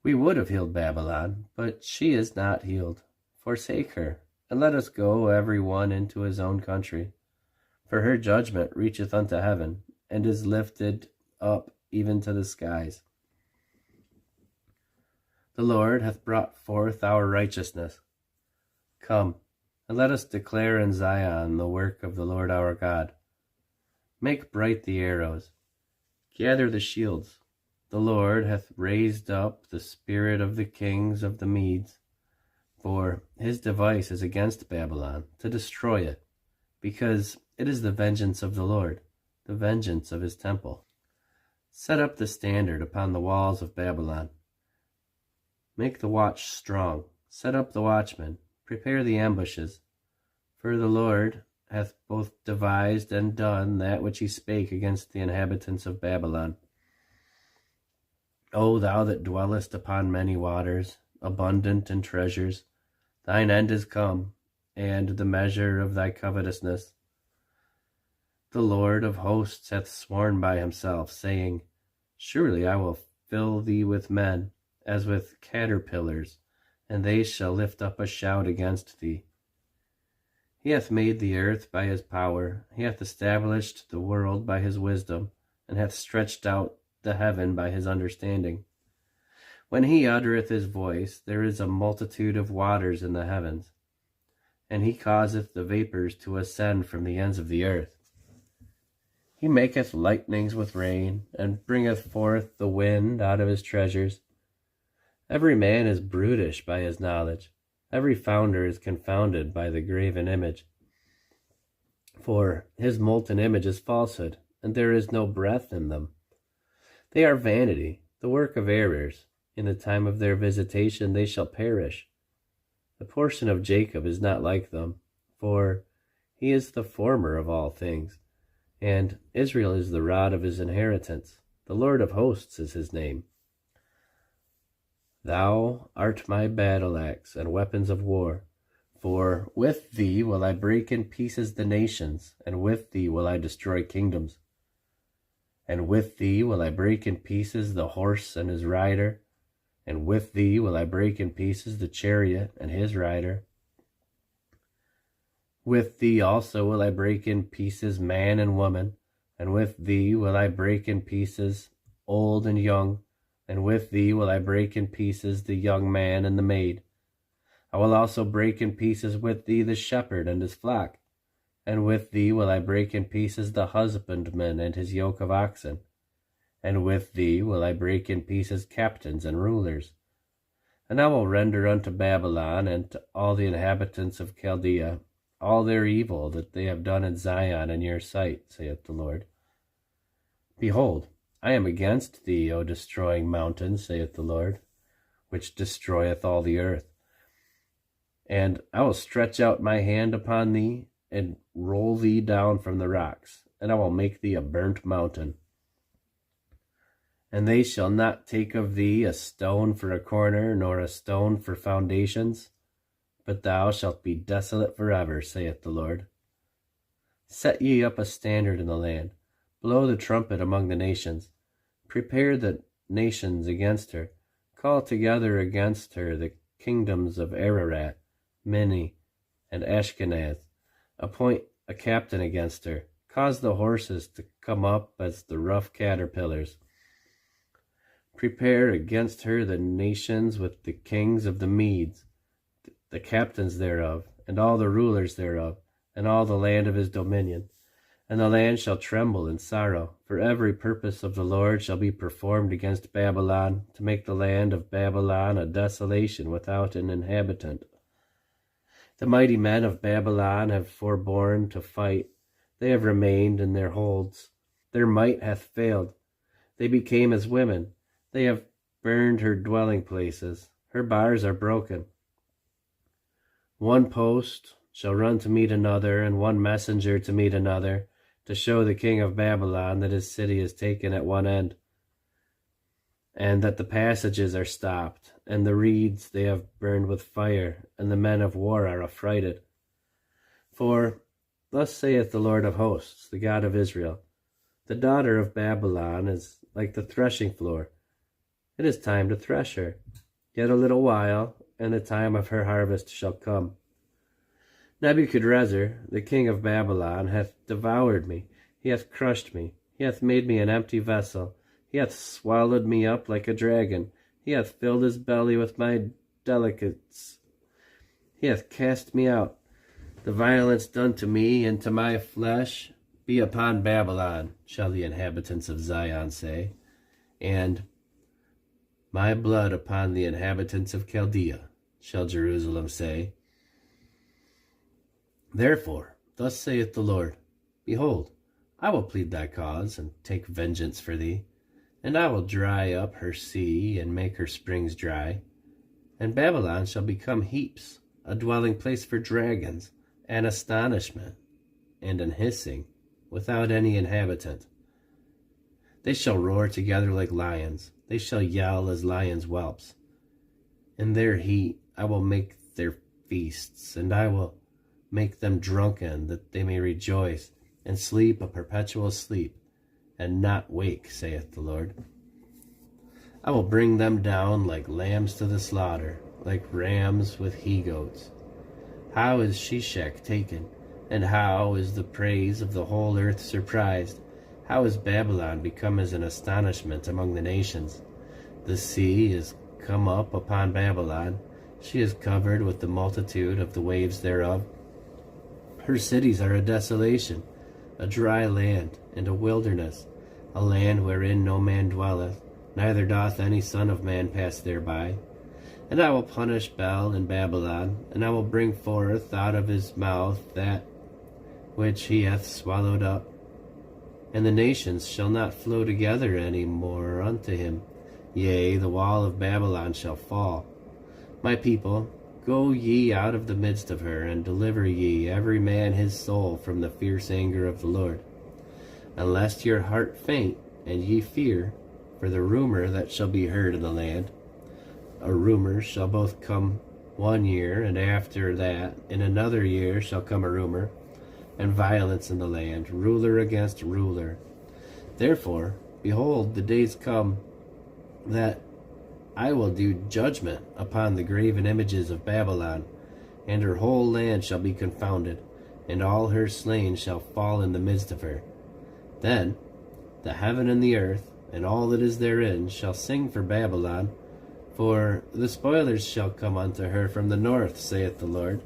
We would have healed Babylon, but she is not healed. Forsake her, and let us go every one into his own country. For her judgment reacheth unto heaven, and is lifted up even to the skies. The Lord hath brought forth our righteousness. Come, and let us declare in Zion the work of the Lord our God. Make bright the arrows, gather the shields. The Lord hath raised up the spirit of the kings of the Medes, for his device is against Babylon, to destroy it, because it is the vengeance of the Lord, the vengeance of his temple. Set up the standard upon the walls of Babylon. Make the watch strong, set up the watchmen, prepare the ambushes. For the Lord hath both devised and done that which he spake against the inhabitants of Babylon. O thou that dwellest upon many waters, abundant in treasures, thine end is come, and the measure of thy covetousness. The Lord of hosts hath sworn by himself, saying, Surely I will fill thee with men, as with caterpillars, and they shall lift up a shout against thee. He hath made the earth by his power, he hath established the world by his wisdom, and hath stretched out the heaven by his understanding. When he uttereth his voice, there is a multitude of waters in the heavens, and he causeth the vapors to ascend from the ends of the earth. He maketh lightnings with rain, and bringeth forth the wind out of his treasures. Every man is brutish by his knowledge. Every founder is confounded by the graven image. For his molten image is falsehood, and there is no breath in them. They are vanity, the work of errors. In the time of their visitation they shall perish. The portion of Jacob is not like them, for he is the former of all things, and Israel is the rod of his inheritance. The Lord of hosts is his name. Thou art my battle axe and weapons of war, for with thee will I break in pieces the nations, and with thee will I destroy kingdoms. And with thee will I break in pieces the horse and his rider, and with thee will I break in pieces the chariot and his rider. With thee also will I break in pieces man and woman, and with thee will I break in pieces old and young, and with thee will I break in pieces the young man and the maid. I will also break in pieces with thee the shepherd and his flock, and with thee will I break in pieces the husbandman and his yoke of oxen, and with thee will I break in pieces captains and rulers. And I will render unto Babylon and to all the inhabitants of Chaldea all their evil that they have done in Zion in your sight, saith the Lord. Behold, I am against thee, O destroying mountain, saith the Lord, which destroyeth all the earth. And I will stretch out my hand upon thee, and roll thee down from the rocks, and I will make thee a burnt mountain. And they shall not take of thee a stone for a corner, nor a stone for foundations, but thou shalt be desolate forever, saith the Lord. Set ye up a standard in the land, blow the trumpet among the nations, prepare the nations against her, call together against her the kingdoms of Ararat, Minni, and Ashkenaz, appoint a captain against her, cause the horses to come up as the rough caterpillars. Prepare against her the nations with the kings of the Medes, the captains thereof, and all the rulers thereof, and all the land of his dominion. And the land shall tremble in sorrow, for every purpose of the Lord shall be performed against Babylon, to make the land of Babylon a desolation without an inhabitant. The mighty men of Babylon have forborne to fight, they have remained in their holds. Their might hath failed, they became as women, they have burned her dwelling places, her bars are broken. One post shall run to meet another, and one messenger to meet another, to show the king of Babylon that his city is taken at one end, and that the passages are stopped, and the reeds they have burned with fire, and the men of war are affrighted. For thus saith the Lord of hosts, the God of Israel, the daughter of Babylon is like the threshing floor. It is time to thresh her. Yet a little while, and the time of her harvest shall come. Nebuchadrezzar, the king of Babylon, hath devoured me, he hath crushed me, he hath made me an empty vessel, he hath swallowed me up like a dragon, he hath filled his belly with my delicates, he hath cast me out. The violence done to me and to my flesh be upon Babylon, shall the inhabitants of Zion say, and my blood upon the inhabitants of Chaldea, shall Jerusalem say. Therefore, thus saith the Lord, Behold, I will plead thy cause, and take vengeance for thee, and I will dry up her sea, and make her springs dry. And Babylon shall become heaps, a dwelling place for dragons, an astonishment, and an hissing, without any inhabitant. They shall roar together like lions, they shall yell as lions' whelps. In their heat I will make their feasts, and I will make them drunken, that they may rejoice, and sleep a perpetual sleep, and not wake, saith the Lord. I will bring them down like lambs to the slaughter, like rams with he-goats. How is Sheshach taken, and how is the praise of the whole earth surprised? How is Babylon become as an astonishment among the nations? The sea is come up upon Babylon. She is covered with the multitude of the waves thereof. Her cities are a desolation, a dry land, and a wilderness, a land wherein no man dwelleth, neither doth any son of man pass thereby. And I will punish Bel in Babylon, and I will bring forth out of his mouth that which he hath swallowed up. And the nations shall not flow together any more unto him. Yea, the wall of Babylon shall fall. My people, go ye out of the midst of her, and deliver ye every man his soul from the fierce anger of the Lord. And lest your heart faint, and ye fear, for the rumor that shall be heard in the land. A rumor shall both come 1 year, and after that in another year shall come a rumor, and violence in the land, ruler against ruler. Therefore, behold, the days come that I will do judgment upon the graven images of Babylon, and her whole land shall be confounded, and all her slain shall fall in the midst of her. Then the heaven and the earth, and all that is therein, shall sing for Babylon, for the spoilers shall come unto her from the north, saith the Lord.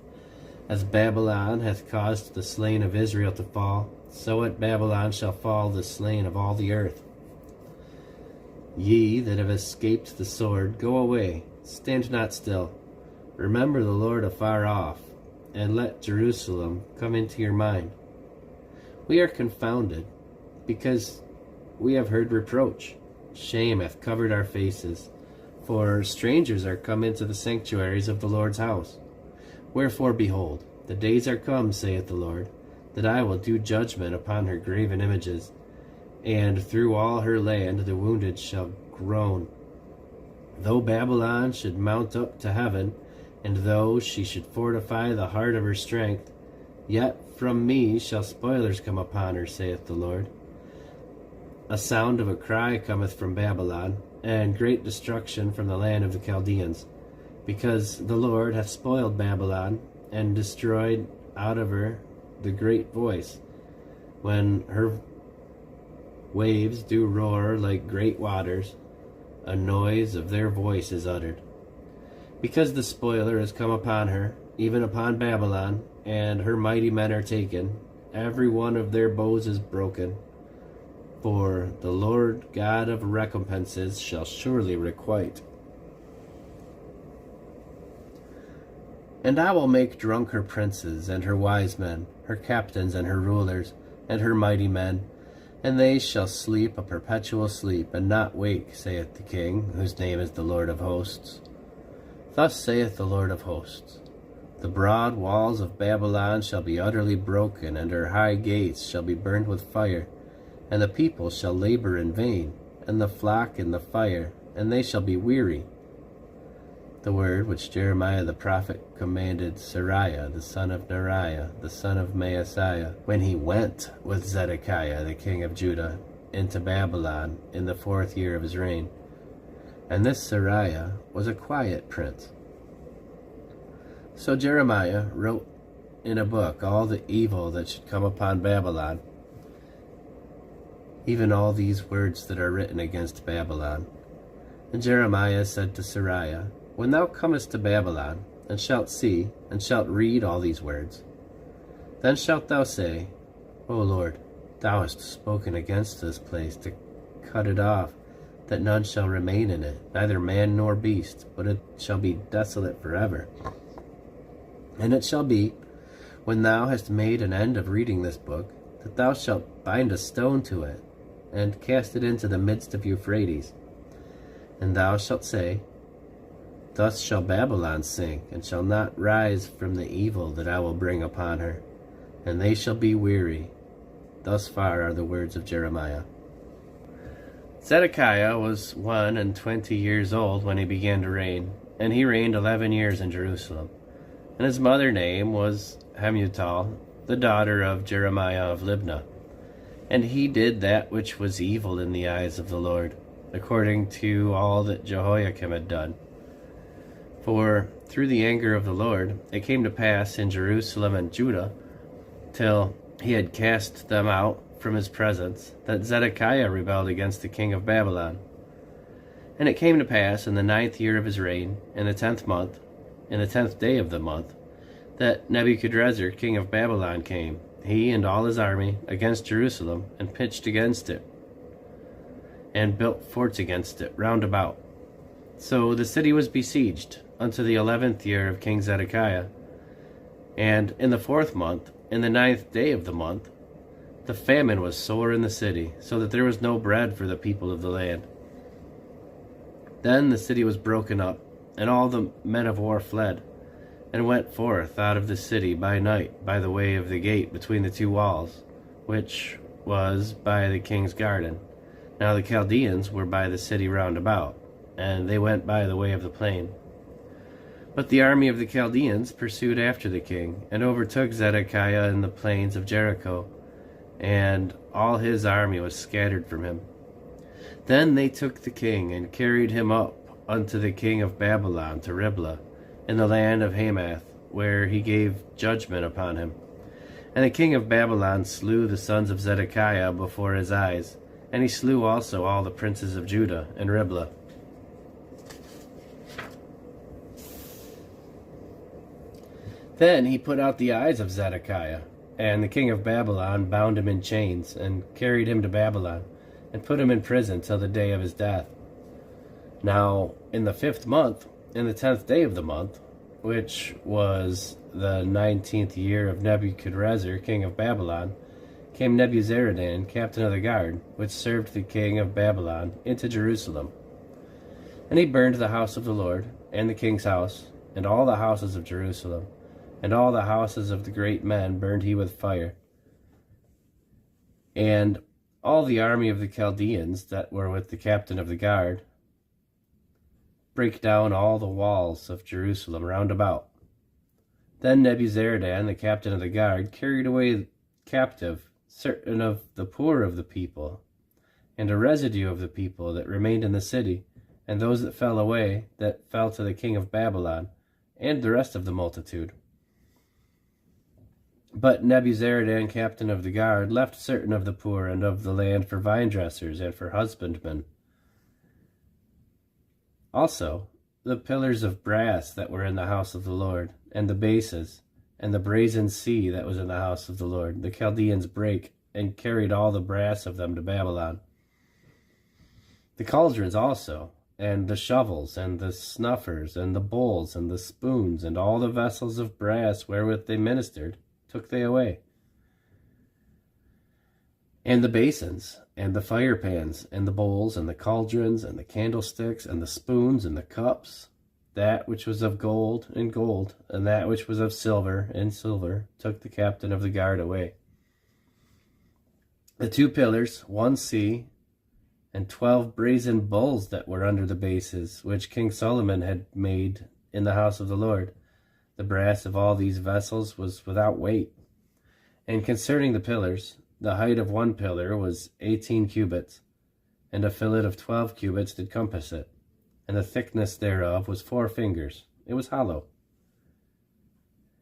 As Babylon hath caused the slain of Israel to fall, so at Babylon shall fall the slain of all the earth. Ye that have escaped the sword, go away, stand not still. Remember the Lord afar off, and let Jerusalem come into your mind. We are confounded, because we have heard reproach. Shame hath covered our faces, for strangers are come into the sanctuaries of the Lord's house. Wherefore, behold, the days are come, saith the Lord, that I will do judgment upon her graven images, and through all her land the wounded shall groan. Though Babylon should mount up to heaven, and though she should fortify the heart of her strength, yet from me shall spoilers come upon her, saith the Lord. A sound of a cry cometh from Babylon, and great destruction from the land of the Chaldeans, because the Lord hath spoiled Babylon, and destroyed out of her the great voice, when her waves do roar like great waters, a noise of their voice is uttered. Because the spoiler is come upon her, even upon Babylon, and her mighty men are taken, every one of their bows is broken. For the Lord God of recompenses shall surely requite. And I will make drunk her princes, and her wise men, her captains, and her rulers, and her mighty men, and they shall sleep a perpetual sleep, and not wake, saith the King, whose name is the Lord of hosts. Thus saith the Lord of hosts, the broad walls of Babylon shall be utterly broken, and her high gates shall be burned with fire, and the people shall labor in vain, and the flock in the fire, and they shall be weary. The word which Jeremiah the prophet commanded Seraiah the son of Neriah, the son of Maaseiah, when he went with Zedekiah the king of Judah into Babylon in the 4th year of his reign. And this Seraiah was a quiet prince. So Jeremiah wrote in a book all the evil that should come upon Babylon, even all these words that are written against Babylon. And Jeremiah said to Seraiah, when thou comest to Babylon, and shalt see, and shalt read all these words, then shalt thou say, O Lord, thou hast spoken against this place to cut it off, that none shall remain in it, neither man nor beast, but it shall be desolate forever. And it shall be, when thou hast made an end of reading this book, that thou shalt bind a stone to it, and cast it into the midst of Euphrates. And thou shalt say, thus shall Babylon sink, and shall not rise from the evil that I will bring upon her, and they shall be weary. Thus far are the words of Jeremiah. Zedekiah was 21 years old when he began to reign, and he reigned 11 years in Jerusalem. And his mother name was Hamutal, the daughter of Jeremiah of Libnah. And he did that which was evil in the eyes of the Lord, according to all that Jehoiakim had done. For through the anger of the Lord it came to pass in Jerusalem and Judah, till he had cast them out from his presence, that Zedekiah rebelled against the king of Babylon. And it came to pass in the 9th year of his reign, in the 10th month, in the 10th day of the month, that Nebuchadrezzar king of Babylon came, he and all his army, against Jerusalem, and pitched against it, and built forts against it round about. So the city was besieged unto the 11th year of King Zedekiah. And in the 4th month, in the 9th day of the month, the famine was sore in the city, so that there was no bread for the people of the land. Then the city was broken up, and all the men of war fled, and went forth out of the city by night by the way of the gate between the two walls, which was by the king's garden. Now the Chaldeans were by the city round about, and they went by the way of the plain. But the army of the Chaldeans pursued after the king, and overtook Zedekiah in the plains of Jericho, and all his army was scattered from him. Then they took the king, and carried him up unto the king of Babylon to Riblah, in the land of Hamath, where he gave judgment upon him. And the king of Babylon slew the sons of Zedekiah before his eyes, and he slew also all the princes of Judah in Riblah. Then he put out the eyes of Zedekiah, and the king of Babylon bound him in chains, and carried him to Babylon, and put him in prison till the day of his death. Now in the 5th month, in the 10th day of the month, which was the 19th year of Nebuchadrezzar king of Babylon, came Nebuzaradan, captain of the guard, which served the king of Babylon, into Jerusalem. And he burned the house of the Lord, and the king's house, and all the houses of Jerusalem, and all the houses of the great men burned he with fire. And all the army of the Chaldeans that were with the captain of the guard brake down all the walls of Jerusalem round about. Then Nebuzaradan, the captain of the guard, carried away captive certain of the poor of the people, and a residue of the people that remained in the city, and those that fell away, that fell to the king of Babylon, and the rest of the multitude. But Nebuzaradan, captain of the guard, left certain of the poor and of the land for vine dressers and for husbandmen. Also the pillars of brass that were in the house of the Lord, and the bases, and the brazen sea that was in the house of the Lord, the Chaldeans brake, and carried all the brass of them to Babylon. The cauldrons also, and the shovels, and the snuffers, and the bowls, and the spoons, and all the vessels of brass wherewith they ministered, took they away. And the basins, and the fire pans, and the bowls, and the cauldrons, and the candlesticks, and the spoons, and the cups, that which was of gold, and gold, and that which was of silver, and silver, took the captain of the guard away. The 2 pillars, 1 sea, and 12 brazen bulls that were under the bases, which King Solomon had made in the house of the Lord. The brass of all these vessels was without weight. And concerning the pillars, the height of 1 pillar was 18 cubits, and a fillet of 12 cubits did compass it, and the thickness thereof was 4 fingers. It was hollow.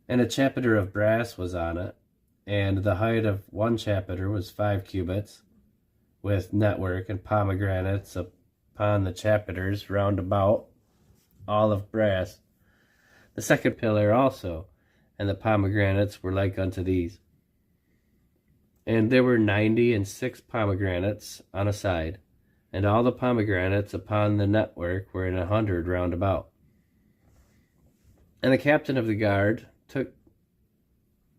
And a chapiter of brass was on it, and the height of 1 chapiter was 5 cubits, with network and pomegranates upon the chapiters round about, all of brass. The 2nd pillar also, and the pomegranates were like unto these. And there were 96 pomegranates on a side, and all the pomegranates upon the network were in 100 round about. And the captain of the guard took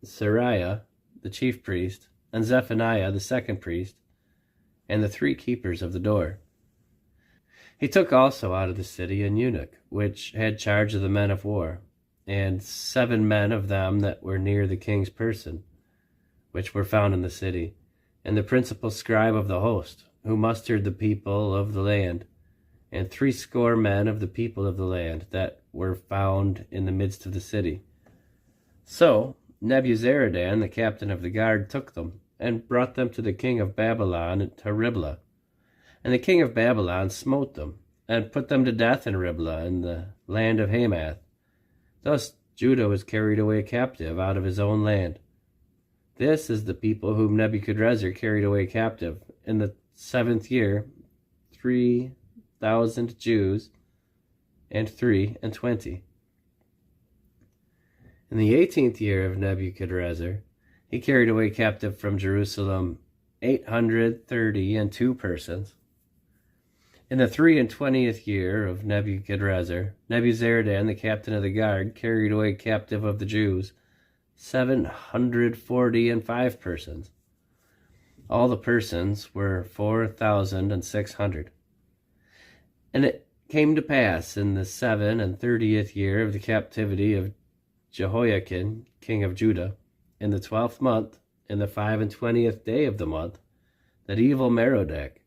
Seraiah, the chief priest, and Zephaniah, the 2nd priest, and the 3 keepers of the door. He took also out of the city an eunuch, which had charge of the men of war, and 7 men of them that were near the king's person, which were found in the city, and the principal scribe of the host, who mustered the people of the land, and 70 men of the people of the land that were found in the midst of the city. So Nebuzaradan, the captain of the guard, took them, and brought them to the king of Babylon to Riblah. And the king of Babylon smote them, and put them to death in Riblah in the land of Hamath. Thus Judah was carried away captive out of his own land. This is the people whom Nebuchadrezzar carried away captive. In the 7th year, 3,000 Jews and 23. In the 18th year of Nebuchadrezzar, he carried away captive from Jerusalem 832 persons. In the 23rd year of Nebuchadrezzar, Nebuzaradan, the captain of the guard, carried away captive of the Jews 745 persons. All the persons were 4,600. And it came to pass in the 37th year of the captivity of Jehoiakim, king of Judah, in the 12th month, in the 25th day of the month, that evil Merodach,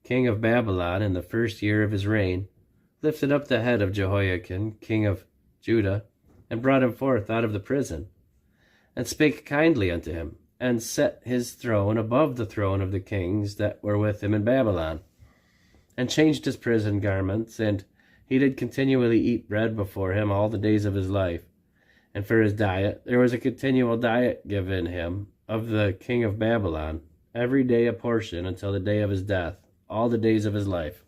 king of Babylon, in the 1st year of his reign, lifted up the head of Jehoiakim, king of Judah, and brought him forth out of the prison, and spake kindly unto him, and set his throne above the throne of the kings that were with him in Babylon, and changed his prison garments, and he did continually eat bread before him all the days of his life. And for his diet there was a continual diet given him of the king of Babylon, every day a portion until the day of his death, all the days of his life.